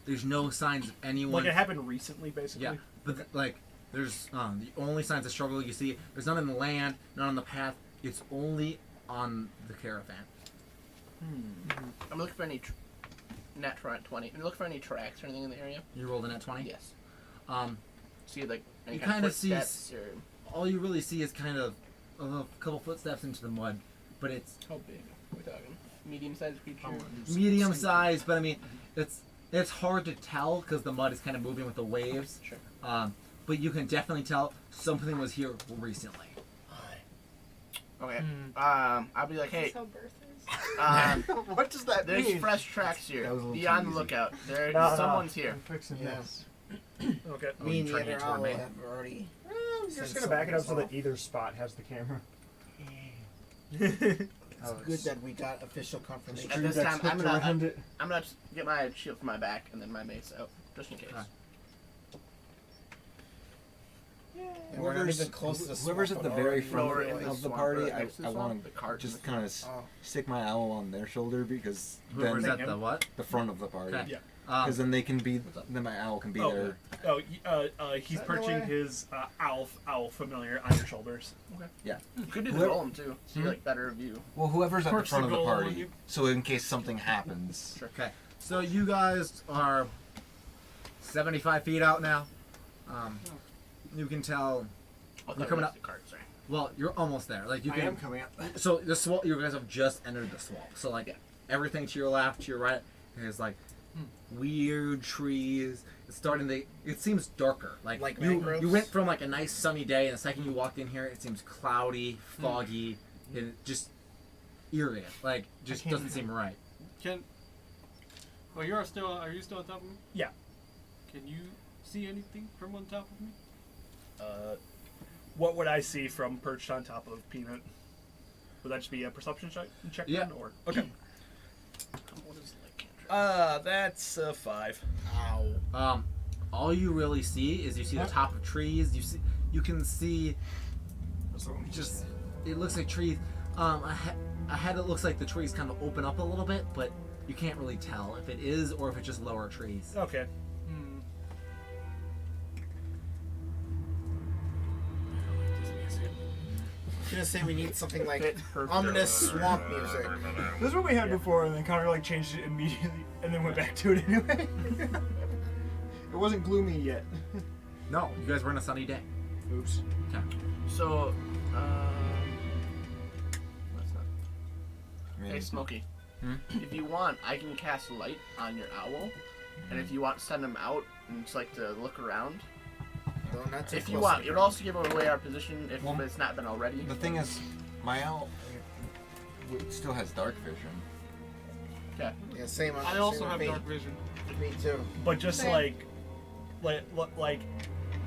There's no signs of anyone. Like it happened recently, basically. Yeah, but like there's the only signs of struggle you see. There's none in the land, none on the path. It's only on the caravan. I'm looking for any nat 20. I'm looking for any tracks or anything in the area. You rolled a net 20. Yes. Um, See like any You kind kinda of see footsteps or all you really see is kind of a couple footsteps into the mud, but it's how big? We're talking medium-sized creature. medium size. But I mean, it's hard to tell because the mud is kind of moving with the waves. Sure. But you can definitely tell something was here recently. Okay. I'll be like, hey, That's how birth is. What does that There's mean? fresh tracks here. That was a little Be too on the easy. lookout. There, No, no. someone's here. I'm fixing Yeah. this. Okay. Me and the turning other it toward owl me. have already. I'm just gonna back it up so that either spot has the camera. It's good that we got official confirmation. At this That's time, hooked around it. I'm gonna get my shield from my back and then my mace out, just in case. Alright. And we're not even close to the Whoever's swamp, at the but very already front Lower in the of the swamp, party, right I next to the swamp, want the to cart just and kind of Oh. stick my owl on their shoulder because Whoever's then at the what? the front of the party. Okay. Yeah. Because then they can be, then my owl can be Oh. there. Oh, he's that perching the way? his owl familiar on your shoulders. Yeah. You could do the Whoever- golem too, so you like better view. Well, whoever's at the Perch front the of the goal on party, you. so in case something happens. Okay. So you guys are 75 feet out now. You can tell. You're coming up. The cart, sorry. Well, you're almost there. Like you I can. am coming up. So the swamp. You guys have just entered the swamp. So like Yeah. everything to your left, to your right, there's like weird trees. It's starting to. It seems darker. Like you. mangroves? You went from like a nice sunny day, and the second you walked in here, it seems cloudy, foggy, and just eerie. Like just can't- doesn't seem right. Can. Well, are you still on top of me? Yeah. Can you see anything from on top of me? What would I see from perched on top of Peanut? Would that just be a perception check Yeah. then, or okay? What is like cantrip? That's 5. Ow. All you really see is you see the top of trees. You can see just it looks like trees. Ahead it looks like the trees kind of open up a little bit, but you can't really tell if it is or if it's just lower trees. Okay. Hmm. I was gonna say we need something like Fit her ominous swamp music. This is what we had before, and then Connor like changed it immediately, and then went back to it anyway. It wasn't gloomy yet. No, you guys were on a sunny day. Oops. So, what's that? I mean, Hey, Smokey. Hmm? If you want, I can cast light on your owl, and if you want to send him out and just like to look around, Though not too if you close want, to it would the also give away our position if Well, it's not been already. the thing is, my owl still has dark vision. Okay. Yeah, same. I same also with have me. dark vision. Me too. But just Same. like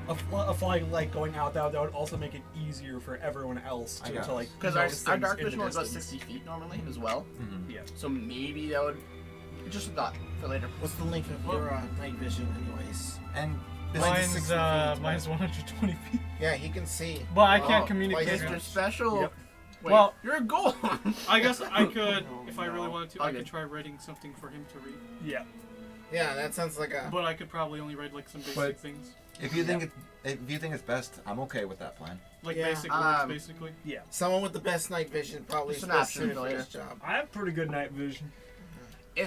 a flying light going out that would also make it easier for everyone else I to got like Because notice our things dark in the vision was about distance. 60 feet normally as well. Mm-hmm. Yeah. So maybe that would. Just a thought for later. What's the length of your night vision, anyways? And Mine's 60 feet, Mine's 120 feet. Yeah, he can see. But I can't Oh, communicate. like Mr. Special. Yep. Wait, Well- you're a goal. I guess I could, if I really wanted to, I Okay. could try writing something for him to read. Yeah. Yeah, that sounds like a. But I could probably only write like some basic But- things. if you think it's best, I'm okay with that plan. Like Yeah, basic words, basically. Someone with the best night vision probably Just is an best option suited for for later. this job. I have pretty good night vision.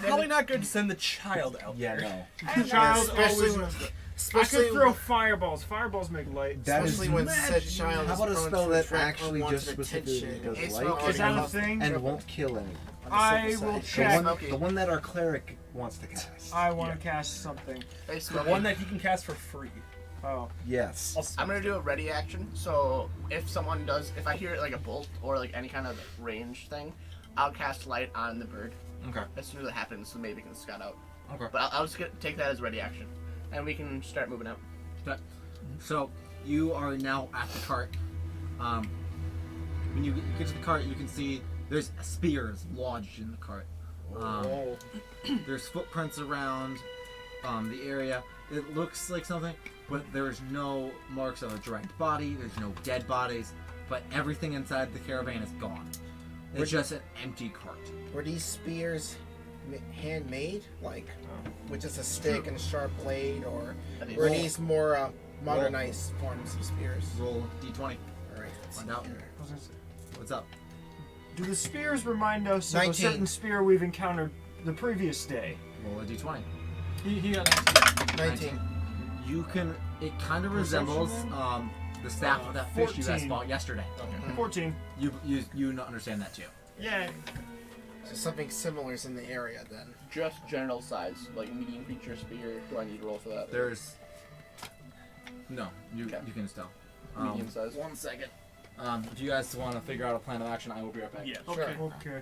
Probably not good to send the child out Yeah, there. no. Child especially always. when, I especially could throw fireballs. Fireballs make light. especially when said child How is about a prone spell to that attract actually just unwanted specifically attention. does It's light not- Is that a thing? and won't kill anyone? I will The check. one that our cleric wants to cast. I want to cast something. Hey, The Smokey. one that he can cast for free. Oh. Yes. I'm gonna do a ready action. So if someone does, if I hear like a bolt or like any kind of range thing, I'll cast light on the bird Okay. as soon as it happens, so maybe we can scout out. Okay. But I'll just take that as ready action, and we can start moving out. So you are now at the cart. When you get to the cart, you can see there's spears lodged in the cart. There's footprints around the area. It looks like something, but there's no marks of a dragged body. There's no dead bodies, but everything inside the caravan is gone. It's just an empty cart. Were these spears handmade, like with just a stick and a sharp blade, or were these more modernized forms of spears? Roll d20. All right, let's Find see out. here. What's up? Do the spears remind us of 19. a certain spear we've encountered the previous day? Roll a d20. He got 19. You can. It kind of resembles the staff of that fish you guys 14. fought yesterday. 14. You not understand that too. Yay. So something similar is in the area then. Just general size, like medium creature spear. Do I need to roll for that? There's. No, you Okay. you can still. medium size. 1 second. If you guys want to figure out a plan of action, I will be right back. Yeah. Okay. Okay.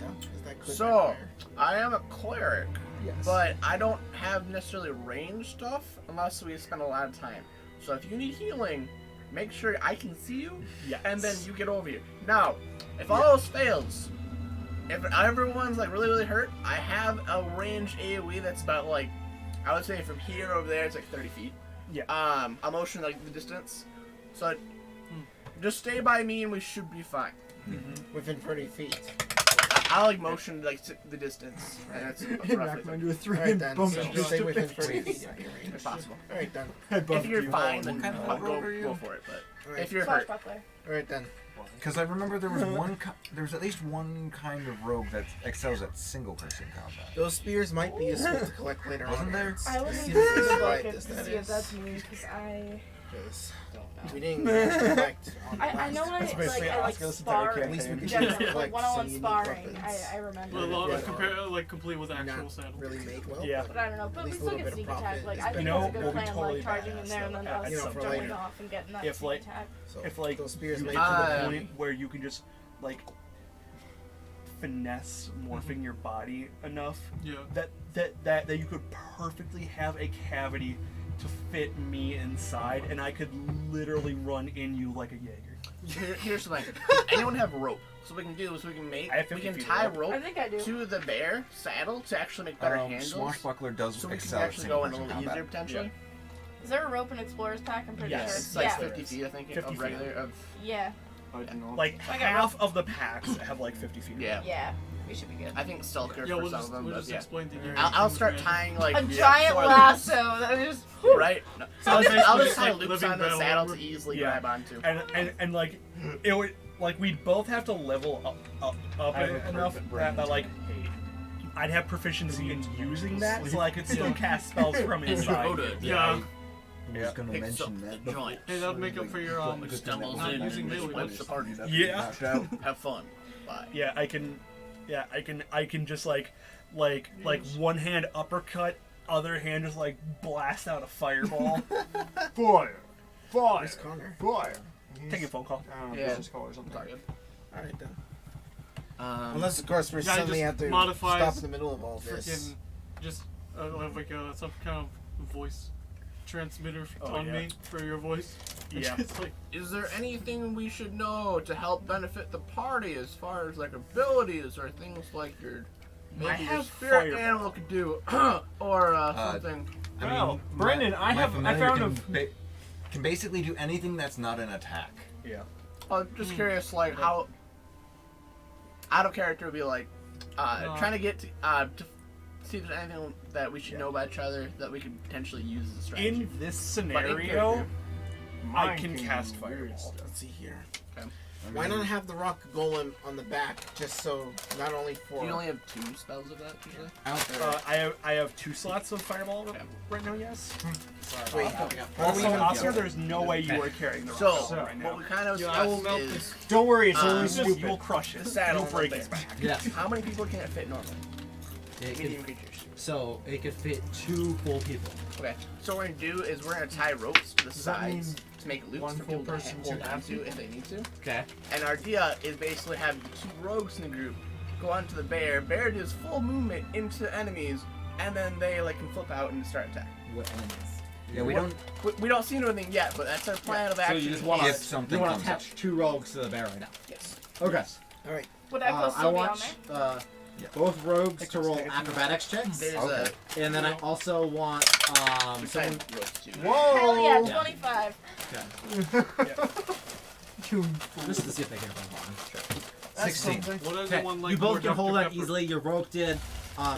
Yeah. Is that could So, backfire. I am a cleric, Yes. but I don't have necessarily range stuff unless we spend a lot of time. So if you need healing, make sure I can see you, and then you get over here. Now, if all else fails, if everyone's like really, really hurt, I have a range AoE that's about like, I would say from here over there, it's like 30 feet. Yeah. I'll motion like the distance. So just stay by me and we should be fine. Within 30 feet. I like motion like the distance. And it's roughly Back into a 3 Alright and then, bump so you stay to within 50. 30 feet of your range. if possible. Alright then. I bumped If you're you fine, all. then What kind of go rogue are you? go for it. But Alright. if you're hurt, Swashbuckler. Alright then. Because I remember there was there's at least one kind of rogue that excels at single person combat. Those spears might be useful to collect later on. Wasn't there? I will Let's need see if to this is look right, at this to that see if is. that's me because I Because don't we know. didn't collect on the I know last- I like sparring. At least we could Generally, collect like one-on-one some unique sparring. weapons. I remember. Well, Yeah. complete with actual Not saddle. really make well. Yeah. But I don't know. But At we least a still little get bit of sneak attack. profit Like is I think You that's know, a good what would be plan. totally Like charging in badass, there and then though, us you know, for jumping later. off and getting that If, sneak like- attack. So If like those spears you may get to the Ah. point where you can just like finesse morphing your body enough Yeah. that you could perfectly have a cavity to fit me inside, and I could literally run in you like a Jaeger. here's the thing. Anyone have rope? So what we can do is we can I have 50 feet tie of rope. I rope think I do. to the bear saddle to actually make better handles. Swashbuckler does So we can excel at actually go in a single little person easier combat. potentially. Is there a rope in Explorer's Pack? I'm pretty Yes. sure. It's like Yeah. 50 feet, I think, 50 of feet. regular of Yeah. Like I got half of the packs have like 50 feet. yeah. Yeah. We should be good. I think Stalker Yeah, for we'll some just, of them, we'll but just yeah. explain to you. I'll start tying like A giant for- lasso that is. Right. No. So Sounds I'll like just tie like loops living on the battle saddle armor. to easily Yeah. grab onto. And like it would like we'd both have to level up I have a enough perfect that like brain. I'd have proficiency in using that, so I could still cast spells from inside. Yeah. I was gonna Picks up mention the that. before. joint. Hey, that'll make up for your Stumbles not in using and melee splits the party. Yeah. Have fun. Bye. Yeah, I can just like one hand uppercut, other hand just like blast out a fireball. Fire! Fire! Where's Connor? Fire! Take a phone call. I don't know, Yeah. business call or something. Sorry. Alright then. Um, Unless of course we Yeah, suddenly just have to modifies stop in the middle of all this. Freaking just like some kind of voice transmitter Oh, on yeah. me for your voice. Yeah. It's like, is there anything we should know to help benefit the party as far as like abilities or things like your maybe I your have spirit fireball. animal could do or something? I Well, mean, Brendon, I familiar found can basically do anything that's not an attack. Yeah. I'm just curious, like how out of character would be like trying to get to see if there's anything that we should know about each other that we could potentially use as a strategy. In this But in scenario, character, I Mine can can cast be fireball. weird stuff. Let's see here. Okay. Why not have the rock golem on the back, just so not only for You only have 2 spells of that usually. I have 2 slots of fireball right now. Yes. wait, Also, Oscar, there's no way you are carrying the rock So golem right now. what we kind of Yeah, I will discussed melt is Don't worry, it's Um, only It's just, stupid. you'll crush it. the saddle You'll break and its the back. Yes. how many people can it fit normally? It Medium could, creatures. so it could fit 2 full people. Okay. So what we're gonna do is we're gonna tie ropes to the Does that sides to make loops one for full people to person, hold 2 on empty? to if they need to. Okay. And our idea is basically have the 2 rogues in the group go onto the bear. Bear does full movement into the enemies, and then they like can flip out and start attacking. What enemies? Yeah, we don't. We don't see anything yet, but that's our plan of So action. you just want If to something you want comes to attach 2 rogues to the bear right now. Yes. Okay. Alright. Would Echo I still be on want there? both rogues to roll acrobatics checks, There's Okay. and then I also want we tie someone. ropes too. Hell yeah, Yeah. 25. Just to see if they can hold on. 16. what is Okay, the one like you both more can hold Dr. that Pepper? easily. Your rope did. I'll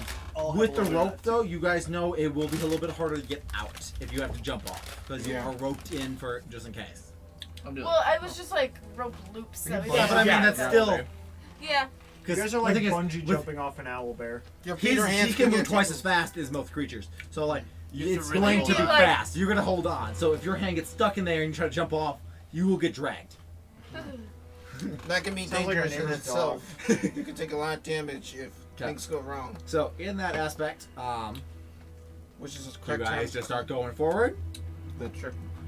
have With a the little bit of rope, though, you guys know it will be a little bit harder to get out if you have to jump off because you Yeah. are roped in for just in case. I'm doing Well, I was just like rope loops. That we Yeah, but I mean Yeah, that's yeah. still Yeah. You guys are the like thing is, bungee with jumping off an owl bear. Your Peter he hands can move get twice to- as fast as most creatures. So like You it's have to going really to be hold on. fast. You're gonna hold on. So if your hand gets stuck in there and you try to jump off, you will get dragged. That can be Sounds like our dangerous in neighbor's itself. You can take a lot of damage if things go wrong. So in that aspect, Which is a you correct guys time. just start going forward.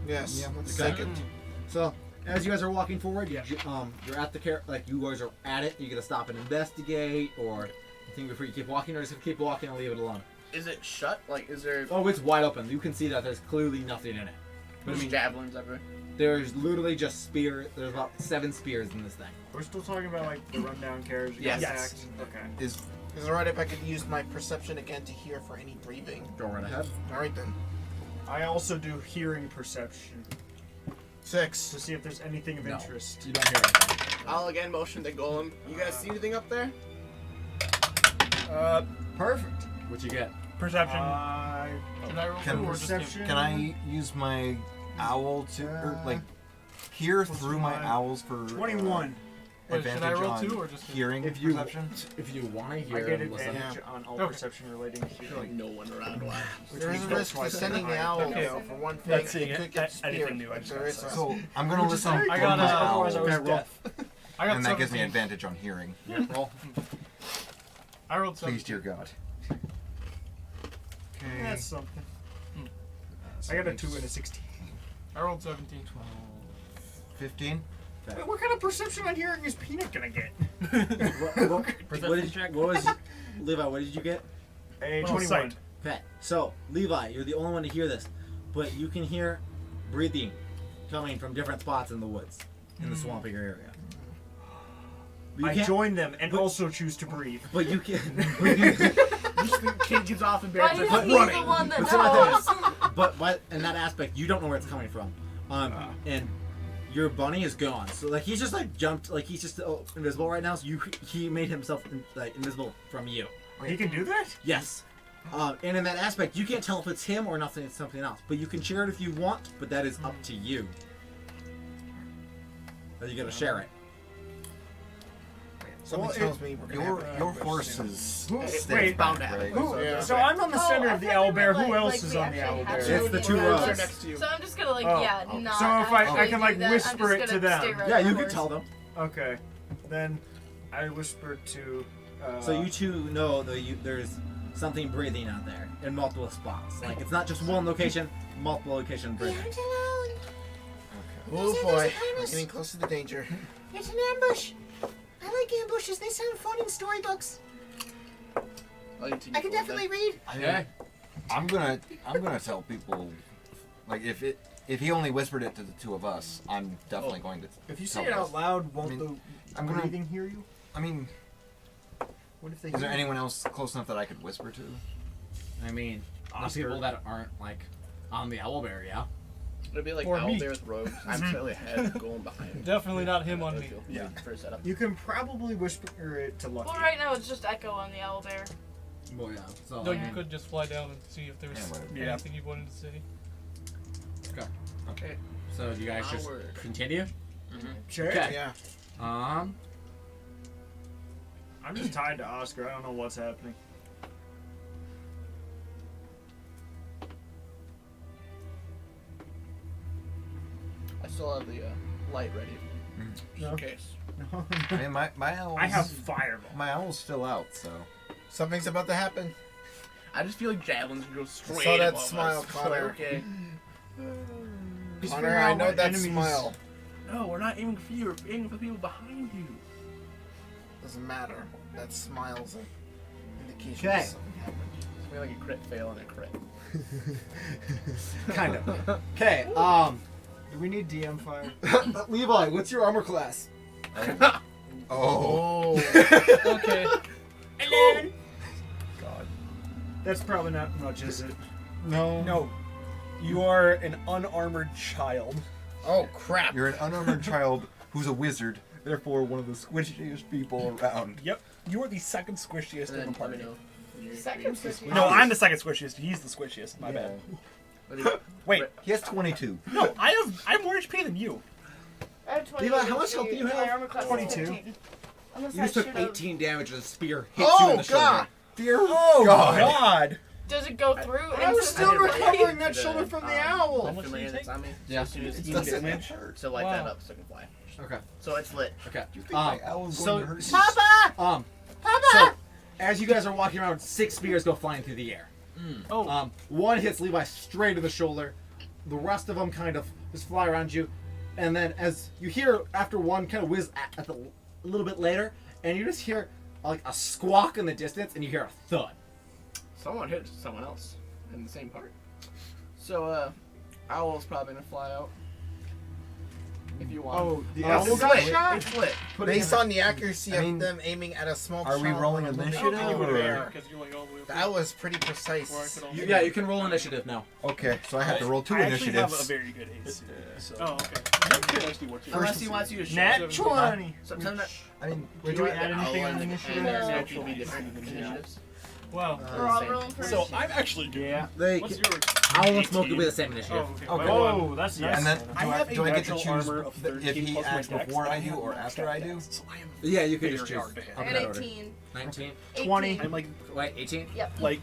Yes. Yeah. Let's Okay. take it. So as you guys are walking forward, you're at the like you guys are at it. You gonna stop and investigate, or you think before you keep walking, or just keep walking and leave it alone. Is it shut? Like, is there Oh, it's wide open. You can see that there's clearly nothing in it. But I there's mean, javelins everywhere? there's literally just spear. There's about 7 spears in this thing. We're still talking about like the rundown carriage. Yes. Attacked. Okay. Is Is it alright if I could use my perception again to hear for any breathing? Go right ahead. Alright then. I also do hearing perception 6. to see if there's anything of No. interest. You don't hear anything. I'll again motion the golem. You guys see anything up there? Perfect. What you get? Perception. Can I roll Can two or just perception- Can I use my owl to, or like, hear Plus through my one. owls for 21. Wait, should I advantage roll on two or just hearing If you perception? if you want to I hear get and listen, advantage on all Okay. perception relating to There's like hearing. no one around. Wow. There is means a risk to twice as sending the high. owl, Okay. though, for one thing. Not seeing It could get anything speared, new, I but just there got is that. a... So I'm gonna listen very for I got, my otherwise I owl, was Okay, roll. deaf. I got and that gives me 17. advantage on hearing. roll. I rolled 17. Please, dear God. Okay. That's something. I got a 2 and a 16. I rolled 17. 15. Wait, what kind of perception on hearing is Peanut gonna get? What was Levi? What did you get? A Well, 21. sight. Okay, so Levi, you're the only one to hear this, but you can hear breathing coming from different spots in the woods, in the swampy area. But I you can't- join them and also choose to breathe. But you can. Just the kid gets off and Why bears is starts he the running. one that But some of knows? but in that aspect, you don't know where it's coming from, and your bunny is gone. So like he's just like jumped, like he's just invisible right now. So he made himself like invisible from you. He can do that? Yes. And in that aspect, you can't tell if it's him or nothing. It's something else. But you can share it if you want. But that is up to you. But you gotta share it. Something Well, tells me we're gonna Your have your forces Who- stay wait, bound to back, happen. right? Who, Yeah. So I'm on the Oh, center I of the thought owl we bear. were, Who like, else like, is we on the actually owl have bear? It's the two Yeah. rows. They're next to you. So I'm just gonna like, Oh. yeah, not. So if I actually can, do like, that. whisper I'm it just to gonna them. stay right Yeah, you on can course. tell them. Okay. Then I whisper to. So you two know that there's something breathing out there in multiple spots. Like it's not just one location, multiple location breathing. Oh boy, we're getting close to the danger. It's an ambush. I like ambushes. They sound fun in storybooks. I I can definitely read. Okay. I'm gonna tell people, like if he only whispered it to the two of us, I'm definitely going to. If you tell say it out us. loud, won't I mean, the I'm gonna- breathing hear you? I mean, What if they? is there hear anyone else close enough that I could whisper to? I mean, there's Oscar. people that aren't like on the owl bear, yeah. It'd be like Or me. owlbear's robes. I'm totally ahead, going behind. Definitely not him on me. Yeah. For a setup. You can probably whisper it to Lucky. Well, right now it's just Echo on the owl bear. Well, yeah. So No, I you mean, could just fly down and see if there's Yeah, whatever. Yeah. anything you wanted to say. Okay. So you guys just Onward. continue. Sure. Okay. Yeah. I'm just tied to Oscar. I don't know what's happening. I still have the light ready. Just in case. I mean, my owl's, I have fireball. my owl's still out, so. Something's about to happen. I just feel like javelins go straight saw that above smile, us. Connor. Okay. Connor, I know that enemies- smile. No, we're not aiming for you. We're aiming for people behind you. Doesn't matter. That smile's an indication Okay. of something happened. It's gonna be like a crit fail and a crit. Kind of. Okay. Do we need DM fire? Levi, what's your armor class? Oh. Okay. God. That's probably not much, is it? No. No. You are an unarmored child. Oh crap! You're an unarmored child who's a wizard, therefore one of the squishiest people around. Yep. You are the second squishiest in the party. Second switch. No, I'm the second squishiest. He's the squishiest. My bad. Wait. He has 22. No, I have more HP than you. I have 20. Levi, how much health do you My have? armor class is 22. 15. Unless You I just took shoot a- 18 damage as a spear hits you in Oh the shoulder. god! Dear Oh God. Does it go through? I was still didn't really recovering get that to shoulder the, from the owl. How much Familiar do you that's on me. Yeah. So as soon as It you doesn't damage hurt. to light Wow. that up so I can fly. Okay. So it's lit. Okay. You think my owl's so- going to hurt you? Papa! So, as you guys are walking around, 6 spears go flying through the air. Oh. One hits Levi straight in the shoulder. The rest of them kind of just fly around you. And then as you hear after one kind of whiz at a little bit later, and you just hear like a squawk in the distance, and you hear a thud. Someone hit someone else in the same part. So Owl's probably gonna fly out. if you want. Oh, the Oh, apple it's got split. shot? It's split. Based on the accuracy I mean, of them aiming at a small are we child rolling on a initiative, little or- bear. Because you're like all the way up. That was pretty Or I precise. could also- Yeah, you can roll initiative now. Okay, so I have to roll 2 I actually have a initiatives. very good AC. So. Oh, okay. Unless he wants you to Nat show 20. Sometimes I mean, Wait, do we add anything on initiative? No. actually be different initiatives. Wow. We're all rolling for So initiative. I'm actually good. Yeah. They, What's yours? Owl and Smoke will be the same initiative. Oh, okay. Oh, that's nice. And then I have do a I get to natural choose armor of if 13 he plus my acts dex, before but I do have or max after I do? dex, so I am Yeah, you can very just choose. hard to hit. Up And that order. 18. 19. 20. I'm like Wait, 18? Yep. like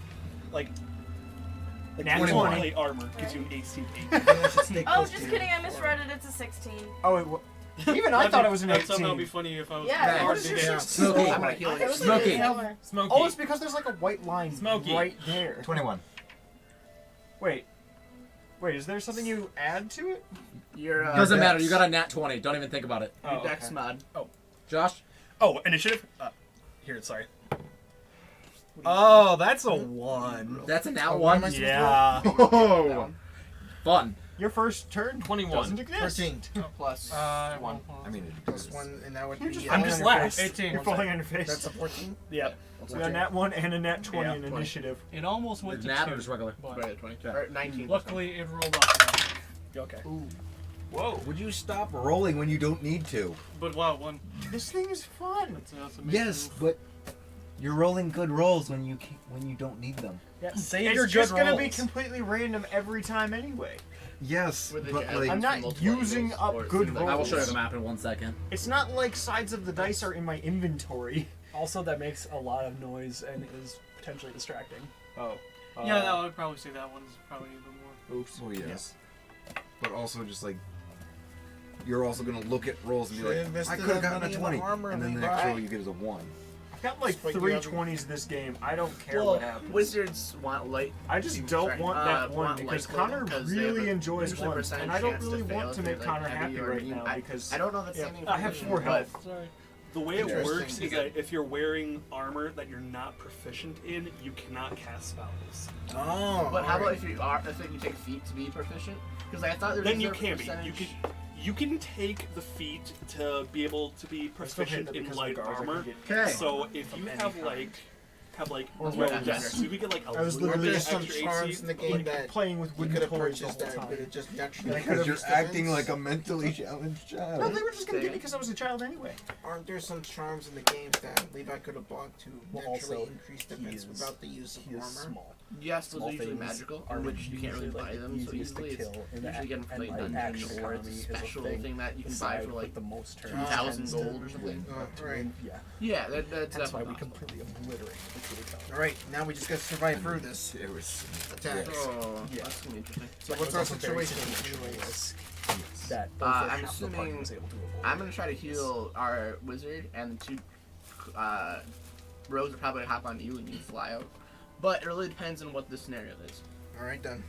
Nat 20 20. plate armor gives you an AC of 8. Oh, just kidding. I misread it. It's a 16. Oh, wait, even I thought it was an That'd somehow 18. be funny if I was. Yeah. What is your Yeah. shit? Smokey. I'm gonna heal It you. was Smokey. somewhere. Smokey. Oh, it's because there's like a white line Smokey. right there. 21. Wait, is there something you add to it? Your Doesn't matter, Dex. you got a nat 20. Don't even think about it. your dex mod. Josh? Oh, initiative? Here, sorry. Oh, that's a 1. That's a nat What am 1. I supposed to Yeah. roll? Fun. Your first turn 21. doesn't exist. 13 Plus One. I mean, plus 1, and that would You're be. just I'm falling just on your last. face. 18. You're falling on your face. That's a 14. Yeah. So we got a nat 1 and a nat 20 Yeah, in 20. initiative. It almost went to Nat 2. or just regular? But Right, 20. Or 19. luckily, it rolled up. Okay. Whoa. would you stop rolling when you don't need to? But wow, 1. This thing is fun. That's amazing Yes, move. but you're rolling good rolls when you don't need them. Yeah, save It's your just good gonna be rolls. completely random every time anyway. Yes, With the but jab. like I'm not multiple using angles, up or it good seems like- I will show you rolls. the map in 1 second. It's not like sides of the dice are in my inventory. Also, that makes a lot of noise and is potentially distracting. Oh. Yeah, no, I would probably say that one's probably the more. oops. Oh yes. But also just like you're also gonna look at rolls and be Should've like, I invested could have that gotten a money in the 20, armor, and then the Levi. next roll you get is a 1. I've got like Spike, 3 you have- 20s this game. I don't care Well, what happens. wizards want light. I just don't want that one want because light Connor because they really have a enjoys usually ones, percentage and I don't chance really fail want if to they're, make like, Connor heavy happy or right medium. now because I don't know the yeah, standing. I have 4 health. Sorry. The way it Interesting. works is that if you're wearing armor that you're not proficient in, you cannot cast spells. Oh. But how about if you are? If you take feet to be proficient? Because I thought there was Then you a can be. percentage. You can take the feat to be able to be proficient in light armor. Okay. So if you have like Or you weapons. yes, you could get like a I was little literally bit There's some extra charms AC. in the game like that playing with you wooden could have toys the purchased whole that, time. but it just naturally. Because you're acting like a mentally challenged child. No, they were just gonna get me because I was a child anyway. Aren't there some charms in the games that Levi could have bought to Well, naturally also, increase he defense is- without the use of He is armor? small. Yes, those Small are usually things magical, are in which you can't really usually, buy like, them. So easiest to usually it's kill in usually get them for and, like like, dungeon actual or it's economy a is a special thing. thing that you can buy Side for with like the most turns 2,000 tends to gold or something. Right. Yeah. Yeah, that's That's why we possible. completely obliterate the Truth. Alright, now we just gotta survive through this. It was Attack. Oh, Yeah. that's gonna be interesting. So what's our situation? anyways? That over I'm half the party assuming was able to avoid. I'm gonna try to heal our wizard, and the 2 rogues will probably hop on you and you fly out. But it really depends on what the scenario is. Alright then.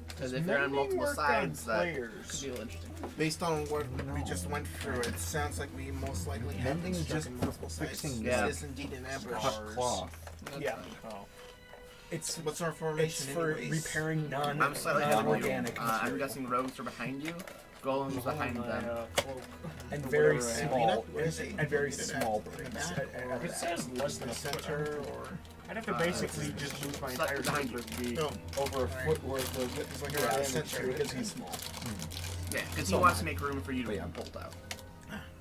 Because if they're on Mending multiple work on sides, that could players. be a little interesting. Based on what we just went through, it sounds like we most likely have Mending been is stuck just in multiple sites. fixing Yeah. This is indeed an ambush. cut cloth. That's Yeah. fine. It's What's our it's formation for anyways? repairing I'm slightly ahead of you. non-organic I'm material. guessing rogues are behind you. Golems behind them. And very Whatever, small, where is he? and very Is it small in the brains. back, or If it says less than the a foot, center, or I'd have to basically just move my Slightly entire behind character you. to be No. over a foot worth of It's like your around the damage center. because he's small. Yeah, because he So wants am to make room for you to But yeah. bolt out.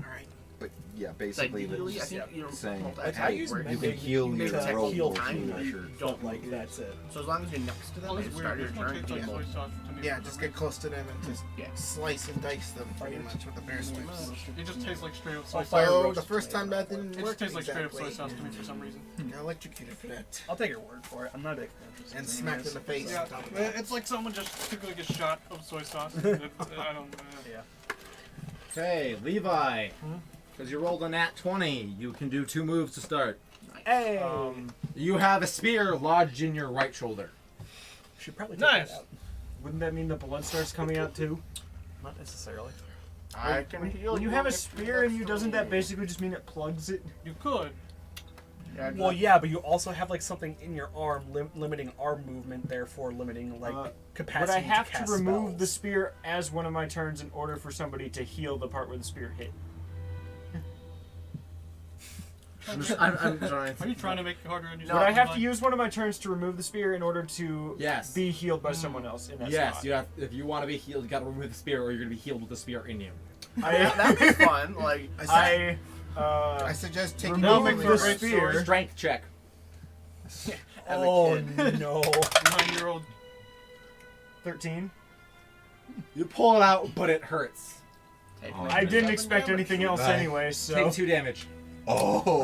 Alright. But yeah, It's like basically ideally, I that's think you don't saying bolt I out. use where you mending. can heal You your can attack roll heal or time, your shirt. don't Like move. that's it. So as long as you're next to them Well, and it's start weird. your This one turn, tastes like you soy sauce to me. Yeah, just get close to them and just Yeah. slice and dice them pretty much with the bear swipes. It just tastes like straight up soy fire sauce. So roast the first time that didn't It work just tastes like straight up soy exactly. sauce to me for some reason. Got electrocuted for that. I'll take your word for it. I'm not a big fan. And smacked in the face. Yeah, on top of that. it's like someone just took like a shot of soy sauce. I don't. Yeah. Okay, Levi. Because you rolled a nat 20, you can do 2 moves to start. Hey! You have a spear lodged in your right shoulder. Should probably take Nice. that out. Wouldn't that mean the blood starts coming out too? Not necessarily. I can heal When you have a if spear and you, that's doesn't the that way. basically just mean it plugs it? You could. Well, yeah, but you also have like something in your arm limiting arm movement, therefore limiting like capacity. Would I have to cast remove spells. the spear as one of my turns in order for somebody to heal the part where the spear hit? I'm trying. Are you trying to make it harder on Would yourself? I have to use one of my turns to remove the spear in order to Yes. be healed by someone else in that Yes, spot? you have. If you want to be healed, you got to remove the spear, or you're gonna be healed with the spear in you. That'd be fun. Like I suggest taking removing the the spear. Strength check. Oh no! 9-year-old. 13. You pull it out, but it hurts. I didn't expect anything else Right. anyway, so. Take 2 damage. Oh.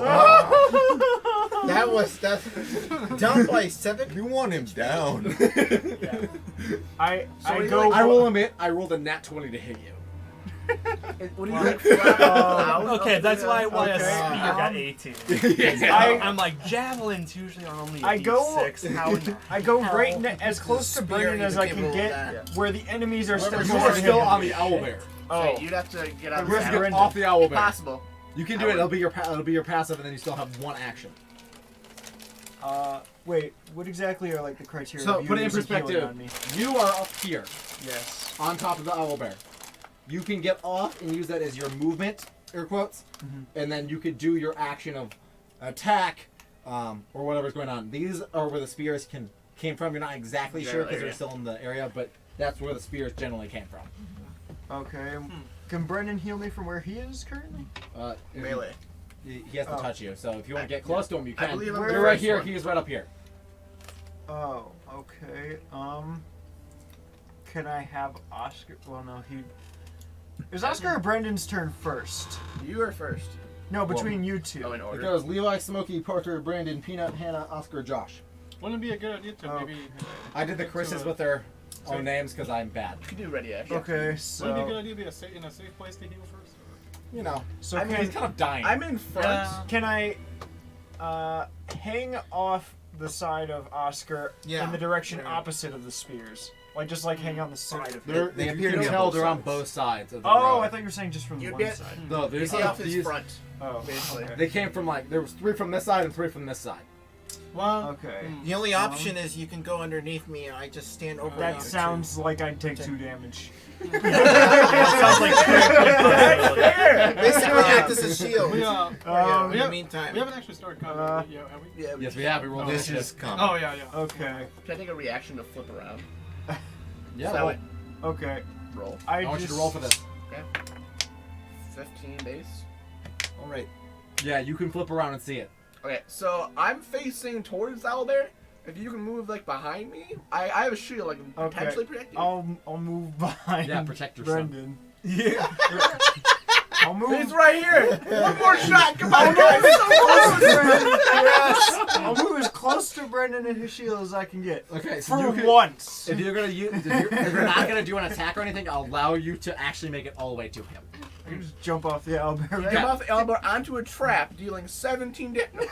that's down by 7. You want him down. I I will admit, I rolled a nat 20 to hit you. What do you think? Okay, that's why a Okay. spear got 18. I'm like javelins usually are only. I go. D6. How? I go How? right as close to Spear, Brendon you as can I give can roll get, that. where the enemies are still. You are still on the owlbear. So you'd have to get out You of have the to get saddle. off the owlbear. Possible. You can do it. It'll be your passive, and then you still have 1 action. Wait, what exactly are like the criteria? So of you put it in using healing perspective. on me? You are up here, Yes. on top of the owlbear. You can get off and use that as your movement, air quotes, and then you could do your action of attack, or whatever's going on. These are where the spears came from. You're not exactly sure because they're still in the area, but that's where the spears generally came from. Okay. Can Brendon heal me from where he is currently? Melee. He has to touch you, so if you want to get close to him, you I can. believe I'm You're the right first here. one. He's right up here. Oh, okay. Can I have Oscar? Well, no, he. Is Oscar or Brendon's turn first? You are first. No, between you two. Oh, in It order. goes Levi, Smokey, Porter, Brandon, Peanut, Hannah, Oscar, Josh. Wouldn't it be a good idea to maybe? I did the Chris's with their own names because I'm bad. You can do ready action. Okay, Wouldn't it be a so. good idea to be in a safe place to heal first? You know, So I mean, he's kind of dying. I'm in front. Can I hang off the side of Oscar in the direction opposite of the spears? Like just like hang on the side of it. They appear to tell they're on both sides of the Oh, road. I thought you were saying just from the You one get- side. No, there's See off his these. front. Oh, Basically. okay. They came from there was 3 from this side and 3 from this side. Well, Okay. The only option is you can go underneath me and I just stand over That you. sounds like I'd take 2 damage. Sounds like Basically act as a shield. we in we the meantime. haven't actually started combat yet, have we? Yeah. Yes, we have. We rolled This initiative. is coming. Oh yeah. Okay. Can I take a reaction to flip around? Yeah, So roll. it Okay. roll. I want you to roll for this. Okay. 15 base. All right. Yeah, you can flip around and see it. Okay, so I'm facing towards Owlbear. If you can move like behind me, I have a shield. I can potentially protect you. I'll move behind. Yeah, protect yourself. Brendon. Yeah. I'll move. He's right here. One more shot. Come on, guys. Yes. I'll move as close to Brendon and his shield as I can get. Okay, so For you can, once. if you're gonna use, if you're not gonna do an attack or anything, I'll allow you to actually make it all the way to him. I can just jump off the owlbear. Jump off Owlbear onto a trap, dealing 17 damage.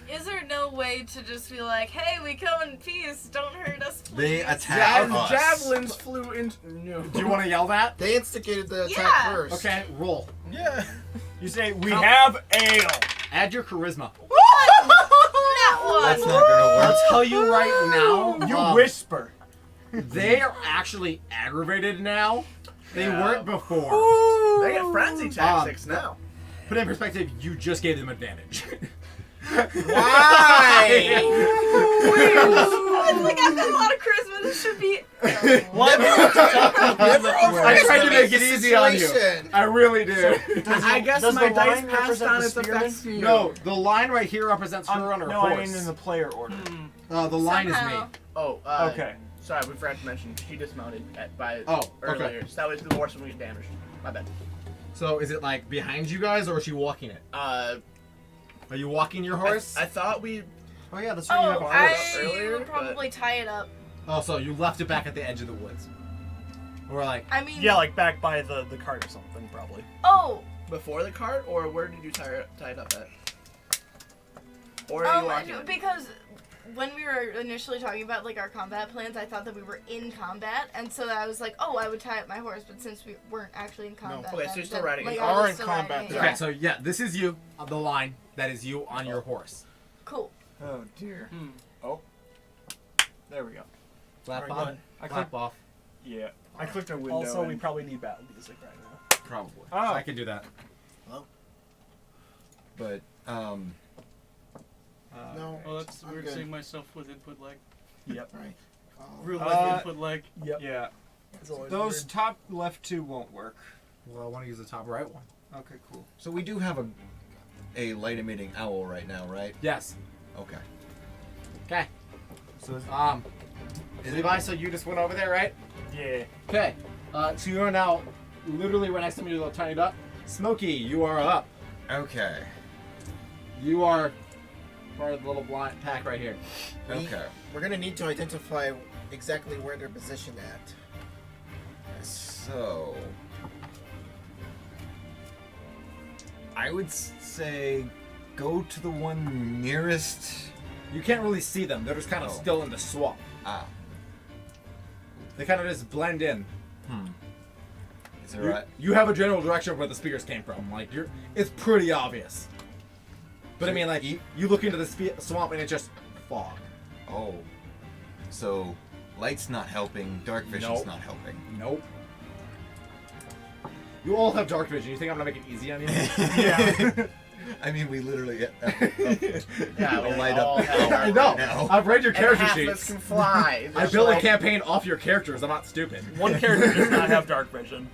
Is there no way to just be like, hey, we come in peace, don't hurt us, please? They attack And us. javelins flew into. No. Do you want to yell that? They instigated the attack Yeah. first. Okay, roll. Yeah. You say, we have ale. Add your charisma. That one! That's not gonna work. I'll tell you right now. You whisper. They are actually aggravated now. They weren't before. They get frenzy tactics now. Put it in perspective, you just gave them advantage. Why? It's like I've got a lot of charisma, this should be... I tried to make it easy on you. I really did. I guess does my the dice line passed represent on the its spearman? effects to you. No, the line right here represents her on her No, horse. I mean in the player order. The line Somehow. is me. Oh, Okay. Sorry, we forgot to mention she dismounted by Oh, okay. earlier. So that was the horse when we damaged. My bad. So is it like behind you guys, or is she walking it? Are you walking your horse? I thought we. Oh yeah, that's right. You have Oh, a I horse. earlier, would probably tie it up. Oh, so you left it back at the edge of the woods. Or like, I mean... Yeah, like back by the cart or something, probably. Oh! Before the cart, or where did you tie it up at? Or are you walking it? Because when we were initially talking about like our combat plans, I thought that we were in combat, and so I was like, oh, I would tie up my horse, but since we weren't actually in combat, Okay, so you're still riding. Like, You I are was in still combat, riding it, though. Okay, yeah. so yeah, this is you on the line. That is you on your horse. Cool. Oh dear. Oh. There we go. Flap Alright, off. I Flap clicked- off. Yeah. I clicked a window. Also, we and- probably need battle music right now. Probably. Oh. I can do that. But Uh, No. Oh, that's I'm weird good. seeing myself with input lag. Yep. Right. Real life Uh, input lag. Yep. Yeah. It's always Those weird. top left two won't work. Well, I want to use the top right one. Okay, cool. So we do have a light emitting owl right now, right? Yes. Okay. Okay. So Levi, so you just went over there, right? Yeah. Okay. So you are now literally right next to me, little tiny duck. Smokey, you are up. Okay. You are part of the little blind pack right here. Okay. We're gonna need to identify exactly where they're positioned at. So I would say go to the one nearest. You can't really see them. They're just kind of Oh. still in the swamp. Ah. They kind of just blend in. Is it right? You have a general direction of where the speakers came from. Like it's pretty obvious. But I mean, like you look into the swamp and it's just fog. Oh. So light's not helping. Dark vision's Nope. not helping. Nope. You all have dark vision. You think I'm gonna make it easy on you? Yeah. I mean, we literally Yeah, a we light all up have I right know. now. I've read your And character half of us sheets. can fly. I Just built a like- campaign off your characters. I'm not stupid. One character does not have dark vision.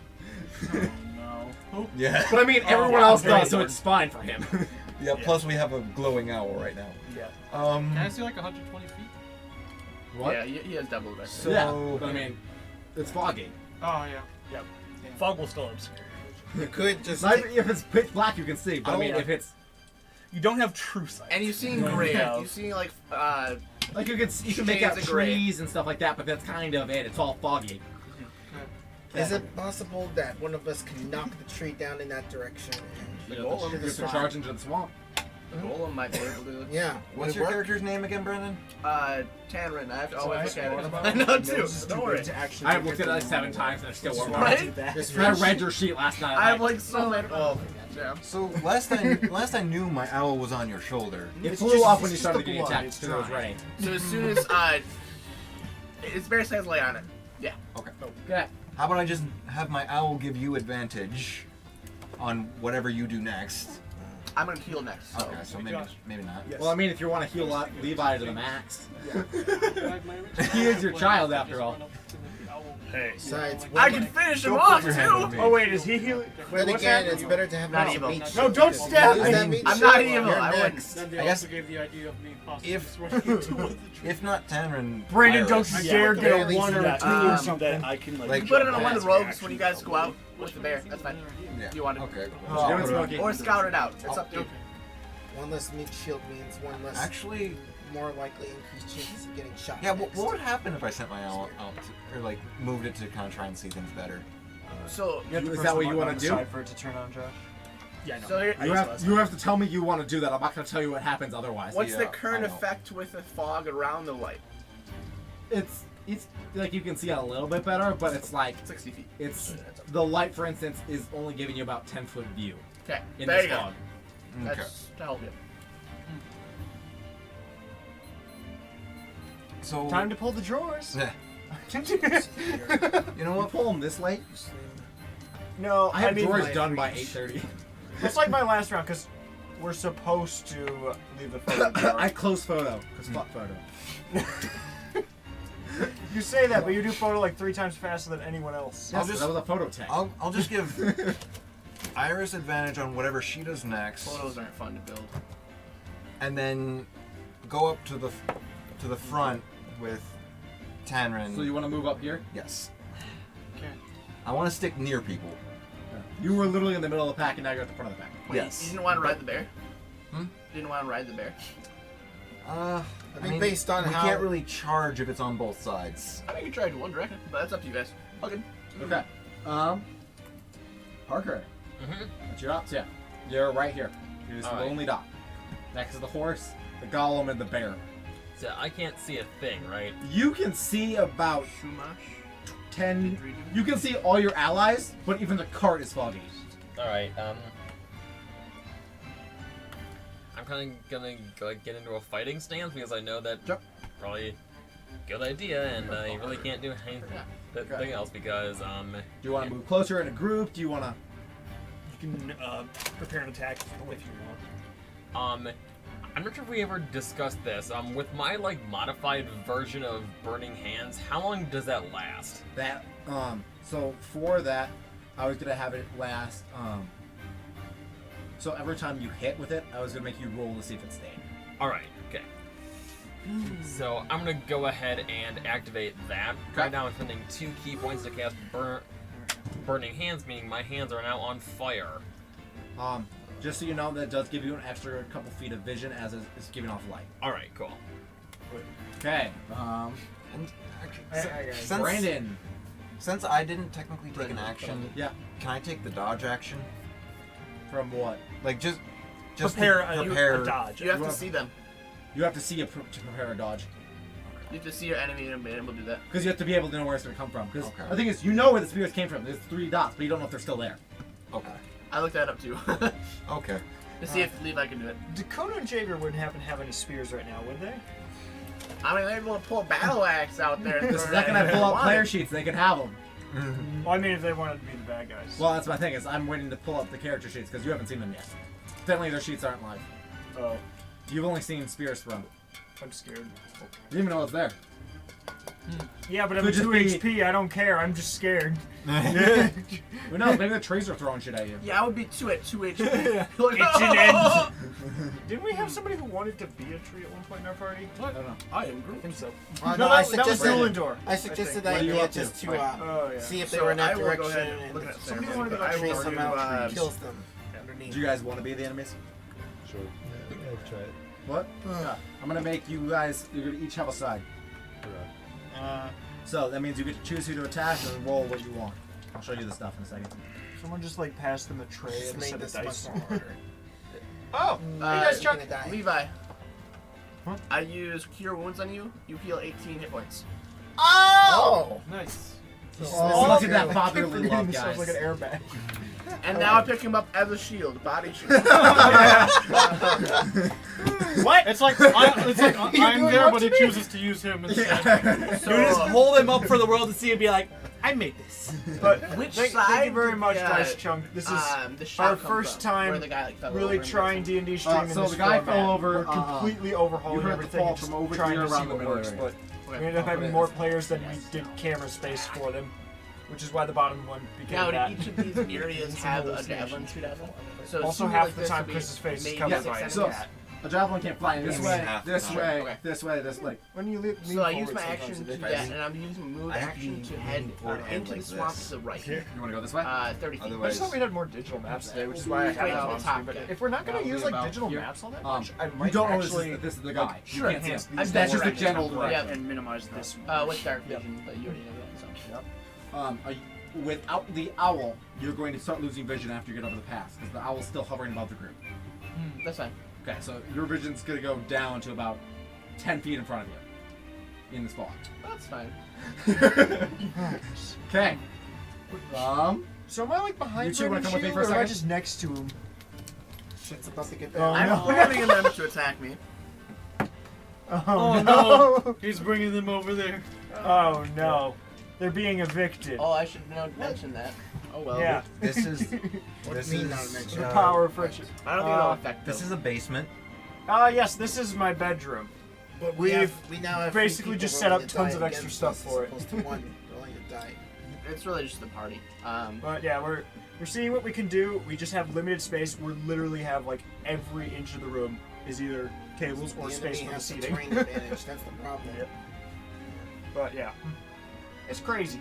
No. Yeah. But I mean, everyone yeah, else very does, so important. it's fine for him. Yeah. Plus, we have a glowing owl right now. Yeah. Can I see like 120 feet? What? Yeah, he has double vision. So Yeah, but I mean, it's foggy. Oh yeah. Yep. Fog will still obscure. You could just. Not even if it's pitch black, you can see. But I mean, Oh. if it's You don't have true sight. And you've seen You gray. have- You've seen like like you can make out shades of gray. trees and stuff like that, but that's kind of it. It's all foggy. Is it possible that one of us can knock the tree down in that direction? The And golem to the Just to swamp? charge into the swamp. Golem might be able to. Yeah. What's your character's name again, Brendon? Tanrin. I have to So always I look at thought it. I know about too. Nose is Don't too worry. big to actually I have get looked at the it like normal 7 times and it still working. Right? I read your sheet last night. I have like so many. Oh, yeah. So last I knew, my owl was on your shoulder. It It's flew just- up it's when you just started the getting blood, attacked it's because it was dry. ready. So as soon as it's very says lay on it. Yeah. Okay. Okay. How about I just have my owl give you advantage on whatever you do next? I'm gonna heal next. So. Okay, so maybe not. Well, I mean, if you want to heal Levi to the max, He he is your child after all. Hey. Besides, I can finish him Don't off put your hand on too. me. Oh wait, is he healing? Wait, then what's again, happening? it's better to have Not lots evil. of meat. No, don't shield. stab Use me. that meat I'm shield not while evil, you're I wouldn't. next. Then they I guess also gave the idea of me possibly if- running into one of the trees. If not Tanrin, Brandon, don't Iris. you dare get a barely 1 or see a 2 that. or something. I can Like- You put it on one of That's the rogues reaction. when you guys go out with the bear. That's fine. Yeah. You want it. Okay. You're doing Smokey. Or scout it out. It's up to you. One less meat shield means one less, Actually, more likely increased chances of getting shot. yeah. next. What would happen if I sent my owl out to, or like moved it to kind of try and see things better? So, You have to Is press that the what you button wanna on the do? side for it to turn on, Josh? Yeah, no. so here, You have to tell me you want to do that. I'm not going to tell you what happens otherwise. what's the Yeah, current I know. effect with the fog around the light? It's like you can see it a little bit better, but it's like 60 feet. it's the light, for instance, is only giving you about 10-foot view Okay. in There this you go. fog. Okay. That's to help you. So Time to pull the drawers. Yeah. You know You what? pull them this late. No, I have mean, drawers like, done by 8:30. It's like my last round because we're supposed to leave the photo drawer. I close photo because fuck photo. You say that, but you do photo like 3 times faster than anyone else. Yes, just- that was a photo tag. I'll just give Iris advantage on whatever she does next, Photos aren't fun to build. and then go up to the front with Tanrin. So you want to move up here? Yes. Okay. I want to stick near people. You were literally in the middle of the pack, and now you're at the front of the pack. Wait, Yes. you didn't want to ride the bear? Hmm? You didn't want to ride the bear? I mean, based on we how- can't really charge if it's on both sides. I think you tried one direction, but that's up to you guys. Okay. Okay. Parker. That's your dots, yeah. You're right here. Here's the Alright. only dot. Next is the horse, the golem, and the bear. I can't see a thing, right? You can see about 10. You can see all your allies, but even the cart is foggy. All right. I'm kind of gonna like get into a fighting stance because I know that probably a good idea, and I really can't do anything else because Do you want to move closer in a group? Do you want to? You can prepare an attack if you want. I'm not sure if we ever discussed this. With my like modified version of Burning Hands, how long does that last? That so for that, I was gonna have it last. So every time you hit with it, I was gonna make you roll to see if it stayed. All right. Okay. So I'm gonna go ahead and activate that. Right now I'm spending 2 key points to cast Burning Hands, meaning my hands are now on fire. Just so you know, that does give you an extra couple feet of vision as it's giving off light. All right. Cool. Okay. Brandon. Since I didn't technically take an action, yeah, can I take the dodge action? From what? Like just prepare a dodge. You have to see them. You have to see to prepare a dodge. You have to see your enemy and be able to do that. Because you have to be able to know where it's going to come from. Because the thing is, you know where the spears came from. There's 3 dots, but you don't know if they're still there. Okay. I looked that up too. Okay. To see if Levi can do it. Dakota and Jaeger wouldn't happen to have any spears right now, would they? I mean, they're able to pull a battle axe out there. The second I pull out player sheets, they can have them. Well, I mean, if they wanted to be the bad guys. Well, that's my thing, is I'm waiting to pull up the character sheets, because you haven't seen them yet. Definitely their sheets aren't live. Oh. You've only seen spears thrown. I'm scared. You don't even know what's there. Yeah, but I'm 2 HP, I don't care, I'm just scared. Who knows, maybe the trees are throwing shit at you. Yeah, I would be 2 at 2 HP. It's an end. Didn't we have somebody who wanted to be a tree at one point in our party? I don't know. I am Groot. I think so. No, that was Dulindor. I suggested that What are you idea up to? just to yeah. see if they were in that I will direction go ahead and and look at somebody Sam, wanted to but I tree will somehow do, kills them underneath. Do you guys want to be the enemies? Sure. Yeah, I'll try it. What? I'm going to make you guys, you're going to each have a side. So that means you get to choose who to attack and roll what you want. I'll show you the stuff in a second. Someone just like passed them a tray Just and a made set of this dice. much more harder. Oh! You guys Chuck, gonna die. Levi. Huh? I use Cure Wounds on you. You heal 18 hit points. Oh! Nice. Look at that fatherly love, guys. Sounds like an airbag. And now I pick him up as a shield, body shield. What? It's like I'm there, but he chooses to use him instead. So you just hold him up for the world to see and be like, I made this. But Which thank side you very did much, the, Dice Chunk. This is the shot our come first from? time Where the guy, like, fell really over trying D&D streaming so this the guy format. fell over, We're completely overhauling you heard the everything fall and just from over trying here to see around the what middle works. area. But we ended up having more players than we did camera space for them, which is why the bottom one became Now, that. each of these areas have a javelin shoot at them. So Also, assuming half like the this time would be Chris's face is maybe covered 6 by a enemies. So, a javelin can't fly this way, this way, Okay. this way, this way. When you lean So I use forward, my sometimes action it to do depends. that, and I'm using move I have action to to lean head forward into the like swamp this. to the right. You want to go this way? 30 feet. I just thought we had more digital maps today, which is why I Right have to it the on top, screen. But yeah. if we're not going to use like about digital here. maps all that much, I You might don't know actually this is the guy. You like, can't see him. enhance these That's just the directions general temporarily direction. and minimize this. With dark vision, but you already know that. So. Without the owl, you're going to start losing vision after you get over the pass, because the owl's still hovering above the group. That's fine. Okay, so your vision's going to go down to about 10 feet in front of you, in the spawn. That's fine. Okay. So am I like behind You two wanna Brendon come with me Shield, for a or am I second? just next to him? Shit's about to get Oh, bad. no. I'm warning them to attack me. Oh, no! He's bringing them over there. Oh no. They're being evicted. Oh, I should mention that. Oh well. Yeah. This is What this do you mean is not mention? The power of friendship. I don't think it'll affect this them. is a basement. Yes, this is my bedroom. But we now have basically three just people set up rolling to tons die of extra against stuff us for as it. opposed to one rolling to die. It's really just the party. But yeah, we're seeing what we can do. We just have limited space. We literally have like every inch of the room is either tables or The space enemy for the has the seating. terrain advantage. That's the problem. Yep. But yeah, it's crazy.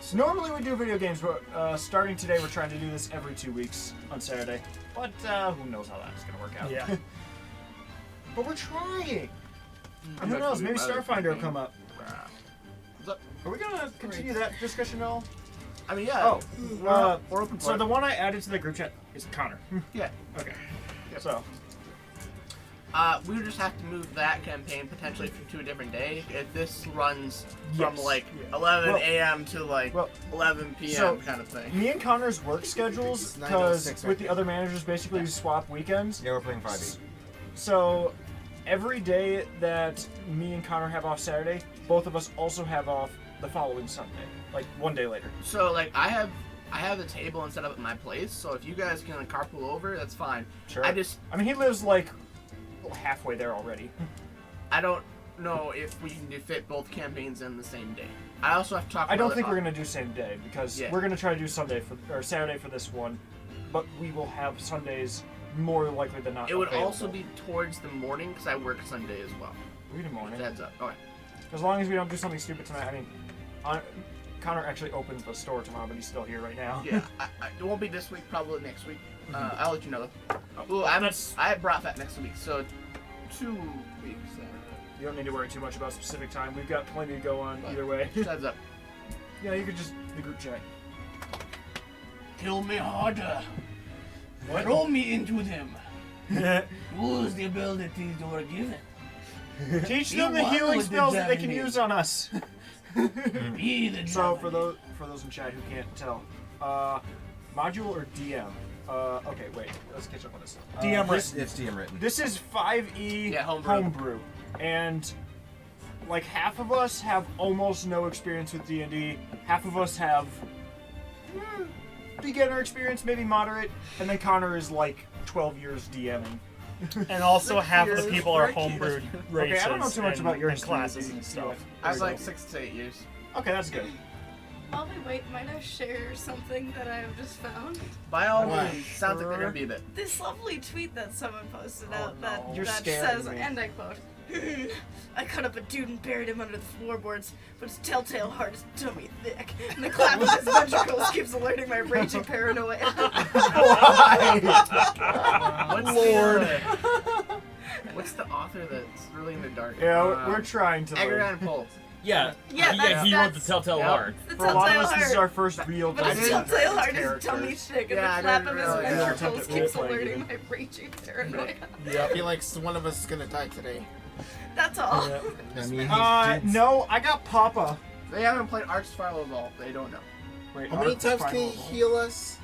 So normally we do video games, but starting today we're trying to do this every 2 weeks on Saturday. But who knows how that's gonna work out? Yeah. But we're trying. And who knows? Maybe Starfinder will come up. Are we gonna continue that discussion at all? I mean, yeah. We're open so the one I added to the group chat is Connor. Yeah. Okay. So. We would just have to move that campaign potentially to a different day. If this runs from Yes. like Yeah. 11 Well- a.m. to like 11 p.m. So, kind of thing. Me and Connor's work schedules, It's because 9:06 right with the now. other managers, basically we swap weekends. Yeah, we're playing 5e. So every day that me and Connor have off Saturday, both of us also have off the following Sunday, like one day later. So like I have the table and set up at my place. So if you guys can like, carpool over, that's fine. Sure. I mean, he lives like halfway there already. I don't know if we can fit both campaigns in the same day. I also have to talk. I don't about think it- we're gonna do same day because Yeah. we're gonna try to do Saturday for this one, but we will have Sundays more likely than not. It would available. also be towards the morning because I work Sunday as well. We do morning. Heads up. Okay. As long as we don't do something stupid tonight. I mean, Connor actually opens the store tomorrow, but he's still here right now. Yeah, it won't be this week. Probably next week. I'll let you know though. Well, I brought that next week, so 2 weeks. You don't need to worry too much about specific time. We've got plenty to go on either way. Heads up. Yeah, you could just the group chat. Kill me harder. What? Throw me into them. Use the abilities they were given. Teach Be them the one healing with the spells that they can damnage. use on us. Be the So for those in chat who can't tell, module or DM? Okay, wait. Let's catch up on this. DM written. It's DM written. This is 5e Yeah, homebrew. homebrew, and like half of us have almost no experience with D&D. Half of us have beginner experience, maybe moderate, and then Connor is like 12 years DMing. And also half of the years. people are homebrewed races. Okay, I don't know too much and, about your and classes and stuff. I was like 6 to 8 years. Okay, that's good. While we wait, might I share something that I have just found? By all Why? means, sounds like they're gonna be a bit. This lovely tweet that someone posted out that, You're that scaring says, me. and I quote, I cut up a dude and buried him under the floorboards, but his telltale heart is dummy thick, and the clap of his ventricles keeps alerting my raging paranoia. What's Lord. What's the author that's really in the dark? Yeah, we're trying to. Edgar learn. Allan Poe. Yeah, Yeah, he wrote the that's- Telltale Yep. Heart. The For a lot of telltale us, this is heart. our first real But his Dungeons and telltale Dragons heart is character. dummy thick, and Yeah, I the clap didn't of his really- ventricles Attempt at keeps role-playing alerting even. my raging paranoia. I feel like one of us is gonna die today. That's all. I mean, No, I got Papa. They haven't played Arch Spiral Evolved. They don't know. Wait, How many Arc times can Primal you Evolve. heal us?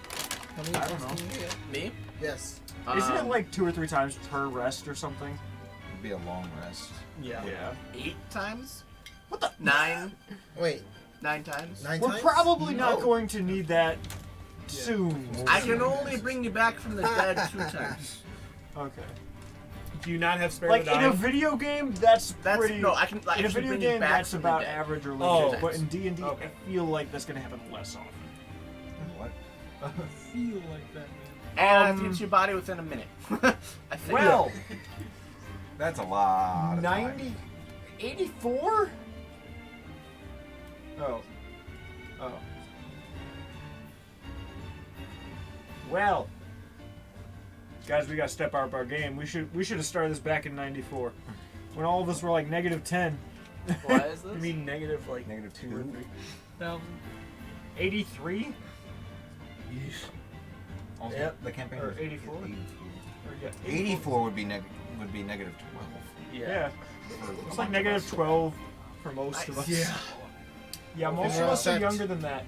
How many I times don't can you heal? Me? Yes. Isn't it like 2 or 3 times per rest or something? It'd be a long rest. Yeah. 8 times? What the? 9? Wait, 9 times? 9 We're times? probably not No. going to need that soon. I can only bring you back from the dead 2 times. Okay. Do you not have spare Like the in a dying? video game, that's pretty. No, I can in a actually video bring you game, back that's from the about dead. average or Oh. legit. But in D&D, Okay. I feel like that's gonna happen less often. What? I feel like that, man. And it hits your body within a minute. I think. Well, That's a lot of time. 90, 84. Oh. Well, guys, we gotta step up our game. We should have started this back in '94, when all of us were like -10. Why is this? You mean negative like Negative 2 or 2. 3? 83? Also, Yep. the campaign Or was 84? 84. Or, yeah, 84 would be negative 12. Yeah. For It's a like bunch of negative us. 12 for most of us. Yeah. Yeah, most Yeah. of us are Set. younger than that.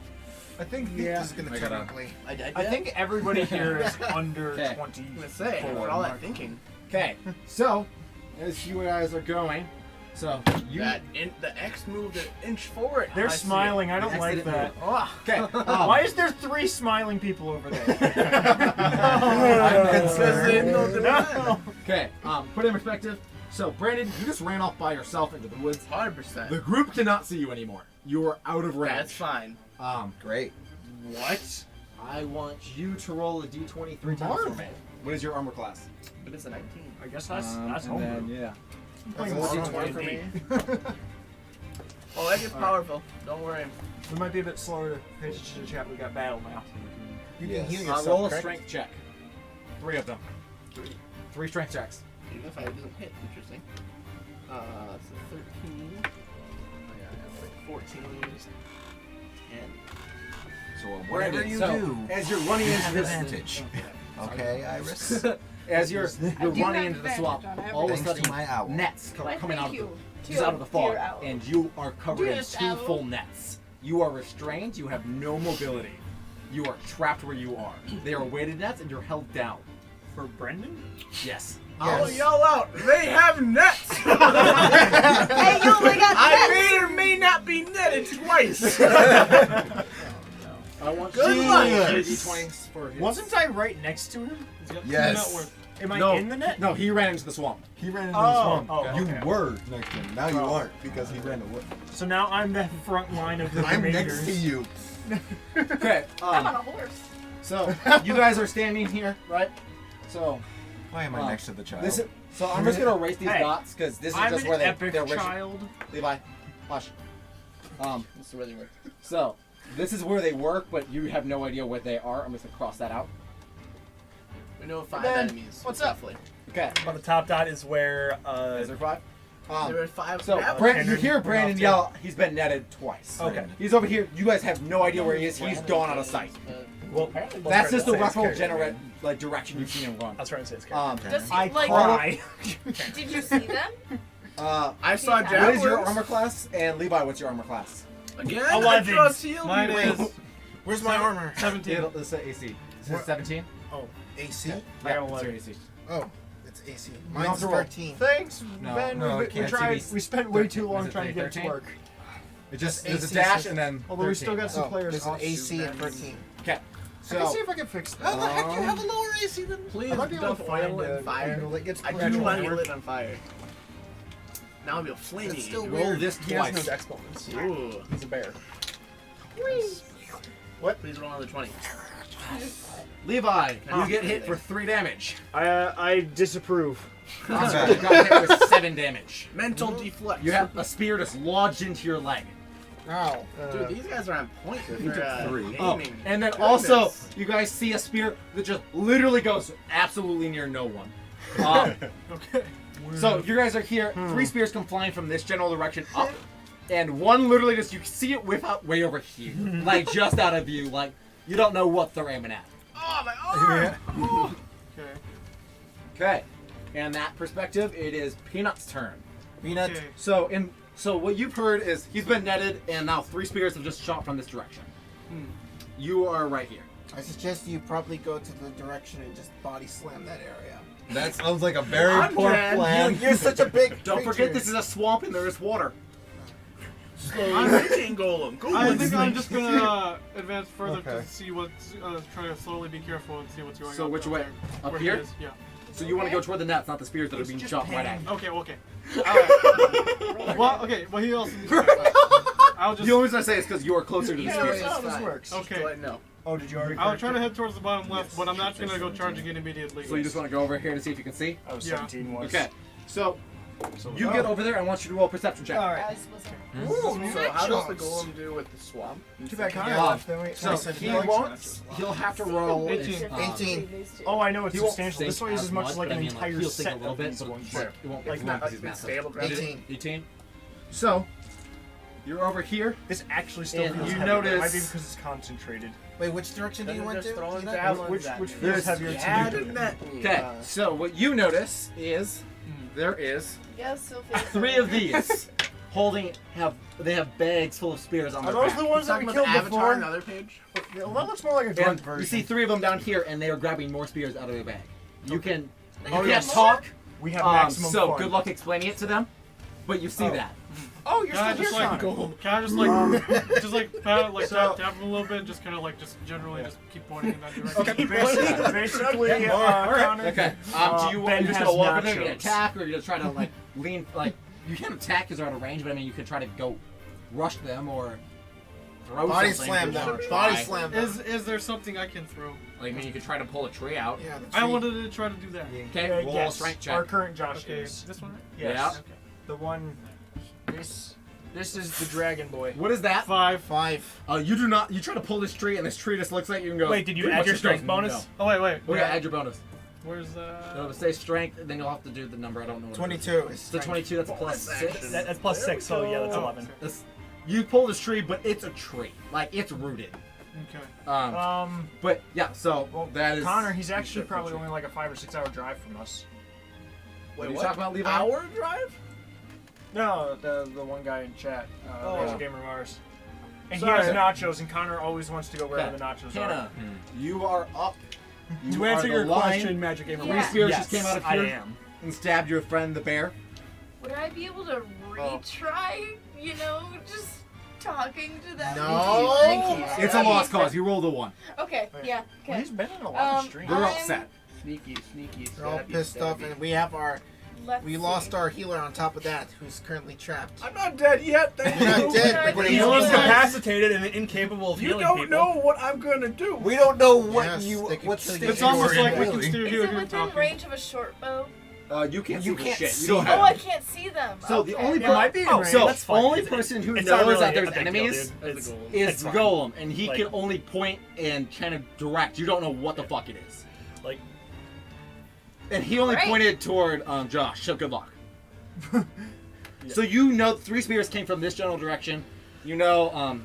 I think Yeah. this is gonna I turn gotta- ugly. I think everybody here is under Okay. 20. I'm gonna say, for all that thinking. Okay, so as you guys are going, so you. The X moved an inch forward. They're I see smiling. I don't Yes, like they that. Oh. Okay. Why is there 3 smiling people over there? I'm concerned. No. Okay, put it in perspective. So, Brandon, you just ran off by yourself into the woods. 100%. The group cannot see you anymore. You are out of range. That's fine. Great. What? I want you to roll a d20 3 times for me. What is your armor class? But it's a 19. I guess that's And homebrew. then, yeah. Playing That's a more D20 for me. Oh, that gets powerful. Don't worry. We might be a bit slower to pay attention to the chat. We got battle now. You Yes. can heal yourself. Roll a correct? strength check. 3 of them. 3 strength checks. Even if I doesn't hit, interesting. That's a 13. Oh, yeah, that's like 14. And So whatever you so, do, as you're running into have this, advantage. Okay, Iris. As you're do running have into the advantage swamp, on all of a Thanks to sudden my owl. nets come Why, coming thank out of you. just out of the fog, Dear owl. and you are covered in Dearest 2 owl. full nets. You are restrained. You have no mobility. You are trapped where you are. They are weighted nets, and you're held down. For Brendon? Yes. I'll yell out, they have nets! Hey, you only got I nets! may or may not be netted twice! I want Good you luck. to D20s for his. Wasn't I right next to him? Yes. Am I No. in the net? No, he ran into the swamp. He ran into the swamp. Oh, You okay. were next to him. Now you aren't because he ran away. So now I'm the front line of the I'm Remainders. next to you. Okay. I'm on a horse. So you guys are standing here, right? So Why am I next to the child? this is, so I'm just gonna erase these Hey, dots because this is I'm just an where epic they're child. Levi, hush. This is where they were. So this is where they work, but you have no idea what they are. I'm just gonna cross that out. We know 5 Ben, enemies. what's up? roughly. Okay. On the top dot is where Is there 5? There were 5 So nets. you hear Brandon yell. He's been netted twice. Okay. He's over here. You guys have no idea where he is. He's gone out of sight. well, That's just the rough generate like direction you've seen him run. I was trying to say it's character. Does he, I like, cry. did you see them? I saw What What is your javelins. armor class? And Levi, what's your armor class? Again, 11. I just healed Mine you. is Where's my armor? 17. Let's say AC. Is it 17? AC? I got Yeah, it's 11. your AC. Oh, it's AC. You don't Mine's have to roll. 13. Thanks, No, Ben. no, we, it can't. tried. It's We spent way 13. too long Is it trying to get it to 13? work. It just Just there's a AC dash system. and then. Although we still got some Oh, players there's an off AC soon. at 13. Okay. I can So see if I can fix that. How the heck do you have a lower AC than Please I might be able don't to find oil a and fire. angle that gets I do gradual want to get work. lit on fire. Now I'll be a flaming. That's still angel. roll weird. this He has twice. no dex bonus. Ooh. He's a bear. What? Please roll another 20. Levi, you get hit for 3 damage. I disapprove. Oscar, you got hit with 7 damage. Mental deflect. You have a spear just lodged into your leg. Ow. Dude, these guys are on point for took 3. Oh, aiming. and then Goodness. also, you guys see a spear that just literally goes absolutely near no one. Okay. So you guys are here. 3 spears come flying from this general direction up, and one literally just you see it whip out way over here, like just out of view. Like you don't know what they're aiming at. Oh, my arm! Okay. Okay, and that perspective, it is Peanut's turn. Peanut. Okay. So what you've heard is he's been netted, and now 3 spears have just shot from this direction. You are right here. I suggest you probably go to the direction and just body slam that area. That sounds like a very I'm poor dead. plan. You're such a big Don't creature. forget this is a swamp and there is water. I'm thinking Golem. I think I'm Golem. just gonna advance further Okay. to see what's. Try to slowly be careful and see what's going on. So which way? there. Up Where here? He is. Yeah. So you want to go toward the nets, not the spears that are being shot right at you. Okay. Okay. Alright. Well, okay. Well, he also. I'll just. The only reason I say is because you are closer to the Yeah, spears. that's how this fine. works. Okay. Go ahead, no. Oh, did you already? I'll correct try to it? head towards the bottom left, but I'm not gonna go charging it immediately. So you just want to go over here to see if you can see? Oh, Yeah. 17 was. Okay. So So you get over there. I want you to roll a perception check. All right. Guys, was Ooh, So how does the nachos. Golem do with the swamp? Too bad Connor Yeah. left. Then we. So Nice. he Nice. won't. He'll have to roll. 18. 18. Oh, I know it's He won't substantial. sink This one is as much like but an I mean, entire he'll set sink a little of bit, these but ones. it won't Like get not because he's it's massive. stable gravity. 18. 18. So you're over here. This actually still And feels you heavy. It might be notice- because it's concentrated. Wait, which direction do you Then want just to? throwing Peanut? javelins Which at which me. feels heavier Yeah, to you? net. Okay. So what you notice is there is Yes, Sophia. 3 of these holding they have bags full of spears on Are their those back. the ones that Talking we about killed the Avatar, before? another page. Well, that looks more like a drunk And version. you see 3 of them down here, and they are grabbing more spears out of their bag. You can you Oh, can't yes. talk, We have maximum so fun. good luck explaining it to them. But you see Oh. that. Oh, you're Can I still just here, like Connor. Can I just like just like pat like So- tap him a little bit, and just kind of like just generally just keep pointing in that direction. Okay, basically, Connor. Okay. Do you Ben just has gonna walk over there and nachos. attack, or you just try to like lean like you can attack because they're out of range, but I mean you could try to go rush them or throw Body something. slam if you them. wanna Body try. slam them. Is there something I can throw? Like, I mean, you could try to pull a tree out. Yeah, the I tree. wanted to try to do that. Okay, roll a yes. strength check. Our current Josh Okay, is. this one. Right? Yes. Yeah. Okay. The one. This is the Dragon Boy. What is that? 5. 5. You do not. You try to pull this tree, and this tree just looks like you and goes. Wait, did you pretty add much your just goes, strength bonus? No. Oh wait. Oh yeah, add your bonus. Where's It'll say strength, and then you'll have to do the number. I don't know. What 22. It's the 22. That's plus 6. That's plus 6, so yeah, that's Oh. 11. You pull this tree, but it's a tree. Like it's rooted. Okay. But yeah, so that is Connor. He's actually probably only like a 5 or 6 hour drive from us. What are you talking about, Levi? Hour drive? No, the one guy in chat, Major Gamer Mars. And Sorry. he has nachos, and Connor always wants to go wherever the nachos Hannah, are. you are up. You To are answer the your line. question, Magic Gamer, Three spears yes, just came out of I here am. and stabbed your friend the bear. Would I be able to retry, just talking to them? No. It's a lost cause. You rolled a 1. Okay, yeah, okay. Well, he's been in a lot of streams. They're I'm upset. Sneaky. They're all pissed off, and we have we lost our healer on top of that, who's currently trapped. I'm not dead yet. Thank You're you. not dead, but He's he's incapacitated and incapable of You healing don't people. know what I'm gonna do. We don't know what Yes, you. they could What kill stage you. It's almost you're in, like we can really. still Is hear it him within talking. range of a short bow? You can't see You the can't shit. see You don't them. Oh, have I can't see them. So okay. the only It might be in range. so that's fine. only It's- person who it's not knows really that there's a big deal, enemies dude. It's- is it's fine. Golem, and he Like- can only point and kind of direct. You don't know what the fuck it is. Like, And he only Right. pointed toward Josh. So good luck. So you know 3 spears came from this general direction. You know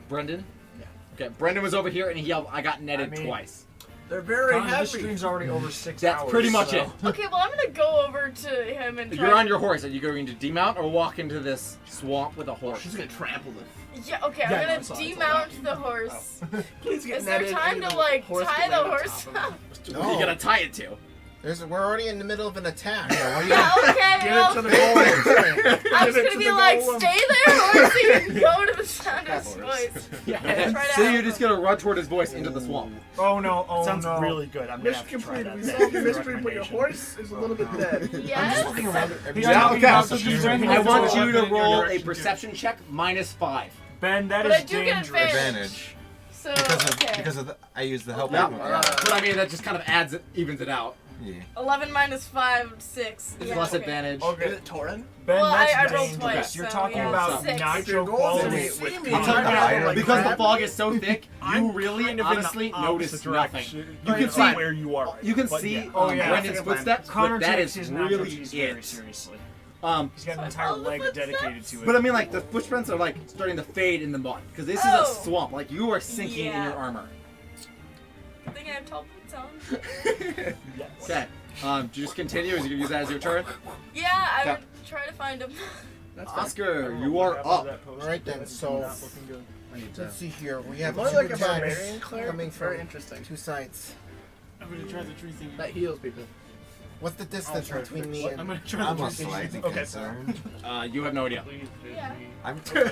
Brendon? Yeah. Okay, Brendon was over here and he yelled, I got netted I mean- twice. They're very Connor, this heavy. stream's already over 6 That's hours. pretty much so. it. Okay, well, I'm gonna go over to him and try. You're on your horse. Are you going to demount or walk into this swamp with a horse? She's gonna trample them. Yeah, okay, Yeah, no, I'm gonna it's all- demount the horse. Please get Is there netted time and to, like, horse tie can the land on horse top of them. No. You gotta tie it to. We're already in the middle of an attack. Yeah, okay, Get well, it to the golem. I was Give it gonna to be the like, golem. stay there, horsey, and go to the sound of his voice. Yeah. Try to So have you're just him. gonna run toward his voice into the swamp. Oh no! Oh sounds no! really good. I'm gonna Mission have to try completed. that. We Thank solved you the for mystery, but your recommendation. horse is a little bit dead. Yes. He's Yeah, talking okay. about So the she's stream. running I want into you to your roll a direction, too. perception check -5. Ben, that But is I do get dangerous. advantage. So, okay. Because of the, I use the help. Yeah. action. But I mean, that just kind of adds it, evens it out. Yeah. 11 minus 5, 6. It's Yeah, less okay. advantage. Is it Torrin? Ben, Well, that's I rolled dangerous. twice, You're so, talking yeah, about 6. nacho Goals quality. is With seeming I'll tell you Iron what, Man. because the fog is so thick, you I'm really kind of in the honestly opposite notice nothing. direction. You can Right see where you are. You can But see yeah. Oh, yeah. Brandon's footsteps, Connor but that takes is his nacho really cheese very it. seriously. Um, He's got an So entire follow the leg footsteps? dedicated to it. but I mean, like the footprints are like starting to fade in the mud because this is Oh. a swamp. Like you are sinking in Yeah. your armor. Good thing I have tall boots on. Okay. Do you just continue? Is you gonna use that as your turn? Yeah, I Okay. would try to find him. That's fine. Oscar, you are up. Alright then, so Not looking good. let's see here. We have More two like a attacks barbarian cleric. coming It's very from interesting. 2 sides. I'm gonna try the tree thing. That heals people. What's the distance try to between fix me it. and... I'm gonna try I'm the a tree thing. slightly Okay. concerned. You have no idea. Yeah. I'm. Can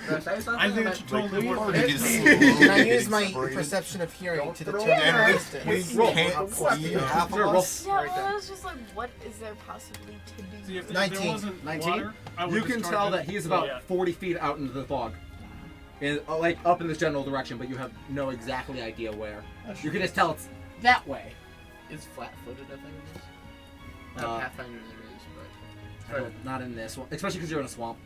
I say something? I think it's totally worth You it. just- Can I use my Breathe. perception of hearing Don't to throw determine it. the We distance? Roll. can't see half Sure, of roll. us. Yeah, Right well, then. I was just like, what is there possibly to do? See, if there 19. wasn't 19? water, I would You can discard tell it. that he's about Yeah. 40 feet out into the fog. And, like up in this general direction, but you have no exactly idea where. You can just tell it's that way. It's flat-footed, I think it is. Uh, Pathfinder there is, but Not in this one, especially because you're in a swamp.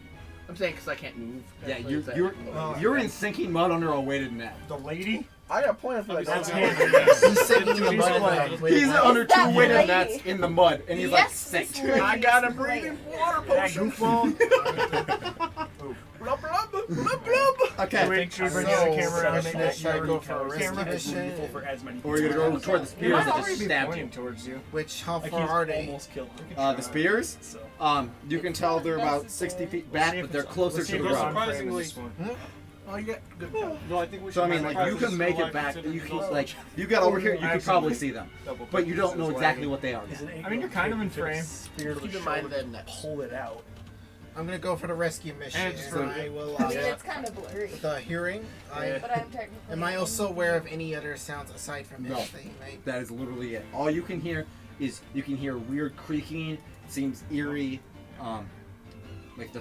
I'm saying because I can't move. Yeah, Is you're that- you're in sinking mud under a weighted net. The lady? I got pointed for that. That's guy. handy. He's sinking in the mud. He's under that 2 weighted lady? nets in the mud, and he's like Yes, sick. this lady I got a is breathing great. water That potion. goofball. Blub, blub, blub, blub. Okay. Wait, should we bring So, the other camera around and make that should I your go for a rescue camera mission? useful for as many Or you're gonna go toward the spears Might that just already be stabbed pointing you. towards you. Which, how Like far he's are they? almost killed. The spears, So. you can tell they're about 60 feet back, but they're closer Let's see to if the it's ground. on frame in Surprisingly- this one. Oh, you got good. No, I think we should. So I mean, like you sacrifice can make this it back. considered You can close. like you got over here, you could probably see them, Double but you click don't this know is exactly wagging. what they are. I mean, you're kind of in frame. Keep in mind that net. Pull it out. I'm gonna go for the rescue mission. And it's And for- I will, I mean, it's kind of blurry. the hearing. But I'm technically. Am I also aware of any other sounds aside from No. this thing, right? That is literally it. All you can hear is you can hear weird creaking. It seems eerie. Like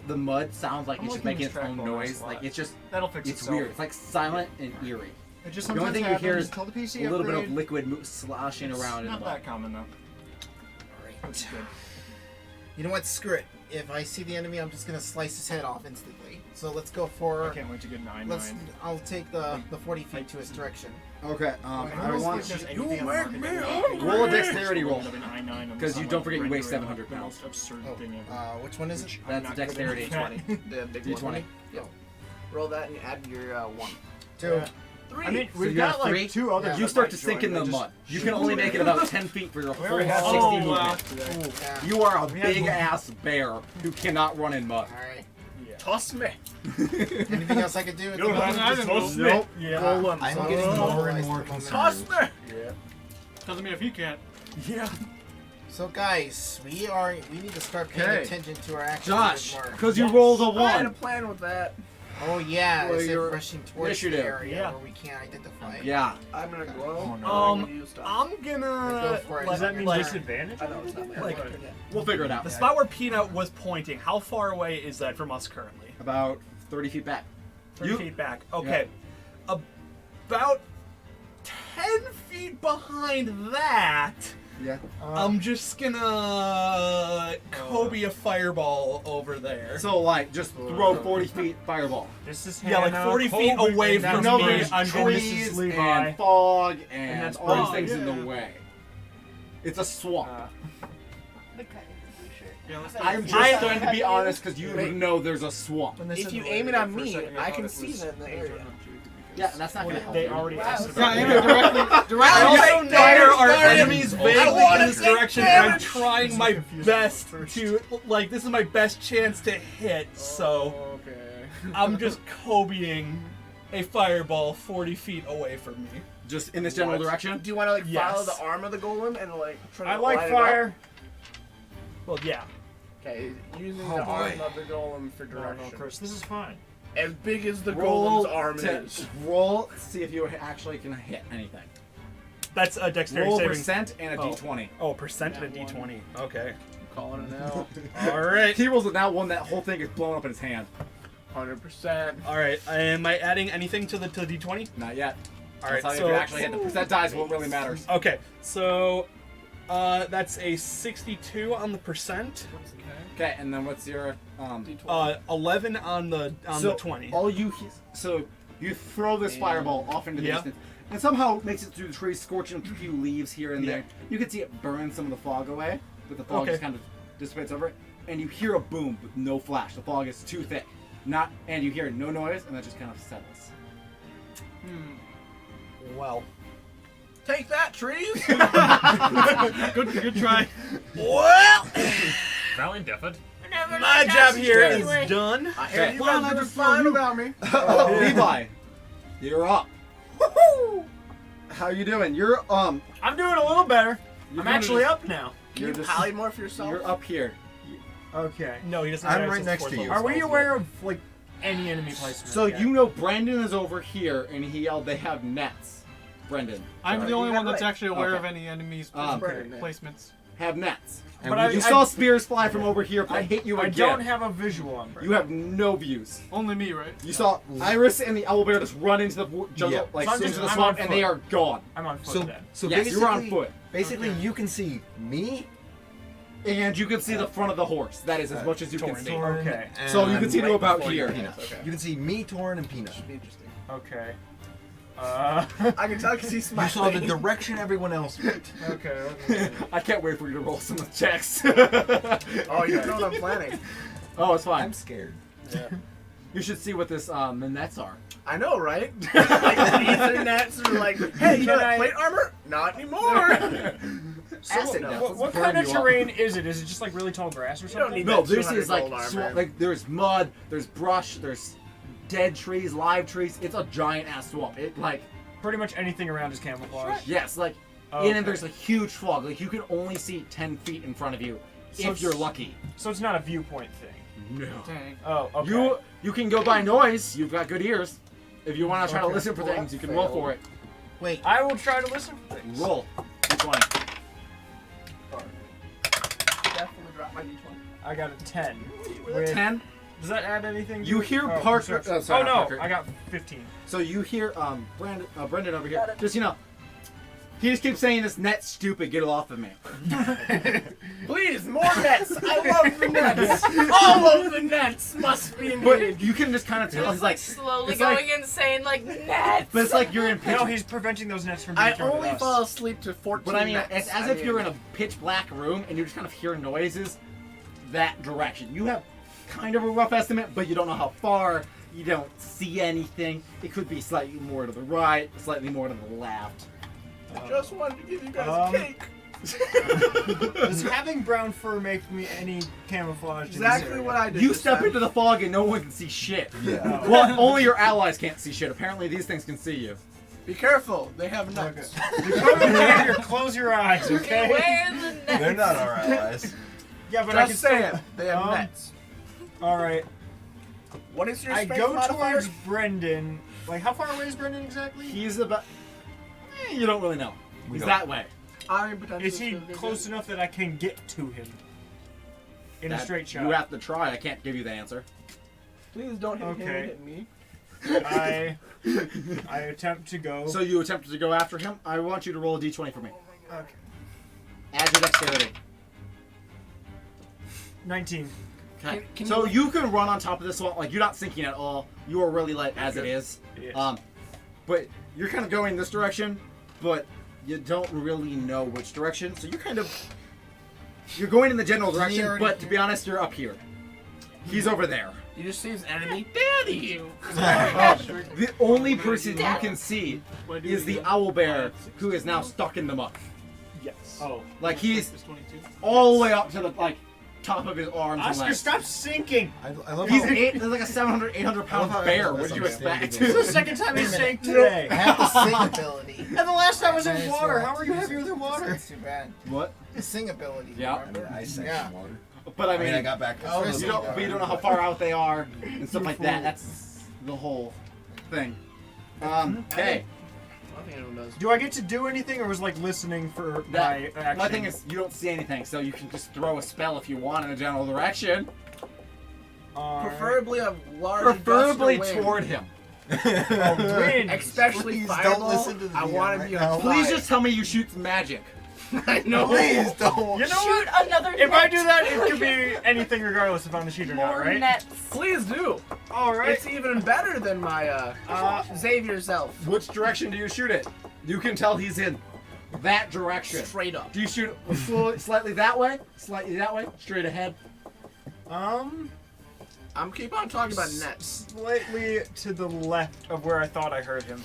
the mud sounds like I'm it's just looking making this its own track on noise. this Like lot. it's just That'll fix it's itself. weird. It's like silent and eerie. It just The only sometimes thing you hear happens. is Tell the PC a little bit of upgrade. liquid sloshing around in the Not mud. that common though. That's good. You know what? Screw it. If I see the enemy, I'm just gonna slice his head off instantly. So let's go for. I can't wait to get 9-9. I'll take the 40 feet to his direction. Okay. I want you roll a dexterity roll because because you don't forget you weigh 700 The pounds. most absurd Oh, thing ever. which one is it? That's a dexterity. The big D20. one. Yep. Roll that and add your 1. 2. 3. I mean, So we've you got have like 3? 2 others. You that start might to sink join, in the they just- mud. You can only make it about 10 feet for your We full already had 60 60 movement. movement. Yeah. You are a We had big ass bear who cannot run in mud. Alright. Toss me. Anything else I could do? at the You'll moment? have to toss me. Nope. Yeah. I'm getting more and more Toss concerned. me. Yeah. Doesn't mean if you can't. Yeah. So guys, we need to start paying Okay. attention to our actions. Josh, a bit more. because you rolled a I had a 1. plan with that. Oh yeah, Well, is it you're- rushing towards yes, you the do. area Yeah. where we can't identify? Yeah. I'm gonna grow. Oh, no. I'm gonna use stuff. I'm Go gonna. for it. Does that mean like, disadvantage? I know it's not my Like- turn yet. We'll figure it out. the spot where Peanut was pointing, how far away is that from us currently? About 30 feet back. 30 feet back. Okay. About 10 feet behind that, Yeah. I'm just gonna Kobe a fireball over there. So, like, just throw 40 feet fireball. This is Yeah, like Hannah, 40 feet Colby, away and from You that's know me, there's I'm going, this is trees Levi. and fog and that's all these fog, things in yeah. the way. It's a swamp. The kind of blue shirt. Yeah, let's I'm just I- trying to be honest because you Wait. know there's a swamp. When they If said you the aim it layer, on for a me, second, I thought can it see was that in the area. Yeah, and that's not gonna help. They you. already asked Yeah, about aim that. it directly. I also know there are Darren, enemies I vaguely wanna in this take direction, and I'm damage. trying my best to, like, this is my best chance to hit, so Okay. I'm just Kobeing a fireball 40 feet away from me. Just in this general direction? Do you want to like Yes. follow the arm of the golem and like try to I like light it up? fire. Well, yeah. Okay, using Oh, the boy. arm of the golem for No, direction. no, Chris, this is fine. As big as the Roll golem's arm to is. roll, see if you actually can hit anything. That's a dexterity Roll a saving. percent and a Oh. d20. Oh, percent and a d20. Okay. I'm calling it now. Alright. He rolls it now one, that whole thing is blown up in his hand. 100%. Alright, am I adding anything to the d20? Not yet. Alright, That's how so... you actually hit. The percent dies won't really matter. Okay, so... that's a 62 on the percent. Okay, and then what's your 11 on the so 20. All you so you throw this fireball off into the Yeah. distance, and somehow it makes it through the trees, scorching a few leaves here and Yeah. there. You can see it burn some of the fog away, but the fog Okay. just kind of dissipates over it. And you hear a boom, but no flash. The fog is too thick. And you hear no noise, and that just kind of settles. Well. Take that, trees! Good try. Well, Valiant effort. my job here is done. I hear Okay. you guys were fine about me. Oh, Levi, you're up. How you doing? You're I'm doing a little better. You're I'm doing actually it- up now. Can You're you just- polymorph yourself? You're up here. Okay. No, he doesn't. I'm have right access next fourth to you. level Are we spells aware of like any enemy placement? So yet? you know Brendon is over here, and he yelled they have nets. Brendon. I'm sorry. the only You one got that's right. actually aware Okay. of any enemies' Okay. placements. Have nets. And But we I- You just- saw spears fly from over here. If I hit you I again, don't have a visual on. you have no views. Only me, right? You saw Iris and the owlbear just run into the jungle, Yeah. like So I'm into just- the I'm swamp, on and they foot. are gone. I'm on foot So, then. so Yes, basically, you're on foot. Basically, Okay. you can see me. And you can see the front of the horse. That is as much as you can see. Okay. So you can and see to right about before here. you, Peanut. Okay. You can see me, Torrin, and Peanut. Should be interesting. Okay. I can tell because he's You saw the smiling. direction everyone else went. Okay. I can't wait for you to roll some checks. Oh, you know what I'm planning. Oh, it's fine. I'm scared. You should see what this the nets are. I know, right? Like these are nets are like, hey, you know that plate armor? Not anymore. So Acid nets. what Let's kind burn of you up. terrain is it? Is it just like really tall grass or You don't something? need No, that this 200 is like gold armor. like there's mud, there's brush, there's dead trees, live trees. It's a giant ass swamp. It like Pretty much anything around is camouflage. yes, like Oh, in it okay. there's a huge fog. Like you can only see 10 feet in front of you So if it's- you're lucky. So it's not a viewpoint thing. No. Dang. Oh, okay. You can go by noise. You've got good ears. If you want to try to Okay. listen for Well, things, you that can roll failed. for it. Wait, I will try to listen for things. Roll. Which one? Definitely drop my d20. I got a 10. With With- 10. Does that add anything? You to it? hear Oh, Parker. sorry. Sorry, Oh no, Parker. I got 15. So you hear Brendon over here. Just he just keeps saying this net stupid. Get it off of me. Please, more nets. I love the nets. All of the nets must be engaged. But you can just kind of tell Just he's like like slowly it's going like- insane, like nets. But it's like you're in pitch. No, he's preventing those nets from being I thrown at only us. fall asleep to 14 But I mean, nets. it's as I if mean, you're in a pitch black room and you just kind of hear noises that direction. You have kind of a rough estimate, but you don't know how far. You don't see anything. It could be slightly more to the right, slightly more to the left. Just wanted to give you guys cake. Does having brown fur make me any camouflage? Exactly what I did. You step into the fog and no one can see shit. Yeah. Well, only your allies can't see shit. Apparently these things can see you. Be careful. They have nuts. Close your eyes, okay? Where the nets? They're not our allies. Yeah, but Just I can saying. still... They have nets. Alright. What is your I strength go modifier? towards Brendon. Like, how far away is Brendon exactly? He's about... you don't really know. We He's don't. that way. Is he close enough that I can get to him? In a straight shot? You have to try. I can't give you the answer. Please don't hit him. Okay. Hit me. I attempt to go. So you attempted to go after him. I want you to roll a d20 for me. Okay. Add your dexterity. 19. Okay. So you can run on top of this swamp. Like, you're not sinking at all. You are really light as it is. Yes. But you're kind of going this direction, but you don't really know which direction. So you're going in the general direction, but to be honest, you're up here. He's over there. You just see his enemy, Daddy. The only person you can see is the owl bear, who is now stuck in the muck. Yes. Oh. Like, he's all the way up to the top of his arms and Oscar, legs. stop sinking! I love He's how... he's like a 700, 800 pound bear. What did you expect? This is the second time he sank today. I have the sing ability. And the last time I was in Nice water. one. How are you heavier than water? That's too bad. What? The sing ability. Yeah. remember? I sank Yeah. in water. But I mean, I got back. you don't know how far out they are and stuff like that. That's the whole thing. Okay. I think everyone does. Do I get to do anything, or was like listening for my action? My thing is, you don't see anything, so you can just throw a spell if you want in a general direction. Preferably a large Preferably gust of wind. toward him. Wind. Especially Please fireball. don't listen to the I DM want to right be now. on Please fire. just tell me you shoot magic. I know. Please don't. You know Shoot what? another If I net. do that, it could be anything regardless if I'm the shooter or not, More right? nets. Please do. Alright. It's even better than my Xavier self. Which direction do you shoot it? You can tell he's in that direction. Straight up. Do you shoot it slightly that way? Slightly that way? Straight ahead? I'm keep on talking about nets. Slightly to the left of where I thought I heard him.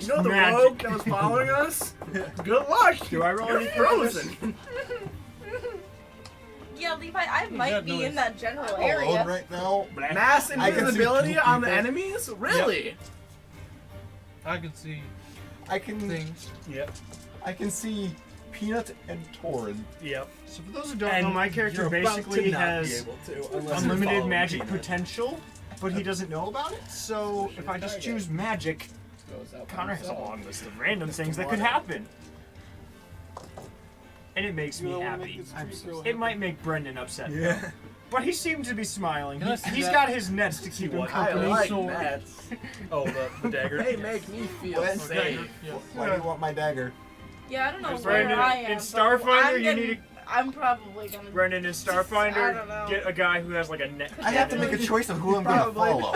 You know the Magic. rogue that was following us? Good luck. Do I roll You're any for this? frozen. Yeah, Levi, I might be in that general Alone area. right now. Mass I can see invisibility two on the people. enemies? Really? I can see I can. things. Yep. I can see Peanut and Torrin. Yep. So for those who don't know, my character basically has unlimited magic potential, but he doesn't know about it. So if I just choose magic, Connor has a long list of random things that could happen. And it makes me happy. It might make Brendon upset, though. But he seemed to be smiling. Can I see He's that? got his nets to keep him I company. like So- nets. Oh, the dagger. They make me feel What? safe. Why do you want my dagger? Yeah, I don't know where Brendon, I in am. but Starfinder, I'm you getting- need I'm probably gonna. Brendon, in I Starfinder, don't know. get a guy who has like a net. I have to make a choice of who I'm gonna follow.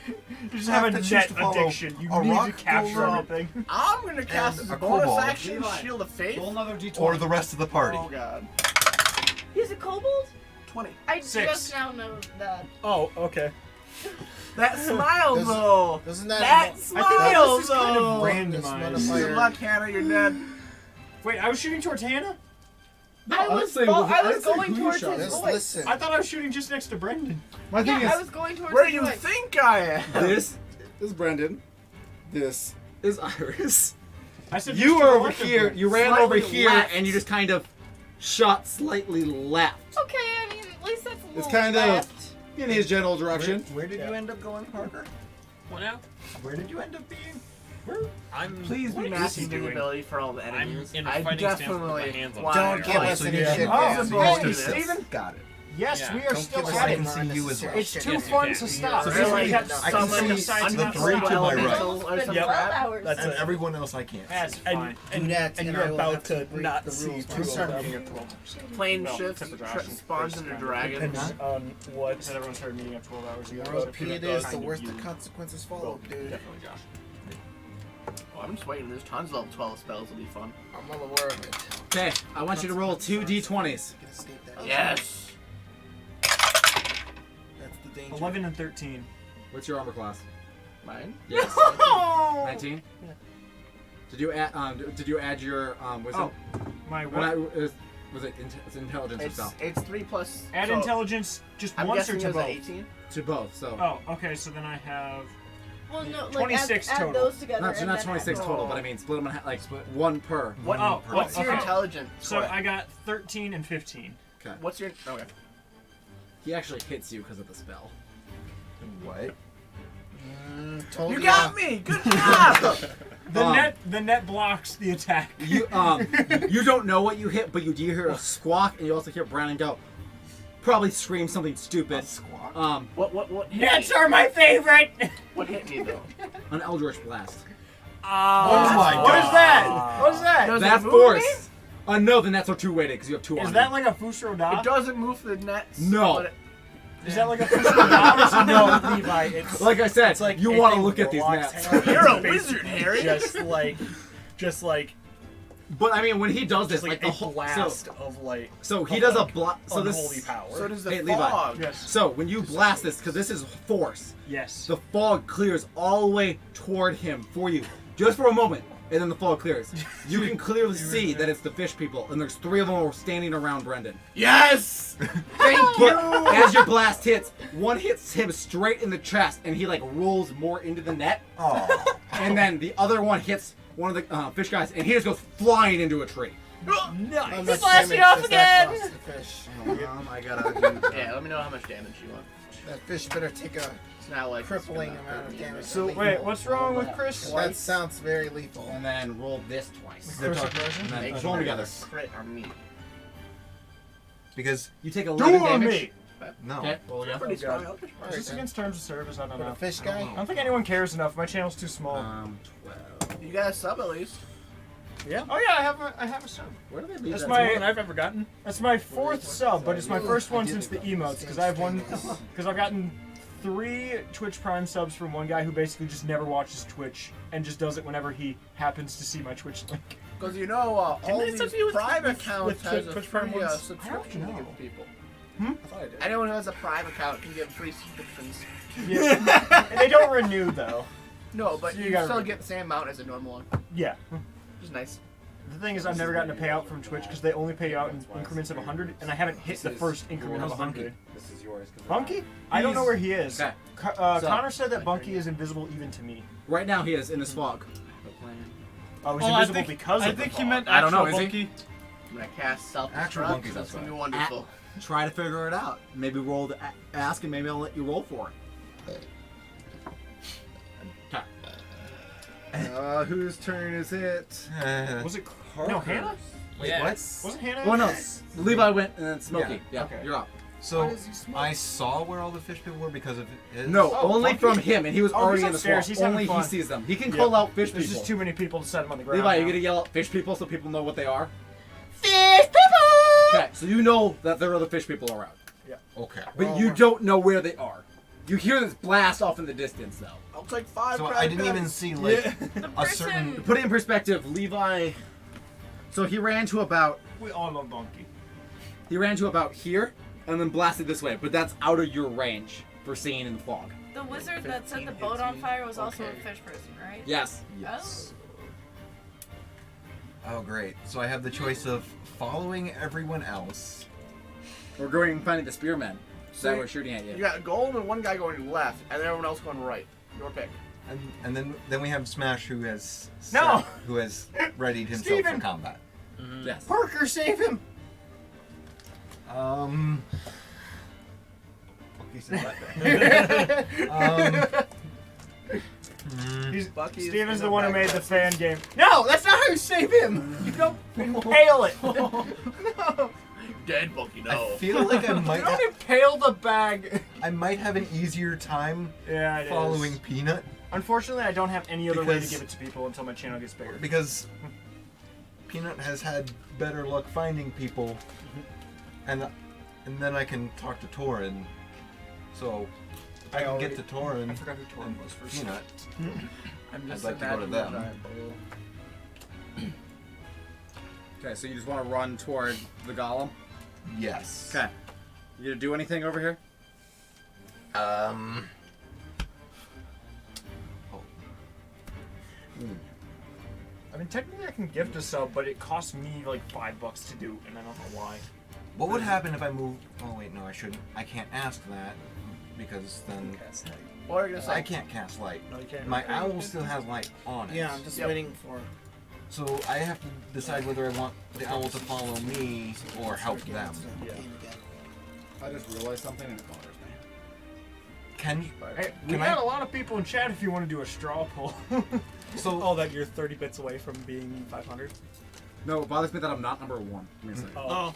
You just have a to choose net to follow addiction. You a need to rock capture golem everything. I'm gonna cast And a a bonus kobold. action Levi. Shield of Faith. Roll another d20. Or the rest of the party. Oh god. He's a kobold? 20. I 6. just now know that. Oh, okay. That smile Does- though. Doesn't that? That I smile think that was just kind of though. This randomized. modifier- Good luck, Hannah. You're dead. Wait, I was shooting towards Hannah? I was going towards his Just voice. listen. I thought I was shooting just next to Brendon. My thing Yeah, I is, was going towards Where his do you voice. think I am? this is Brendon. This is Iris. I said You just to are the over left of here. me. You ran Slightly over here, left. and you just kind of shot slightly left. Okay, I mean, at least that's a little It's kind left. of in his general direction. Where did you end up going, Parker? What now? Where did you end up being? I'm. Please be What mass is he doing? invisibility for all the I'm enemies. in a I fighting stance with my definitely hands on want fire. Don't give us so any you shit. have- man. Oh, so hey, you do this. Steven? Got it. Yes, Yeah. we are Don't still give us at any it. can see you as well. It's too Shit. fun to stop. So So this we way have I can someone see decides the not to three stop. to my right. It's been 12 hours. That's And it. everyone else I can't. That's see. fine. Do that, and and you're I will about have to to break not the see rules. through Start them. meeting at 12. Plane Well, shifts, except for Josh and spawns into Chris. dragon. Depends on what. Said everyone started meeting at 12 hours ago. The more OP it is, the Kind of worse the you. consequences follow, dude. Definitely Josh. Oh, I'm just waiting. There's tons of level 12 spells. Will be fun. I'm well aware of it. Okay, I want you to roll 2 d20s. You can escape that. Yes. That's the danger. 11 and 13. What's your armor class? Mine? Yes. No! 19. Yeah. Did you add your wisdom? Oh, my When what? was it it's intelligence or stuff? It's 3 plus. Add so intelligence just I'm once or guessing to it was both? 18. To both. So. Oh, okay. So then I have. Well, no, like 26 add total. those together. Not and 26 then total, but I mean split them in half, like one per. What? Oh, What's your okay. intelligence? So What? I got 13 and 15. Okay. What's your? Okay. He actually hits you because of the spell. What? You got me. Good job. The net blocks the attack. You you don't know what you hit, but you do hear a squawk, and you also hear Brandon go, probably scream something stupid. Squawk. What hit Nets me? are my favorite. What hit me though? An Eldritch Blast. Oh my What is God. that? What is that? Does That's it move force. No, then that's two weighted because you have two on Is you. that like a Fusro It Da? doesn't move the nets. No. but it- Is that like a Fusro Da? Or is it no, Levi? It's Like I said, it's like you a want to thing look at these blocks nets. Harry. You're a Basically wizard, Harry. Just like But I mean, when he does this, just like the a whole blast of like. so he of, does a like, blast. So unholy this. power. So does the Hey, Levi. fog. Yes. So when you blast this, because this is force, Yes. the fog clears all the way toward him for you, just for a moment, and then the fog clears. You can clearly see that it's the fish people, and there's 3 of them standing around Brendon. Yes. Thank But you. as your blast hits, one hits him straight in the chest, and he like rolls more into the net, Oh. and then the other one hits one of the fish guys, and he just goes flying into a tree. How Nice. much Blast damage you off does that again! cost the fish? I gotta do. Yeah. Let me know how much damage you want. That fish better take a It's not like crippling it's gonna amount of hurt you. damage. So Lethal. wait, what's wrong with Chris? That sounds very lethal. And then roll this twice. They're Chris talking- version? And then Make roll sure together. it's crit on me. Because You take Do 11 on damage. me. no. Okay, roll again. Pretty strong. Is this against terms of service? I don't For the know. fish I don't guy? know. I don't think anyone cares enough. My channel's too small. 12. You got a sub at least. Yeah. Oh yeah, I have a sub. Where do they leave That's that? my- More than I've ever gotten. That's my 4th sub, but it's my first one since the emotes because I have one because I've gotten 3 Twitch Prime subs from one guy who basically just never watches Twitch and just does it whenever he happens to see my Twitch link. Because you know, all I these sub you with- Prime with- accounts with has a Twitch Prime free ones? subscription to I don't give know. people. Hmm? I thought I did. Anyone who has a Prime account can get free subscriptions. Yeah. And they don't renew though. No, but So you you gotta still renew. get the same amount as a normal one. Yeah. Which is nice. The thing is, I've never gotten a payout from Twitch because they only pay out in increments of 100, and I haven't hit the first increment of 100. This is yours. Bunky? I don't know where he is. Okay. So- Connor said that Bunky is invisible even to me. Right now he is in his fog. Oh, he's Oh, invisible because I of the think he fog. meant I don't know, actual is he? Bunky. I'm gonna cast self Actual destruct. monkeys That's gonna be outside. wonderful. Try to figure it out. Maybe roll to ask, and maybe I'll let you roll for it. Whose turn is it? Was it no Hannah? Wait, Yes. Wasn't Hannah? Well, no. Levi went, and then Smokey. Yeah, Okay. you're up. So I saw where all the fish people were because of his. No, Oh, only Bunky? from him, and he was Oh, already he's in the upstairs. swamp. He's having Only fun. he sees them. He can Yeah. call out fish There's people. just too many people to set him on the ground. Levi, you now. gonna yell out fish people so people know what they are? Fish people! Okay, so you know that there are other fish people around, Okay. but you don't know where they are. You hear this blast off in the distance, though. I'll take 5. So I didn't even see like The a certain. To put it in perspective, Levi. So he ran to about We all love Bunky. here, and then blasted this way. But that's out of your range for seeing in the fog. The wizard that set the 15 boat hits on me. fire was also a Okay. fish person, right? Yes. Yes. Oh great! So I have the choice of following everyone else. We're going and finding the spearmen that were shooting at You you. got Golem and one guy going left, and then everyone else going right. Your pick. And then we have Smash who has No! who has readied himself Steven! for combat. Yes. Parker, save him! He's, Bucky Steven's is the in one who back made the of fan game. No, that's not how you save him! You don't impale it! No! Dead Bucky, I no. feel like I might. You don't impale the bag! I might have an easier time Yeah, it following is. Peanut Unfortunately, I don't have any other way to Because- give it to people until my channel gets bigger. because Peanut has had better luck finding people, and then I can talk to Torrin. So I can get to Torrin. I forgot who Torrin was first. Peanut. I'm I'd like to go to them. Okay, so you just want to run toward the golem? Yes. Okay. You gonna do anything over here? I mean, technically I can gift a sub, but it costs me like $5 to do, and I don't know why. What would happen if I moved? Oh wait, no, I shouldn't. I can't ask that because then What are you gonna say? I can't cast light. No, you can't. My owl still has light on it. Yeah, I'm just waiting for. So I have to decide whether I want the owl to follow me or help them. Yeah. I just realized something and it bothers me. Can Hey, we Can got I- a lot of people in chat if you want to do a straw poll. Oh, that you're 30 bits away from being 500? No, it bothers me that I'm not number 1. Give me a second. Oh.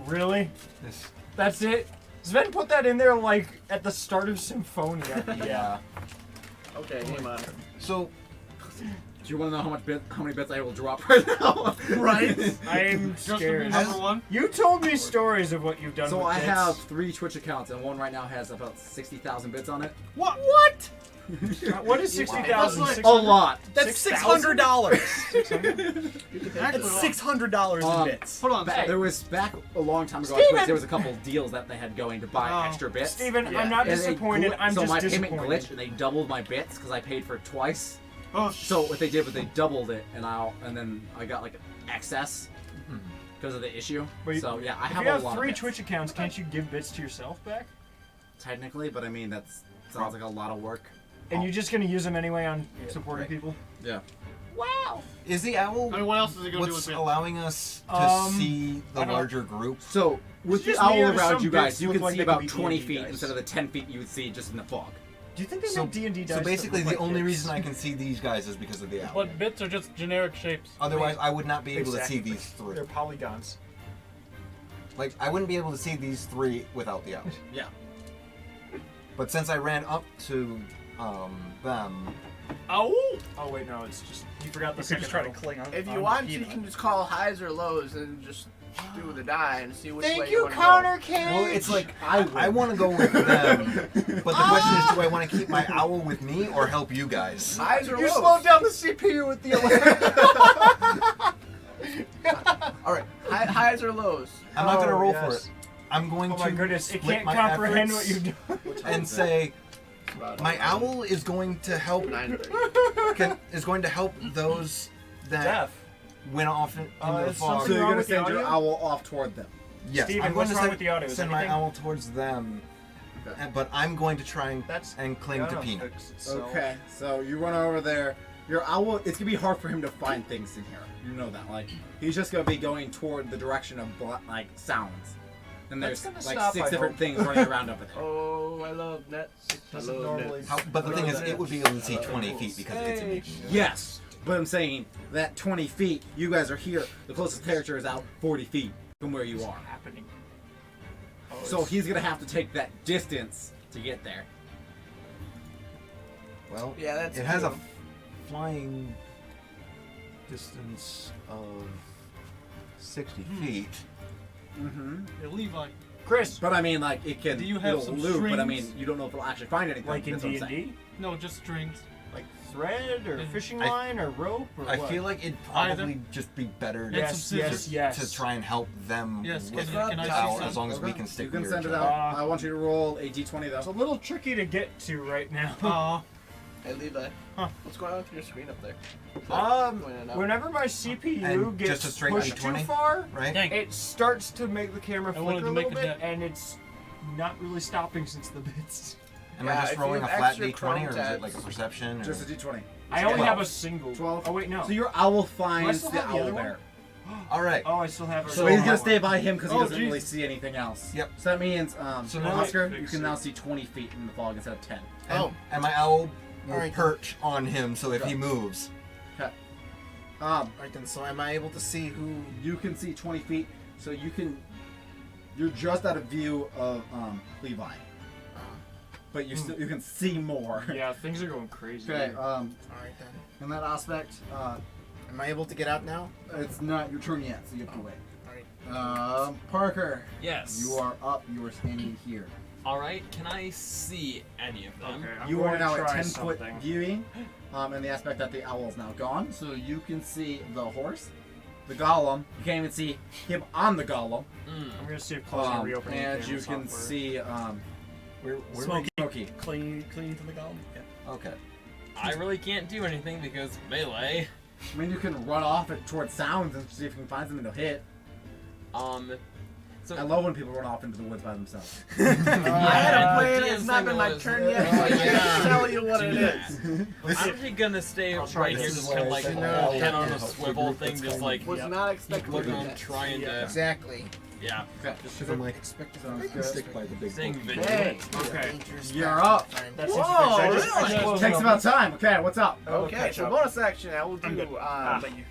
Really? This. That's it? Sven put that in there like at the start of Symphonia. Yeah. Okay, hang on. So. Do you want to know how many bits I will drop right now? Right? I'm Just to be scared. number one. You told me stories of what you've done So with I bits. have 3 Twitch accounts, and one right now has about 60,000 bits on it. What? What is 60,000? That's a lot. That's $600. That's $600 in bits. Hold on. There was back a long time ago. Steven! There was a couple deals that they had going to buy extra bits. Steven, I'm not And they disappointed. I'm so just my disappointed. payment glitched, and they doubled my bits because I paid for it twice. Oh, So what they did was they doubled it, and then I got like excess because of the issue. Wait, So yeah, I if have you a have lot 3 of bits. Twitch accounts, can't you give bits to yourself back? Technically, but I mean that sounds like a lot of work. And you're just gonna use them anyway on supporting people? Yeah. Wow. Is the owl? I mean, what else is he gonna do What's with bits? allowing us to see the I don't- larger group? So with the Just owl me or around some you guys, bits you look can like see they could about be 20 D&D feet dice. instead of the 10 feet you would see just in the fog. Do you think they So- make D&D dice? So that basically, look the like only bits? reason I can see these guys is because of the owl. But bits are just generic shapes. Otherwise, I would not be able to see Exactly. these 3. They're polygons. Like, I wouldn't be able to see these 3 without the owl. Yeah. But since I ran up to them, Oh wait, no, it's just you forgot the You could second just try to level. cling on. If you on want to, you Peanut. can just call highs or lows and just do the die and see which way Thank you you, want to Connor go. Cage. well, it's like I want to go with them. But the question is, do I want to keep my owl with me or help you guys? Highs or You lows? slowed down the CPU with the All right, Highs or lows? I'm not going to Oh, roll yes. for it. I'm going Oh to my goodness, it split can't my comprehend efforts what you've done. and say my owl is going to help. 9:30. Is going to help those that Deaf. went off into the is fog. So something you're wrong gonna with the send your audio? owl off toward them. Yes, Steven, I'm going what's to wrong send, with the audio? Is send my anything? owl towards them, Okay. but I'm going to try That's and cling to gonna Peanut. fix itself. Okay, so you run over there. Your owl, it's gonna be hard for him to find things in here. You know that. Like, he's just gonna be going toward the direction of like sounds. And That's there's gonna like stop, 6 I different hope. things running around over there. Oh, I love nets. I Doesn't love normally- nets. But the thing is, Nets. it would be able to see 20 feet because it's in Yes, but I'm saying that 20 feet, you guys are here. The closest character is out 40 feet from where you are. Happening. So he's gonna have to take that distance to get there. Well, Yeah, that's it has a true. flying distance of 60 feet. Mm-hmm. Hey, Levi. Chris, But I mean, like, it can Do you have it'll some loop, but I strings? mean, you don't know if it'll actually find anything. like in That's what I'm saying. D&D? No, just strings. Like thread or fishing I- line or rope or I what? feel like it'd Either. probably just be better And Yes, some yes, scissors. yes. to try and help them Yes, with can I the see owl some? as long as we Okay. can stick You can near send each it other. out. I want you to roll a d20 It's a though. little tricky to get to right now. Aw. Hey, Levi. Huh. What's going on with your screen up there? Going in and out. Whenever my CPU And gets just a straight pushed too D20, far, right? Dang. it starts to make the camera I wanted flicker a to make little a bit, deck. and it's not really stopping since the bits. Am Yeah, I just if you rolling a have flat extra D20 or Chrome is it tabs- like a perception? Or? Just a d20. I only 12. have a single. 12. Oh wait, no. So your owl Do I finds still the have the owl other one? bear. All right. Oh, I still have a So he's gonna one. stay by him because he Oh, doesn't really Jesus. see anything else. Yep. So that means, So now now Oscar, I- you can now see 20 feet in the fog instead of 10. And my owl will Alright. perch on him, so if he Okay. moves, Okay. Alright then, so am I able to see who... You can see 20 feet, so you're just out of view of Levi, but you still you can see more. Yeah, things are going crazy. Okay. Alright then. In that aspect, Am I able to get out now? it's not your turn yet, so you have to wait. Alright. Parker. Yes. You are up. You are standing here. Alright, can I see any of them? Okay, I'm You going are to now at try 10-foot something. viewing, in the aspect that the owl is now gone. So you can see the horse, the golem. You can't even see him on the golem. I'm gonna see if closing and reopening and the you camera can software. see Where Smoky. Cling to the golem. Yeah. Okay. I really can't do anything because melee. I mean, you can run off towards sounds and see if you can find something to hit. So I love when people run off into the woods by themselves. I had a plan. It's not been my turn yet. So I can't tell you what it is. I'm actually gonna stay right here, just kind of like head on a swivel thing, just like Was not expecting looking, that. trying to. Exactly. Yeah. Just because I'm like, I can stick by the big Saying book. vigilant. Okay, you're up. That's Whoa, really? Takes about time. Okay, what's up? Okay, so bonus action, I will do. Thank you.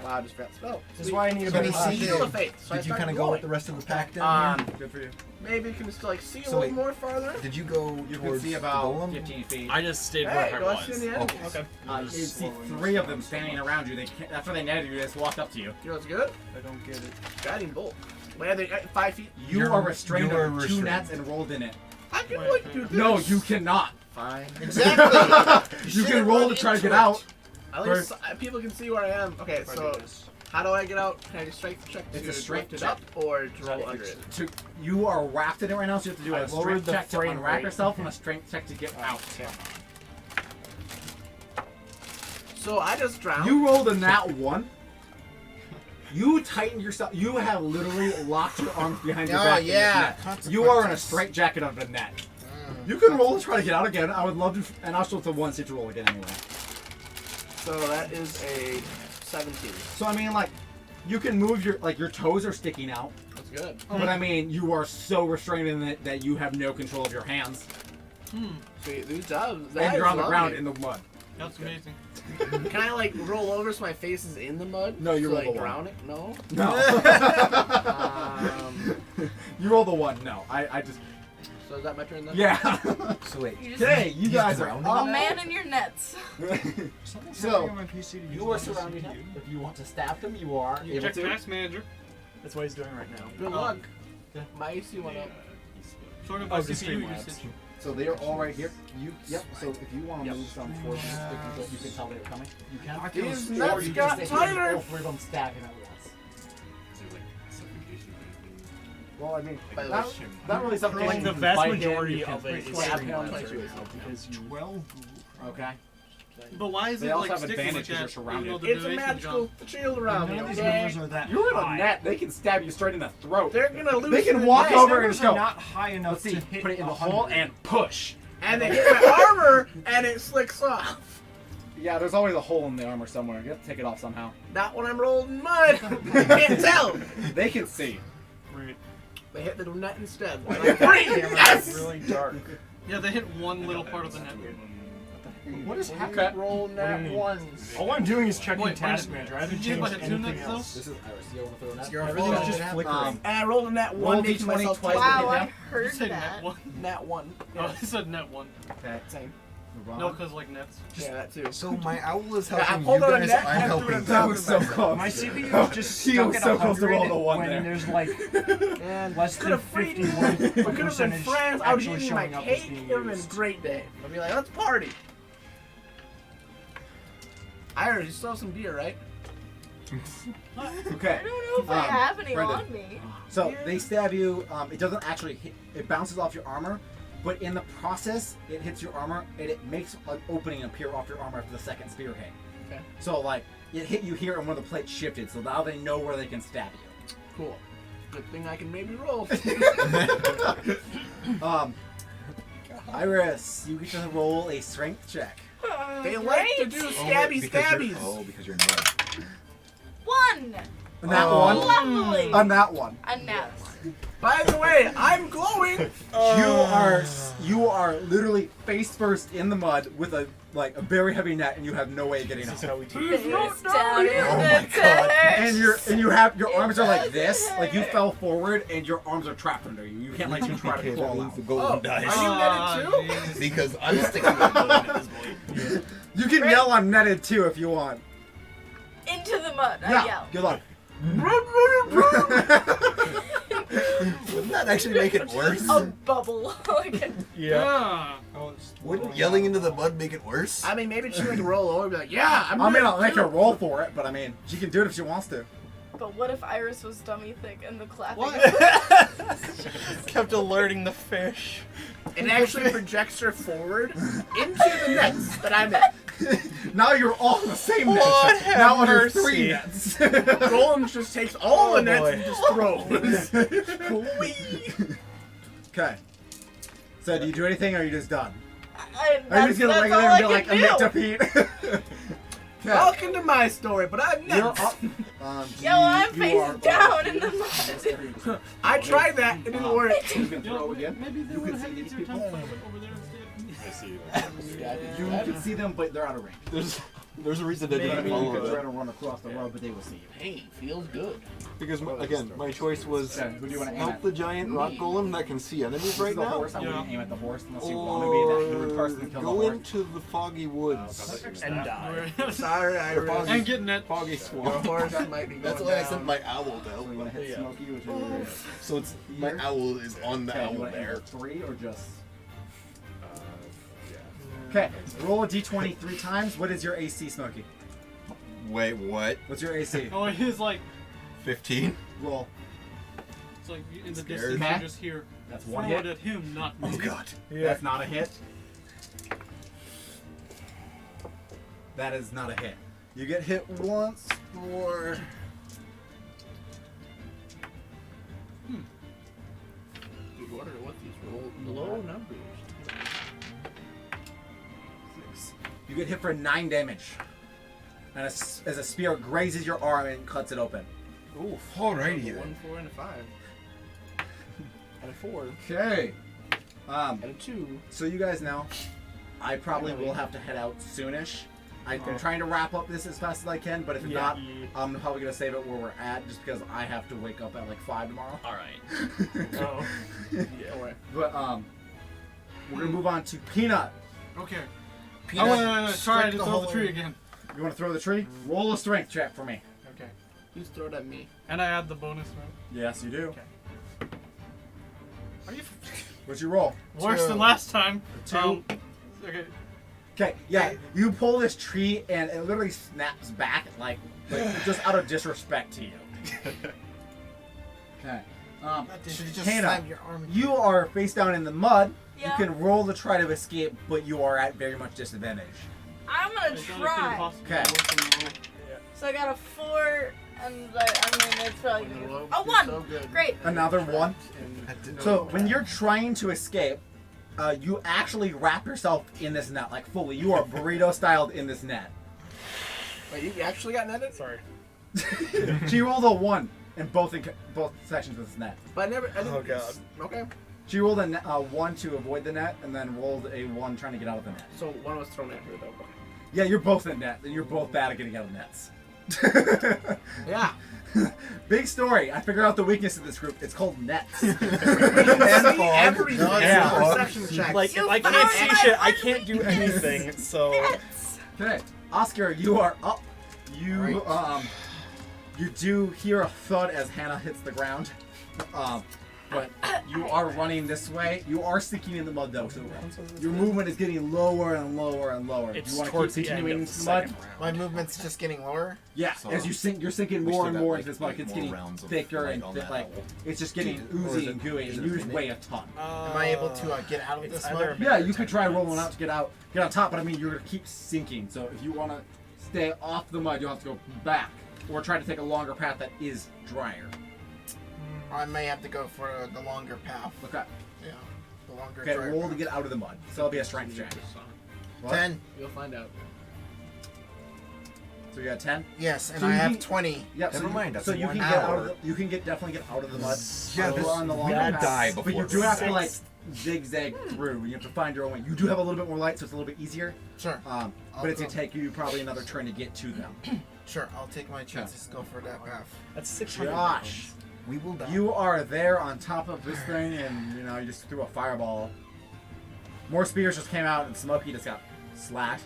Wow, I just forgot the spell. This is why I need a Can better we see Shield the- of Faith. So I Did you start kind of go glowing. with the rest of the pack down here? Good for you. Maybe you can just like see a So little wait. more farther. Did you go You can towards see the about golem? 15 feet. I just stayed Hey, where do I I see was. the end? Okay. You see 3 of them standing around you. They can't, after they netted you, they just walked up to you. You know what's good? I don't get it. Guiding bolt. Wait, are they at 5 feet? You You're- are restrained you are on 2 restrained. nets and rolled in it. I can like do this. No, you cannot. Fine. Exactly. You can roll to try to get out. At least people can see where I am. Okay, so how do I get out? Can I just strength check It's to a strength lift it up or to roll under it? You are wrapped in it right now, so you have to do I a lowered strength the check to frame unwrap rate. yourself and a strength check to get out. So I just drowned. You rolled a nat 1. You tightened yourself. You have literally locked your arms behind your Oh, back. in this yeah. net. You are in a straight jacket of the net. You can roll to try to get out again. I would love to, and also it's a 1, so you have to roll again anyway. So that is a 17. So I mean, like, you can move your toes are sticking out. That's good. But I mean, you are so restrained in it that you have no control of your hands. Sweet, these doves. And you're on the ground in the mud. That's amazing. Can I like roll over so my face is in the mud? No, you so, roll like the drown it? No. No. You roll the 1. No, I just. So is that my turn then? Yeah. So wait. Hey, you guys are A man in your nets. So on my PC to use you are my surrounded. CPU. If you want to stab him, you are able Check to. task manager. That's what he's doing right now. Good luck. My AC went up. Talking about the CPU Streamlabs. usage. So they are all right here. Yep. So if you want to move some towards this, you can tell they're coming. You can. These Or nuts you got can stay here and tighter. all 3 of them stabbing at once. Well, I mean, By the not, way, not really something Like the you vast bite him, majority you can of it is stab him. because you 12. Okay. But why is They it also like have sticking advantage like because that? you're surrounded. even though the It's a duration magical jump? shield around me. None of these Okay? numbers are that You're in a high. net. They can stab you straight in the throat. They're gonna lose. They can the walk net. over and numbers just are go. not high enough Let's see. to hit Put it in the 100. hole and push. And they hit my armor, and it slicks off. Yeah, there's always a hole in the armor somewhere. You have to take it off somehow. Not when I'm rolled in mud. I can't tell. They can see. Right. They hit the net instead. Why Like, the "Green, camera yes!" is really dark? Yeah, they hit one little part of the net. What is You happening? roll do nat you mean? ones. All I'm doing is checking Wait, task Brendon, manager. I haven't did you changed hit 2 anything nets, else. This is Iris. You want to throw a net? Everything's just Yeah. flickering. And I rolled a nat Roll one, a making d20 myself twice. twice. Wow, I You heard said that. net 1. Nat one. Oh, I said net 1. Okay. Same. No, because like nets. Yeah, that too. So my owl is Yeah, I'm helping you holding a guys. net I'm and threw it helping on That top was of so myself. close. My CPU is just He stuck was at so close to 100 roll the 1 when there. there's like And less could than have freed 51 We could have been percentage friends. I would actually give you my showing up as cake. being It would have been a used. great day. I'd be like, let's party. Iris, you still have some beer, right? Okay. I don't know if I have any Brendon. on me. So they stab you. It doesn't actually hit. It bounces off your armor, but in the process, it hits your armor and it makes an opening appear off your armor after the second spear hit. Okay. So like it hit you here and one of the plates shifted, so now they know where they can stab you. Cool. Good thing I can maybe roll. Iris, you get to roll a strength check. They like to do scabby scabbies. Because you're not. 1. On that Oh. one. Lovely. On that one. A nat. By the way, I'm glowing. You are literally face first in the mud with a very heavy net, and you have no way of getting out. how we Face do down in Oh the my God. And you have your arms are like this, like you fell forward, and your arms are trapped under you. You can't like try to crawl out. The golden dice. Are you netted too? Because I'm sticking with golden at this point. You can yell I'm netted too if you want. Into the mud. I Yeah. yell. Good luck. Wouldn't that actually make it worse? A bubble. Like Yeah. Wouldn't yelling into the mud make it worse? I mean, maybe she would roll over and be like, yeah, I'm I mean, netted I'll make too. her roll for it, but I mean, she can do it if she wants to. But what if Iris was dummy thick and the clapping? Kept alerting the fish. It actually projects her forward into the nets that I'm in. Now you're all in the same net. Lord Now have under mercy. 3 nets. Golem just takes all the nets and just throws. Okay. So do you do anything, or are you just done? I, Are you just gonna that's lay there all and I be like, can admit do. defeat? Welcome to my story, but I'm You're nuts. up. Yo, I'm face down in the mud. I tried that. It didn't work. You can throw again. Maybe they You would can have see these easier people. time fighting over there instead. I see you. You can see them, but they're out of range. There's a reason I didn't Maybe you follow could try that. to run across the road, but they will see you. Hey, feels good. Because, again, my choice was Okay, who do you want to aim help at? the giant rock golem that can see enemies This right is the now, horse. I Yeah. wouldn't aim at the horse unless you want to be that rude person that kills the go horse. into the foggy woods. And die. Sorry, Iris. And getting it. Foggy Your swamp. horse might be That's going why I down. sent my owl to So help. you want to hit Yeah. Smokey, which is So it's my owl is on the okay. You owl want to aim there. at 3 or just? Yeah. Okay. Roll a d20 3 times. What is your AC, Smokey? Wait, what? What's your AC? Oh, it is like 15? Roll. it's like in the Scared. distance Okay. you just hear. That's one Throw it hit. at him, not me. Oh god. That's not a hit. That is not a hit. You get hit once for. Dude, what are these low numbers? 6. You get hit for 9 damage. And as a spear grazes your arm and cuts it open. Oof. Alrighty A 1, then. 4, and a 5. And a 4. Okay. And a 2. So you guys know, I probably will have to head out soonish. I'm trying to wrap up this as fast as I can, but if not, I'm probably gonna save it where we're at, just because I have to wake up at like 5 tomorrow. All right. Oh. Yeah. But we're gonna move on to Peanut. Okay. Peanut, I want to try strike to the throw the hole tree in. again. You want to throw the tree? Roll a strength check for me. Okay. Who's throwing at me? And I add the bonus, right? Yes, you do. Okay. Are you What's your roll? worse than last time? 2. Okay. Okay, yeah, you pull this tree and it literally snaps back, like just out of disrespect to you. Okay. Should just Hannah, slam your arm. you are face down in the mud. Yeah. You can roll to try to escape, but you are at very much disadvantage. I'm gonna I thought it couldn't try. possibly Okay. work on the roll. So I got a 4, and like, I mean, it's probably On the gonna rope, Oh, you're 1! so good. Great. Another 1. And So when you're trying to escape, you actually wrap yourself in this net, like fully. You are burrito styled in this net. Wait, you actually got netted? Sorry. She rolled a 1 in both sections of this net. But I never. I didn't, Oh, God. Okay. She rolled a 1 to avoid the net, and then rolled a 1 trying to get out of the net. So one was thrown at her though. Okay. Yeah, you're both in net, and you're both bad at getting out of nets. Yeah. Big story. I figured out the weakness of this group. It's called nets. Everything. Yeah. Perception checks. Like, if You I can't see found shit, my I can't do anything, so... Okay, Oscar, you are up. You you do hear a thud as Hannah hits the ground. But you are running this way. You are sinking in the mud though, so your movement is getting lower and lower and lower. It's you want to keep towards the end continuing of into the the mud? second round. My movement's just getting lower. Yeah, So, as you sink, you're sinking we more still and got, more like, into this mud. 8 It's more getting rounds of thicker light and on thick, that like owl. it's just getting Or is oozy it- and gooey, is and it you a just minute? weigh a ton. Am I able to get out of it's this either mud? a minute Yeah, or you 10 could try rolling minutes. out to get on top, but I mean you're gonna keep sinking. So if you want to stay off the mud, you'll have to go back or try to take a longer path that is drier. I may have to go for the longer path. Okay. Yeah. The longer Okay, drive roll to path. get out of the mud. So it'll be a strength check. What? 10. You'll find out. So you got 10. Yes, and So I you have can- 20. Yep. Never so mind, You, that's so you 1 can get out hour. of the, you can definitely get out of the mud. Yeah, So this on the longer gonna path. die But before you do have to 6. like zigzag through. You have to find your own way. You do have a little bit more light, so it's a little bit easier. Sure. But it's gonna take you probably another turn to get to them. Sure, I'll take my chances. Go for that path. That's 600 Josh, We will die. you are there on top of this thing, and you know you just threw a fireball. More spears just came out, and Smokey just got slashed.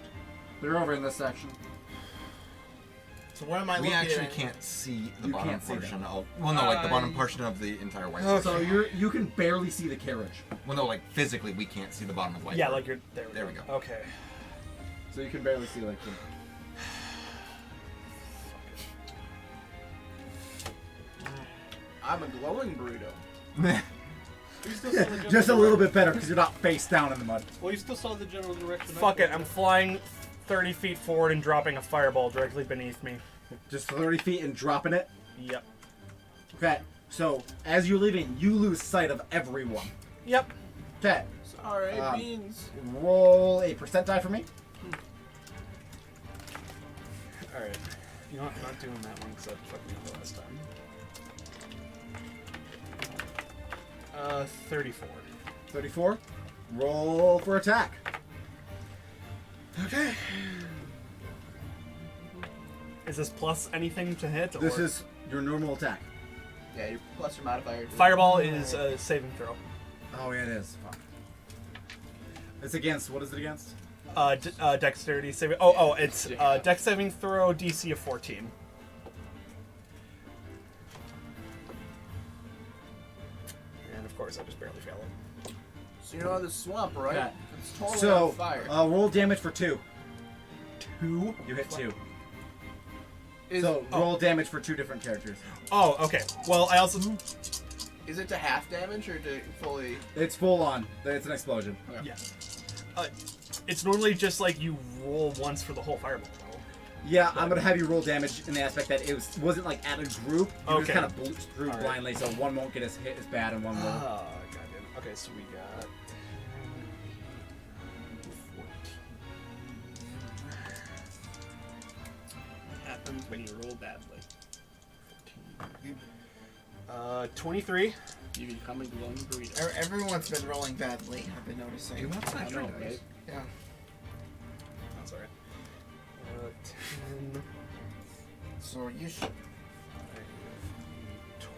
They're over in this section. So where am I We located? actually can't see the You bottom can't see portion them. of. Well, no, like the bottom portion of the entire white. So you can barely see the carriage. Well, no, like physically, we can't see the bottom of white. Yeah, like you're... There we go. Okay. So you can barely see like the... I'm a glowing burrito. You still saw the general Just a little bit direction. better because you're not face down in the mud. Well, you still saw the general direction. I Fuck it, came I'm from. flying 30 feet forward and dropping a fireball directly beneath me. Just 30 feet and dropping it. Yep. Okay, so as you're leaving, you lose sight of everyone. Yep. Okay. Sorry, beans. Roll a percent die for me. Alright. You know what? I'm not doing that one because that fucked me up the last time. 34. 34. Roll for attack. Okay. Is this plus anything to hit? This or? is your normal attack. Yeah, your plus your modifier. Fireball is a saving throw. Oh, yeah, it is. Fuck. It's against. What is it against? Dexterity saving. Oh, it's Dex saving throw DC of 14. And of course, I just barely fail it. So you know the swamp, right? Okay. It's totally So, on fire. roll damage for 2. 2? You hit 2. Is, So, roll damage for 2 different characters. Oh, okay. Well, I also... Is it to half damage or to fully? It's full on. It's an explosion. Okay. Yeah. It's normally just like you roll once for the whole fireball, though. Yeah, I'm gonna have you roll damage in the aspect that it wasn't like at a group. You Okay. just kind of blew through All blindly, so one won't get as hit as bad and one will. Oh, goddamn. Okay, so we got... 14. Happens when you roll badly. 14. 23. You become a glowing burrito. Everyone's been rolling badly, I've been noticing. That's not true, right? Yeah. That's alright. 10... So you should.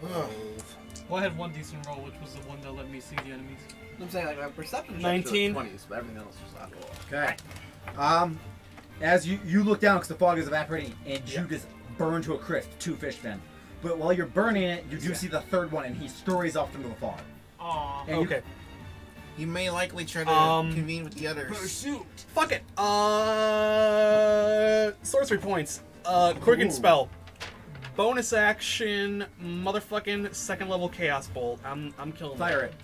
12... Well, I had one decent roll, which was the one that let me see the enemies. I'm saying like my perception checks 19. are 20s, but everything else is not. Okay. As you look down because the fog is evaporating and you just burn to a crisp 2 fish then. But while you're burning it, you do see the third one and he scurries off into the fog. Aww. And Okay. You may likely try to convene with the others. Pursuit. Fuck it. Sorcery points. Quicken spell. Bonus action. Motherfucking second level chaos bolt. I'm killing. Fire it.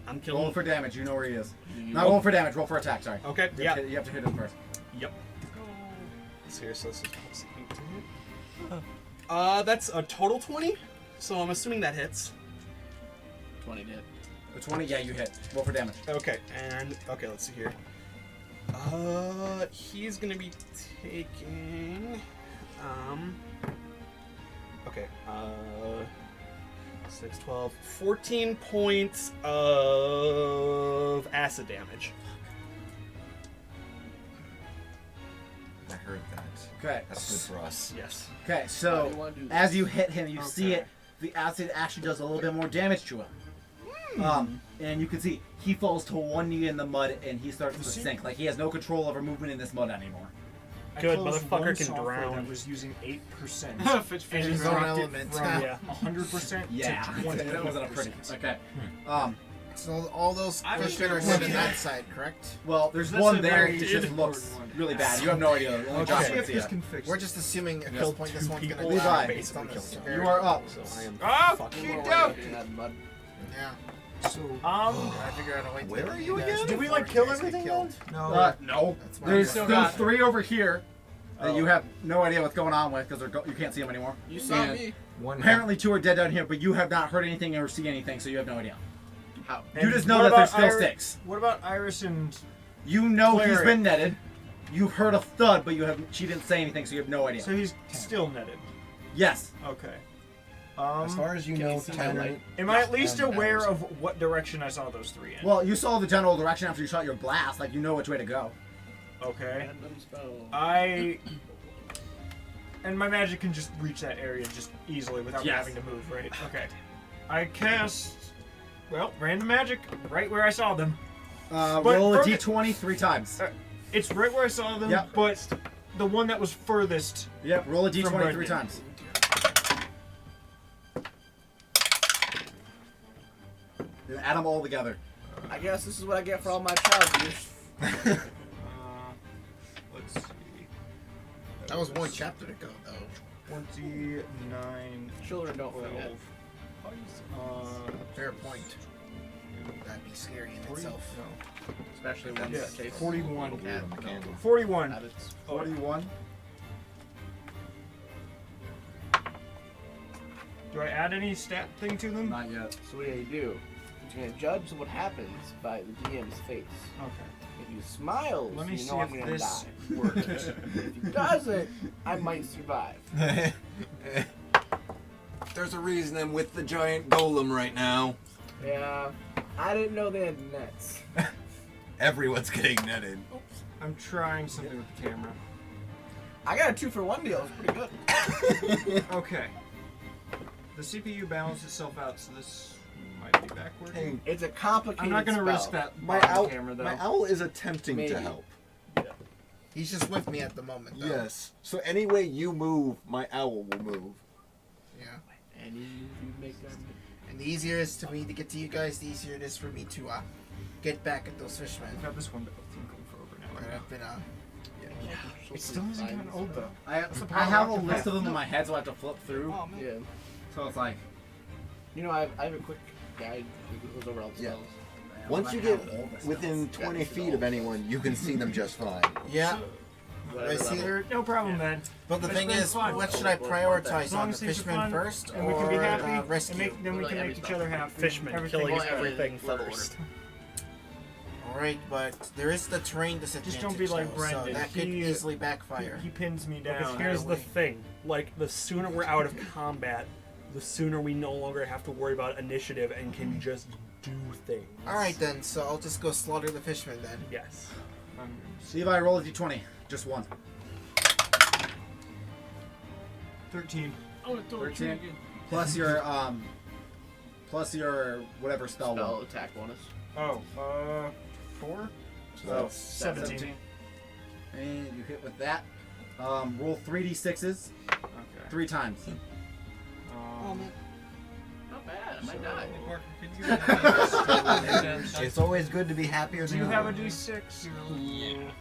I'm killing. Roll for damage. You know where he is. Not roll for damage. Roll for attack. Sorry. Okay. Yeah. You have to hit him first. Yep. Seriously, this is that's a total 20. So I'm assuming that hits. 20 hit. The 20. Yeah, you hit. Roll for damage. Okay. And okay, let's see here. He's gonna be taking. Okay. 6, 12, 14 points of acid damage. I heard that. Okay. That's good for us. Yes. Okay, so as you hit him, you see it. The acid actually does a little bit more damage to him. And you can see he falls to one knee in the mud and he starts to sink. Like he has no control over movement in this mud anymore. Good, I closed motherfucker one can software drown. That was using 8%. Fitch and his it own dropped it element. from Yeah. 100% Yeah, to 20%. that wasn't a pretty. Okay. So all those fishmen are sitting that side, correct? Well, there's That's one a there. very It just looks important one. really bad. You have no idea. Only Josh See can if see this it. can fix We're it. just assuming at this Killed point two this one's gonna people. die Levi, based on the You severity. You are up. So I am fucking. Yeah. So, I figure out a way to Where get are you you guys again? did we before like you kill guys get everything killed. then? No. That's my There's guess. still 3 over here that you have no idea what's going on with because you can't see them anymore. You saw And me. Apparently 2 are dead down here, but you have not heard anything or see anything, so you have no idea. How? You And just know what that there's about still Iris- 6. What about Iris and... You know he's Cleric. been netted. You've heard a thud, but she didn't say anything, so you have no idea. So he's still netted. Yes. Okay. As far as you know, see my Tanner, light? Am I at least and aware Iris. of what direction I saw those 3 in? Well, you saw the general direction after you shot your blast. Like, you know which way to go. Okay. Random spell. And my magic can just reach that area just easily without Yes. having to move, right? Okay. I cast... Well, random magic right where I saw them. But Roll a from d20 3 times. It's right where I saw them, Yep. but the one that was furthest... Yep, roll a From d20 3 Brendon. times. And add them all together. I guess this is what I get for all my child abuse. Let's see. That was one chapter to go, though. 29... Children don't forget. 12. Fair point. That'd be scary in itself. Especially when Yeah, it's a 41. cat. 41. Rabbits. 41. Do I add any stat thing to them? Not yet. So what do you do? You're gonna judge what happens by the DM's face. Okay. If he smiles, Let me you see know I'm if gonna this die. works. If he doesn't, I might survive. There's a reason I'm with the giant golem right now. Yeah, I didn't know they had nets. Everyone's getting netted. I'm trying something with the camera. I got a 2-for-1 deal. It's pretty good. Okay. The CPU balanced itself out, so this might be backward. Hey, It's a complicated I'm not gonna spell. risk that my on owl, camera though. my owl is attempting Maybe. to help. He's just with me at the moment, though. Yes. So any way you move, my owl will move. Yeah. And you make them. And the easier it is to me to get to you guys, the easier it is for me to get back at those fishmen. I've had this one thing going for over now. But I've been It still hasn't gotten old though. I have a list of them in my head, so I have to flip through. Oh, man. Yeah. So it's like, You know, I have a quick guide that goes over all the Yeah. spells. Once you get within 20 feet of anyone, you can see them just fine. Yeah. Whatever I see. level. No problem, man. But the It's thing been is, fun. what should I As prioritize long on? The as things are fishmen fun, first, and we can be or happy, rescue? and then we can make each other happy. Fishman, Everything killing is everything level first. All right, but there is the terrain disadvantage. Just don't be like though, Brendon. So that could He- easily backfire. He pins me down. Because here's the thing, like, the sooner we're out of combat, the sooner we no longer have to worry about initiative and can just do things. All right then, so I'll just go slaughter the fishmen then. Yes. Levi, roll a d20. Just one. 13. Oh, it's 13. Plus your whatever spell Spell one. attack bonus. Oh, 4? So that's 17. And you hit with that. Roll 3d6s. Okay. 3 times. Not bad. I might die. It's always good to be happier Do than you have a others. d6? Yeah.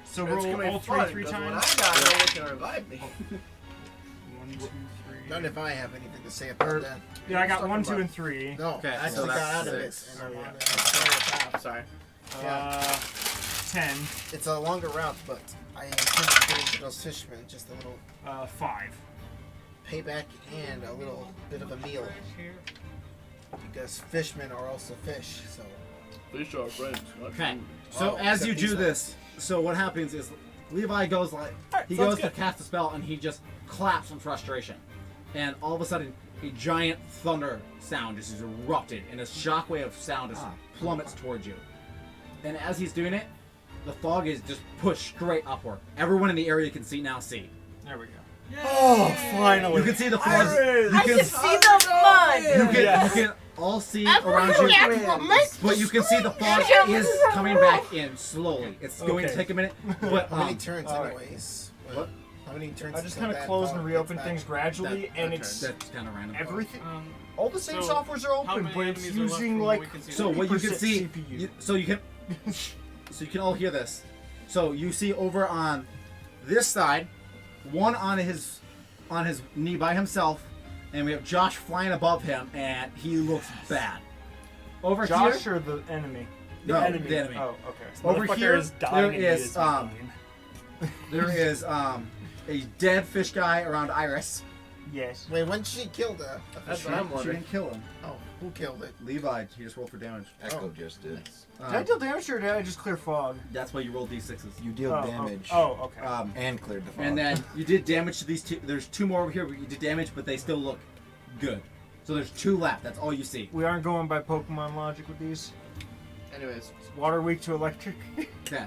So It's roll gonna be all fun, three 'cause times? When I die, no one can revive me. 1, 2, 3. None if I have anything to say about that. Yeah, I got Talking 1, 2, about- and 3. No, Okay, I so actually got that's out of it. 6. And I'm Oh, on yeah. a slower path. Sorry. 10. It's a longer route, but I intend to get into those fishmen. Just a little 5. payback and a little bit of a meal. Because fishmen are also fish, so. Fish are friends. Okay. So Oh, as except you these do are- this, so what happens is Levi goes like he goes to cast a spell and he just claps from frustration, and all of a sudden a giant thunder sound just is erupted and a shockwave of sound just plummets towards you. And as he's doing it, the fog is just pushed straight upward. Everyone in the area can see. There we go. Oh, finally. You can see the fog. Iris! You I can can see the mud. you can all see around you. But you can see the fog is coming back in slowly. It's going to Okay. take a minute. But How many turns, alright. anyways? What? How many turns? I just until kind of that close fog and gets reopen back? things gradually, and it's that's kind of random. everything. Um, All the same so, softwares are how open, many but it's enemies are left using from like what we can see? So what you can 80% see, CPU. so you can all hear this. So you see over on this side, one on his knee by himself, and we have Josh flying above him, and he looks bad. Over Josh here, or the enemy? No, the enemy. Oh, okay. Over Motherfucker here, is dying there and he is mine. a dead fish guy around Iris. Yes. Wait, when she killed her? That's She, what I'm she wondering. didn't kill him. Oh, who killed it? Levi, he just rolled for damage. Echo just did. Did I deal damage or did I just clear fog? That's why you roll d6s. You deal Oh, damage. okay. And cleared the fog. And then you did damage to these two. There's 2 more over here, but you did damage, but they still look good. So there's 2 left. That's all you see. We aren't going by Pokemon logic with these. Anyways, Is water weak to electric? Yeah.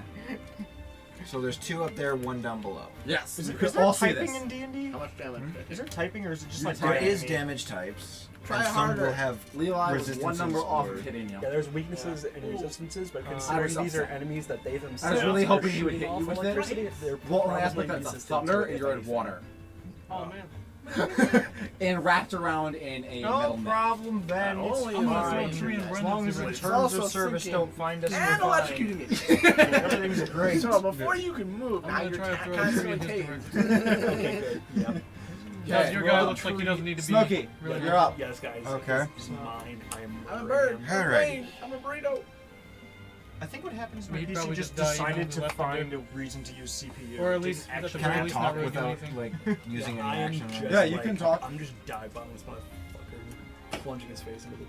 So there's 2 up there, 1 down below. Yes. Is You there can all see typing this. in D&D? how much damage? Is there typing or is it just You like type. There is damage? damage types. Try and some harder. will have Levi was 1 resistances number off or- of hitting you. Yeah, there's weaknesses and resistances, but considering Iris these are upset. enemies that they themselves I was really are hoping he would shooting hit you off with electricity, it. they're Well, only probably aspect that's a resistant thunder to it, and you're in if anything. water. Oh man. And wrapped around in a No metal net. problem, Ben. Not It's only am I fine. throw tree and As run long into as the it. It's terms also of service sinking don't find us, And we're fine. electrocuting it. Everything's great. So before you can move, I'm now gonna you're try to throw a tree in his constantly direction. Okay, good. Yep. Because your guy looks like he doesn't need to be. Smokey, really you're up. Yes, guys. Okay. It's mine. I'm a bird. I'm a Alright. brain. I'm a burrito. I think what happens He maybe she probably just just died, decided to left find him a reason to use CPU. Or at Didn't least- actually Can I Really talk not really without doing like using any I am action? just, Yeah, you can like, talk. I'm just dive bombing this motherfucker, plunging his face into the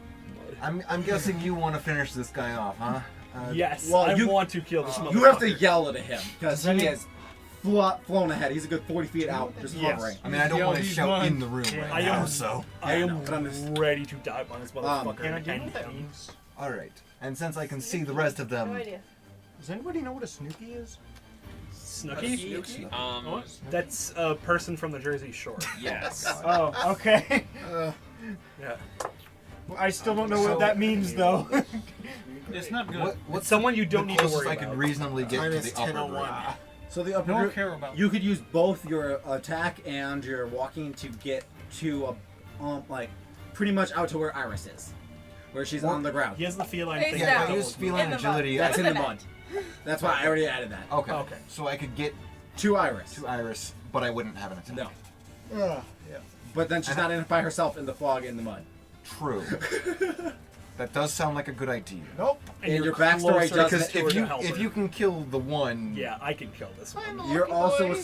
mud. I'm guessing you want to finish this guy off, huh? Yes, well, I you- want to kill this motherfucker. You have to yell at him because he has flown ahead. He's a good 40 feet out, just Yes. hovering. I mean, I don't want to shout in the room right I now, am so. I am but I'm just- ready to dive on this motherfucker Hannah, and do you know end what that him. means? All right. And since I can see the rest of No them, idea. Does anybody know what a Snooki is? Snooki? Um, That's a person from the Jersey Shore. yes. Oh, okay. Yeah. Well, I still don't know what that means, though. It's not good. what's It's someone you don't the need to closest worry I could about. reasonably get Time to is the upper 10:01. grade? So the upper No one group, care about. you could use both your attack and your walking to get to like pretty much out to where Iris is, where she's on the ground. He has the feline Face thing. down. Yeah, I use feline In the agility. That's In in the the mud. That's why I already added that. Okay. Okay. So I could get To Iris. to Iris, but I wouldn't have an attack. No. Yeah. But then she's not in by herself in the fog in the mud. True. That does sound like a good idea. Nope. And you're your backstory closer does Because to her if to you help if her. you can kill the one, Yeah, I can kill this one. You're also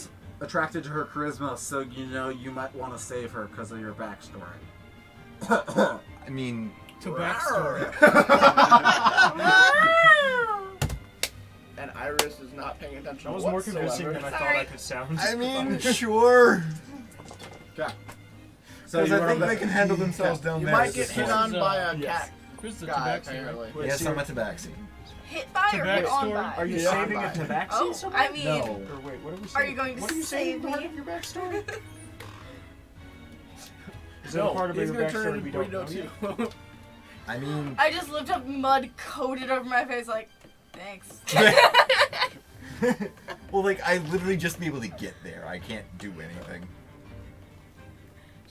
attracted to her charisma, so you know you might want to save her because of your backstory. I mean, To backstory. And Iris is not paying attention That was more whatsoever. convincing than I thought I could sound. I mean, sure. Okay. So Because you I run think up they that- can handle themselves down You there. might at get this hit point. on by a Yes. cat Where's the guy, tabaxi? apparently. Yes, I'm a tabaxi. Hit by or hit on Backstory? by? Are you Yeah. saving a Fine. tabaxi Oh, somewhere? I mean, No. Or wait, what are we saying? are you going to what are you saying save part me? of your backstory? Is there a No, part of he's your gonna turn backstory into we don't know burrito yet? too. I mean, I just lift up mud coated over my face, like, thanks. well, like I literally just be able to get there. I can't do anything.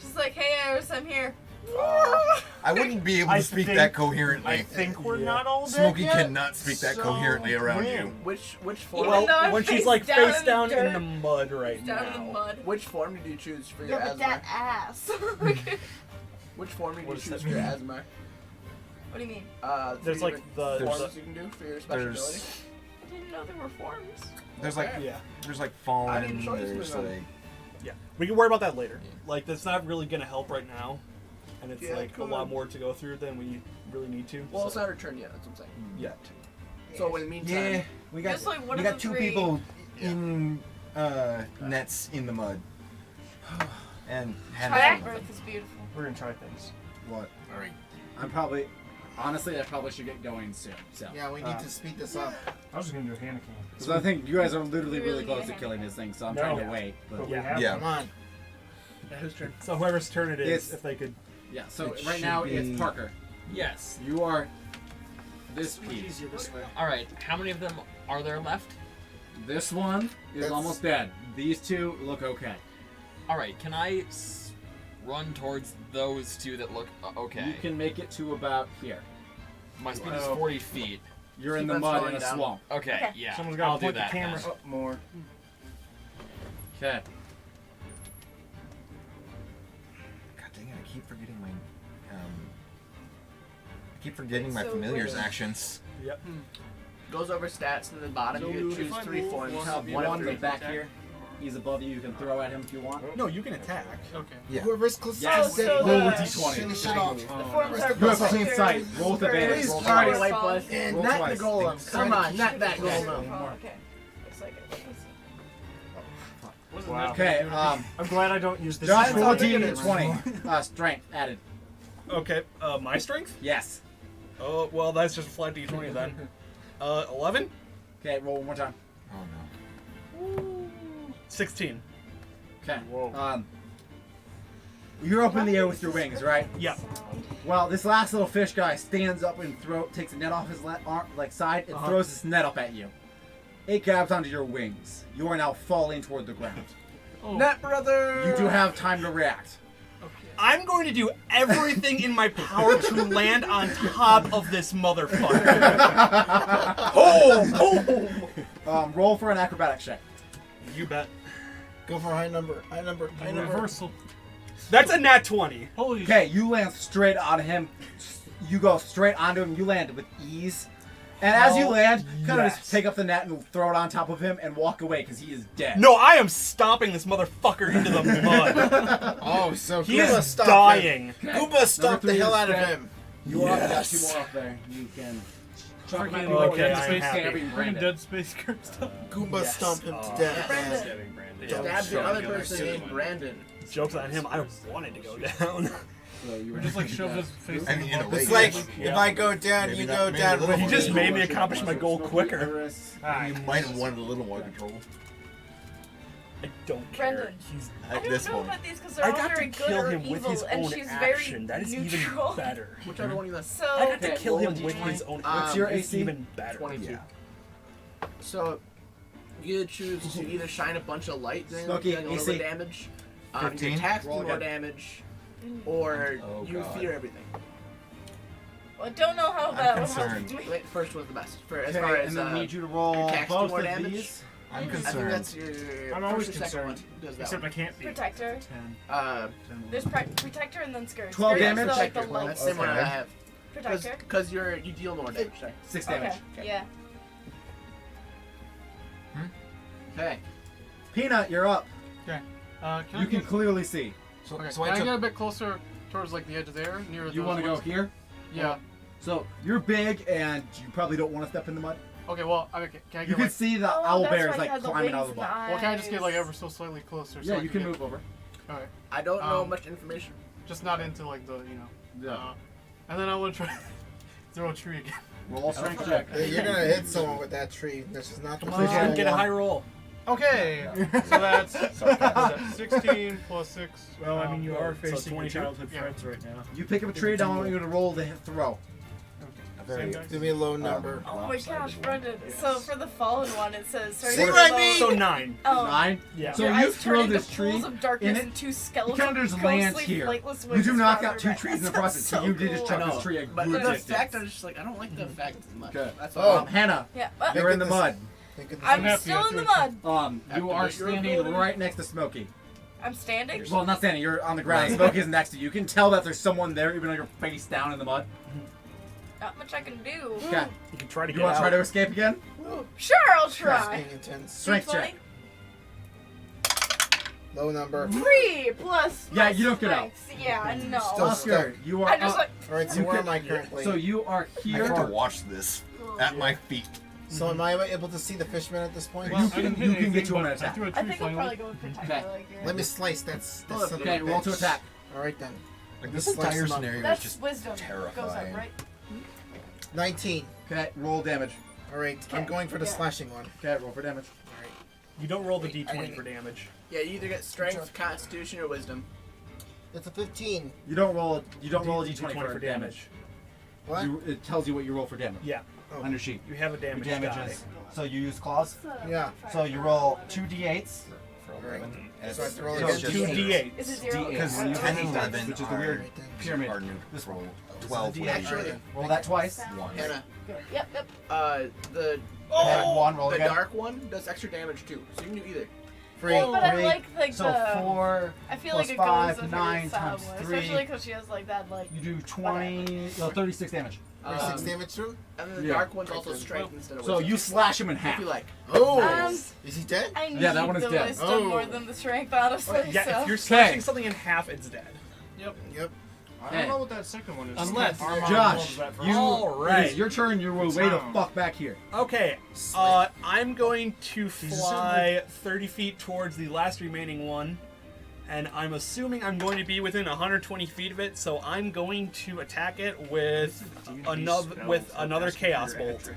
Just like, hey, Iris, I'm here. I wouldn't be able to I speak think- that coherently. I think we're not all dead Smokey yet, cannot speak that so coherently around win. you. Which Even form? though I'm Well, when she's face like down face in the down in dirt. the mud right Down now. in the mud. Which form did you choose for Yeah, your but asthma? that ass. Which form did you What does choose that for your mean? asthma? What do you mean? There's three like different the forms you can do for your special ability. There's I didn't know there were forms. there's like Okay. yeah. there's like I fallen. didn't show you There's some of like them. Yeah, we can worry about that later. Like, that's not really gonna help right now, and it's Yeah, like a lot more to go through than we really need to. Well, it's so. not her turn yet. That's what I'm saying. Yet. So in the meantime, yeah, we got Just like one we of got the two three. people in nets in the mud. And Childbirth birth is beautiful. We're gonna try things. What? All right. Honestly, I probably should get going soon. So. Yeah, we need to speed this up. I was just gonna do a Hannah King. Because I think you guys are literally We really really close need to a killing this thing, so I'm No. trying to wait. But But we Yeah. have Yeah. Come on. yeah, whose turn? So whoever's turn it is, It's- if they could. yeah, so It right should now be- it's Parker. Yes. You are this It's piece. easier this way. All right. How many of them are there left? This one is That's- almost dead. These two look okay. All right. Can I run towards those two that look okay? You can make it to about here. My speed is Wow. 40 feet. You're in Keep the on mud in slowing a down. swamp. Okay. Okay. Yeah. Someone's I'll gotta do point the that. camera then. up more. Okay. God dang it! I keep forgetting my I keep forgetting my So familiar's weird. actions. Yep. Goes over stats and at the bottom So you if choose I three move forms. one Have of you one have on the three back attack? here. He's above you. You can throw at him if you want. No, you can attack. Okay. Yeah. Whoever's closest Yes. to So the Roll a the- d20. finish it off. The forms are You have both clean very- sight. Roll with advantage. Please, Roll Party twice. white boys. And Roll not twice. the golem. Come on, not that Okay. golem. Oh, okay. Looks like it. Wasn't Wow. that Okay. I'm glad I don't use this. Josh, as roll a a tool. d20. Strength added. Okay. My strength? Yes. Oh, well, that's just a flat d20 then. 11? Okay. Roll one more time. Oh no. 16. Okay. Whoa. You're up in the air with your wings, right? Yeah. Well, this last little fish guy stands up and takes a net off his side and throws this net up at you. It grabs onto your wings. You are now falling toward the ground. Oh. Net brother. You do have time to react. I'm going to do everything in my power to land on top of this motherfucker. Roll for an acrobatics check. You bet. Go for a high number. High number. High number. Reversal. That's a nat 20. Holy Okay, you land straight on him. You go straight onto him. You land with ease. And as you land, kind of just take up the net and throw it on top of him and walk away because he is dead. No, I am stomping this motherfucker into the mud. Oh, so He Goomba is stomped dying. him. Goomba stomped the 3 hell is out of dead. him. You are up. You got 2 more up there. You can. freaking Okay, dead I'm space, happy. freaking dead space curse stuff. Goomba stomped him to death. Stab the other person named Brandon. Joke's on him. I wanted to go down. Or just like shove his face I in mean, the you know, water. It's like if I go down, Maybe you that go made down a little with He me. just made me accomplish my goal quicker. You might have wanted a little more control. I don't care. Brendan, He's I At don't this know point. about these because they're I all got very to good kill or him with evil, his and own she's action. very That is neutral. even better. Whichever one you like. So I got to Okay, kill him roll a with D20. his own What's action. your It's AC? even better. 22. Yeah. So you either choose to either shine a bunch of light during Smokey, dealing a little AC. bit of damage, 15? your attacks Roll do more again. damage, or Oh, you God. fear everything. I don't know how that would help concerned. me. Wait, first one's the best. For as Okay, far as and then I need you to your roll attacks do both more of damage. these. I'm I think concerned. that's your I'm always first or second one. concerned. Does that Except I one. can't be. Protector. 10. There's Protector and then Scourge. 12 Scourge is damage? the, like, the Protector. light. That's the same one I Okay. have. Protector. Because you deal more damage. Sorry. 6 damage. Okay. Yeah. Okay. Peanut, you're up. Okay. Can You I can get, clearly see. So, okay, so can I I took. get a bit closer towards like the edge there, near You those want to go ones? here? Yeah. So you're big and you probably don't want to step in the mud. Okay. Well, okay. Can I You get can like? see the Oh, owl that's bear why is he like had the climbing out of wings the mud. Well, can I just get like nice. ever so slightly closer? So Yeah, I you can get, move over. All right. I don't know much information. Just not into like the Yeah. and then I want to try throw a tree again. Roll a strength check. Yeah, you're gonna hit someone with that tree. This is not the Come place on, you get a want. high roll. Okay. So that's 16 plus 6. Well, I mean, you are So facing your 22? childhood Yeah. friends right now. You pick up a tree, don't want you to roll the throw. Same dice? Give me a low number. Oh my gosh, Brendan. So for the fallen one, it says. Sorry, See for what I the- mean? So 9. Oh. 9? Yeah. So Your you eyes throw turn into this tree pools of darkness in it, and two He skeletons. kind of just lands here. You do knock out 2 trees in the process, so you did just chuck this tree a But good the distance. effect, I'm just like, I don't like the effect as much. Good. That's Oh. all. Hannah, Yeah. you're in the mud. I'm happy still I in the threw mud. You are Activate your standing ability. right next to Smokey. I'm standing. Well, not standing, you're on the ground. Smokey is next to you. You can tell that there's someone there, even though you're face down in the mud. Not much I can do. Okay. You can try to You get want to try out. to escape again? Sure, I'll That's try. being intense. Strength D20. check. Low number. 3 plus. Yeah, my you don't get out. strength. Yeah, no. Still Oscar, you are I just up. like. Alright, so You where can- am I currently? So you are I here. have to watch this at my feet. So am I able to see the fisherman at this point? Well, You can- I didn't hit you can anything, get to him but in attack. I threw a I tree think I'll finally. probably go with protector. Okay. Like, Let me slice. That's son of a Okay, roll to bitch. attack. Alright then. Like this Slice entire them up. scenario is That's just wisdom. Goes terrifying. up, right? 19. Okay, roll damage. Alright, I'm Okay. going for the Yeah. slashing one. Okay, roll for damage. Alright. You don't roll the Wait, d20 I- for damage. Yeah, you either get strength, constitution, or wisdom. It's a 15. You don't roll a d20 for for damage. What? It tells you what you roll for damage. Yeah. Oh. On your sheet. You have a Your damage, damage die. is so you use claws. Yeah. So you roll 2 d8s. For Alright. 11. So I have to roll So again. 2d8. Is it 0? Because Okay. 10 and 11 which is the are, weird pyramid. are new. This Roll one. 12 would be Actually, Roll that twice. 1. Hannah, Yep, yep. the Add 1, roll the again. dark one does extra damage too, so you can do either. Free. Oh, but I Three. like So the. 4. I feel plus like it 5, goes with 9 her style times more, 3. especially because she has like that like. You do 20. No, 36 damage. 36 damage to him? And then the Yeah. dark one's also strength instead of So wisdom. you slash him in if half. you like. Oh! Um, Is he dead? I need Yeah, that one is the dead. wisdom Oh. more than the strength, honestly. Yeah, so. if you're slashing something in half, it's dead. Yep. Yep. I Hey. don't know what that second one is. Unless- Armor Josh, rolls that for you, All it right. is your turn. You're way the Town. fuck back here. Okay, I'm going to fly 30 feet towards the last remaining one, and I'm assuming I'm going to be within 120 feet of it, so I'm going to attack it with another Chaos Bolt.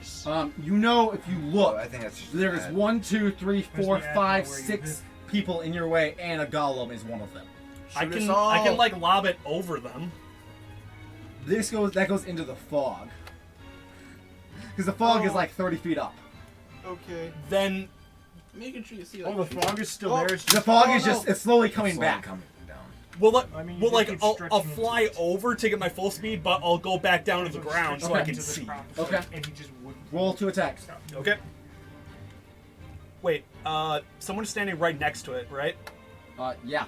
You know, if you look, I think that's just there's bad. 1, 2, 3, 4, the ad 5, where you 6 people in your way, and a golem is one of them. I Shoot us can all. like lob it over them. That goes into the fog. Because the fog is like 30 feet up. Okay. Then Making sure you see Oh, like. the fog is still there. It's The just, fog is just, it's slowly coming Slowly back. coming down. I mean, you just keep I'll stretching fly into it. over to get my full speed, but I'll go back down to the ground so I Okay. can see. Okay. And he just wouldn't. Roll to attack. Okay. Wait, someone's standing right next to it, right? Yeah.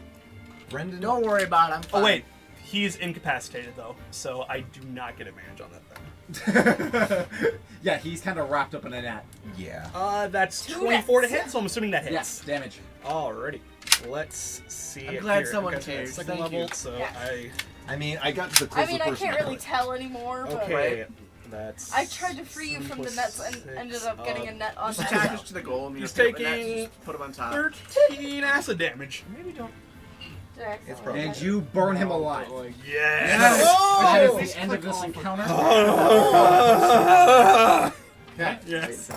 Brendon. Don't worry about it. I'm fine. Oh wait, he's incapacitated though, so I do not get advantage on that thing. Yeah, he's kind of wrapped up in a net. Yeah. That's Two 24 to nets. hit, so I'm assuming that hits. Yes, damage. Alrighty. Let's see. I'm it glad here. someone I got to that cared. second Thank level, you. so Yes. I mean, I got to the I closest mean, I person can't really could. tell anymore, but Okay. That's. I tried to free you from the nets and ended up getting a net on Just my attach it to the goal. And He's you know, taking just put him on top. 13 acid damage. Maybe don't. It's probably And you burn him alive. Yes! That is Oh! the end of this encounter. Okay. Yes.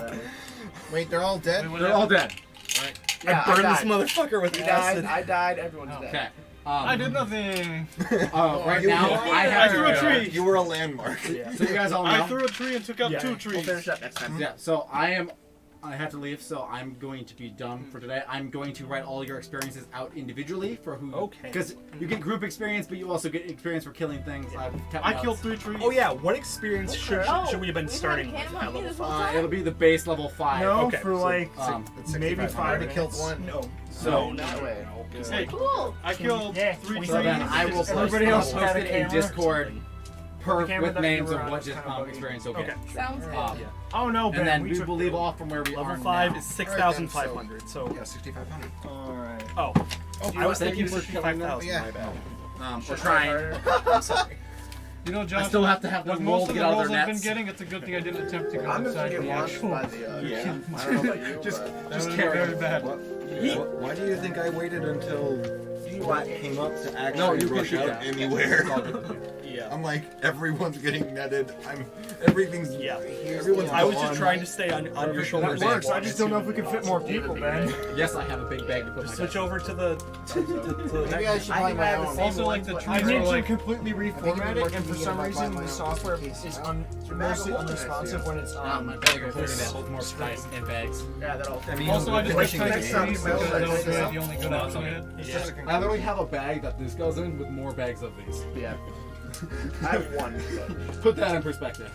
Wait, they're all dead? They're all dead. Yeah, I burned died. this motherfucker with He acid. died. I died. Everyone's Okay. dead. I did nothing. Right You- now, I have threw a tree. You were a landmark. So you guys all know. I threw a tree and took out 2 We'll trees. finish up next time. Yeah, so I have to leave, so I'm going to be done for today. I'm going to write all your experiences out individually for who. Okay. Because you get group experience, but you also get experience for killing things. I've kept I notes. killed 3 trees. Oh yeah, what experience should we have been we've starting had a with can at on me level this whole 5? time? It'll be the base level 5. No, Okay, for so, like maybe 65. 5 I already minutes. killed one. No. So, That way. Hey, Cool. I killed Yeah, 3 trees. so then I will post, Everybody else I'll had post a it in camera. Discord per, camera with that you names were of on what is just kinda buggy. experience you'll Okay. get. Sounds good. Oh no, Ben. And then we we took will leave off from where we Level are 5 now. is 6,500. So Yeah, 6,500. Alright. oh, I was Thank thinking you for killing them. 65,000. Yeah. My bad. We're trying. I'm sorry. You know, Josh, I still have to have with them roll most to of get the out of rolls their I've been nets. getting, it's a good thing I didn't attempt to go I'm just inside gonna the get launched actual. by the. Yeah. I don't know about you. Just but- carry Very it. bad. Why do you think I waited until What? it came up to actually No, you can rush shoot out that. anywhere? It's all good with you. Yeah. I'm like, everyone's getting netted. Everything's. Yeah. Everyone's I was just gone. trying to stay on your shoulders. That works. I just don't know if we can fit more people, Ben. Yes, I have a big bag to put my Switch dice over to the. Maybe I should I buy think I my have the own. same Also, like, the ones, trees I are need to like. completely reformat it, and for some reason the software in. is mostly unresponsive when it's Ah, my bag of holding that holds more dice and bags. Yeah, that'll. I mean, Also, I just finishing got the trees game. because those were the only good ones I had. It's just a I literally have a bag that this goes in with more bags of these. Yeah. I have one. Put that in perspective.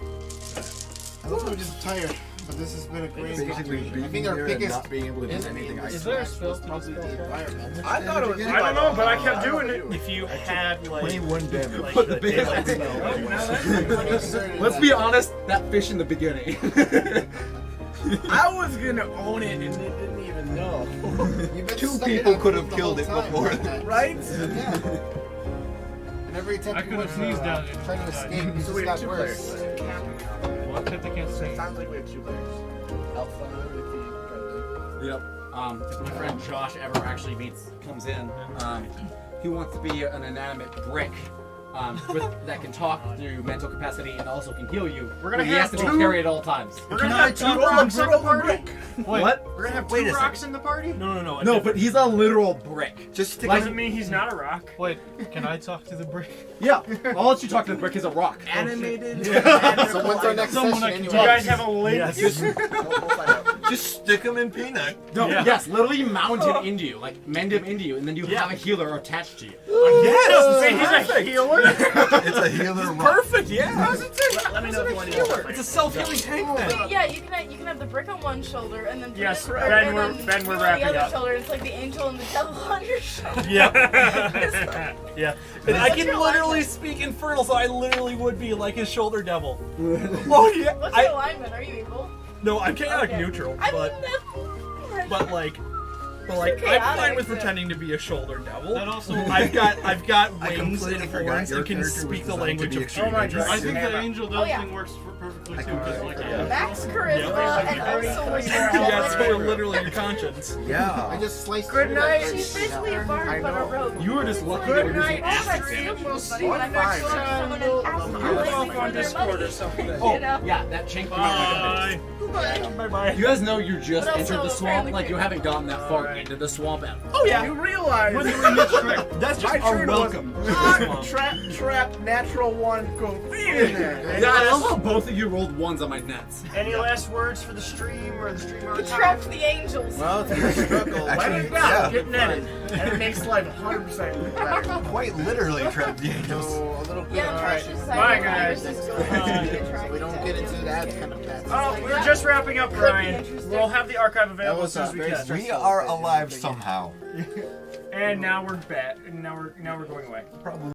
I love I'm just tired, but this has been a great Basically, victory. I being think our here and biggest not being able to do enemy anything. in I this there a match spell was to probably dispel the that? environment. I thought it was. I don't know, but I kept doing it. If you had like 21 damage. like Put the the big daylight bag. spell. Let's be honest, that fish in the beginning. I was gonna own it and it didn't even know. You've been Two stuck in people that could room have the killed whole it time, before. like that. Right? Yeah. And every attempt I you could've went sneezed for down it. trying to escape, you So we just have got 2 worse. players. Well, except I can't It see. sounds like we have 2 players. Alpha with the. Yep. If my friend Josh ever actually comes in, he wants to be an inanimate brick. That can talk through mental capacity and also can heal you. We're gonna but he has have to be two- carried at all times. We're gonna have 2 rocks in the party. Wait, What? We're gonna have Wait 2 a rocks in the party. No. No, but he's a literal brick. Just stick Doesn't mean he's not a rock. wait, can I talk to the brick? Yeah, I'll let you talk to the brick. Is a rock. Animated. So when's our next Someone session I can anyway? Do you guys have a link? Yes. We'll find out. Just stick them in peanut. No, Yeah. yes, literally mount him into you, like mend him into you, and then you have a healer attached to you. Yes. Say he's a healer. It's a healer rock. Perfect. Yeah. Let me know if you want to know. It's a self-healing tank then. Yeah, you can have the brick on one shoulder and then Yes, Brendon- Ben, and we're- then Ben, we're you on wrapping the other up. shoulder. It's like the angel and the devil on your shoulder. Yeah. Yeah. And I What's can your literally alignment? speak infernal, so I literally would be like his shoulder devil. Oh yeah. What's your alignment? Are you evil? No, I'm chaotic Okay. neutral, I but mean, that's... but like. But You're like, I'm chaotic, fine with so- pretending to be a shoulder devil. That also. I've got I wings completely and forgot horns your and can character was speak the designed to language be of extremely humans. dangerous. I think the Hammer. angel Oh, dove yeah. thing works perfectly I too, can- because like Yeah. Max charisma and also was Yeah, so we're literally your conscience. Yeah. I just sliced Good through night. that She's thing. basically a I bard, but a know. rogue. You were just lucky Good that you're night. using I acid like damage. steal most money when I Fine. go to someone and ask them You're how they off spend on their Discord money. or something. You know? Yeah, that chink came out like a bitch. Bye bye. You guys know you just But entered the also swamp, apparently like you haven't gotten that far into the swamp at all. Oh yeah. You realize That's just my a turn welcome. was trap, natural 1, go in there. Yeah, I love how both of you rolled ones on my nets. Any last words for the stream or the stream He archive? trapped the angels. Well, it's a struggle. Let it go, get netted. And it makes life 100% better. Quite literally trapped the angels. So a little bit Yeah, of Precious. Bye, guys. we don't get into that kind of bad Oh, we're just wrapping up, Ryan. We'll have the archive available as soon as we can. We are alive somehow. And now we're back. Now we're going away. Probably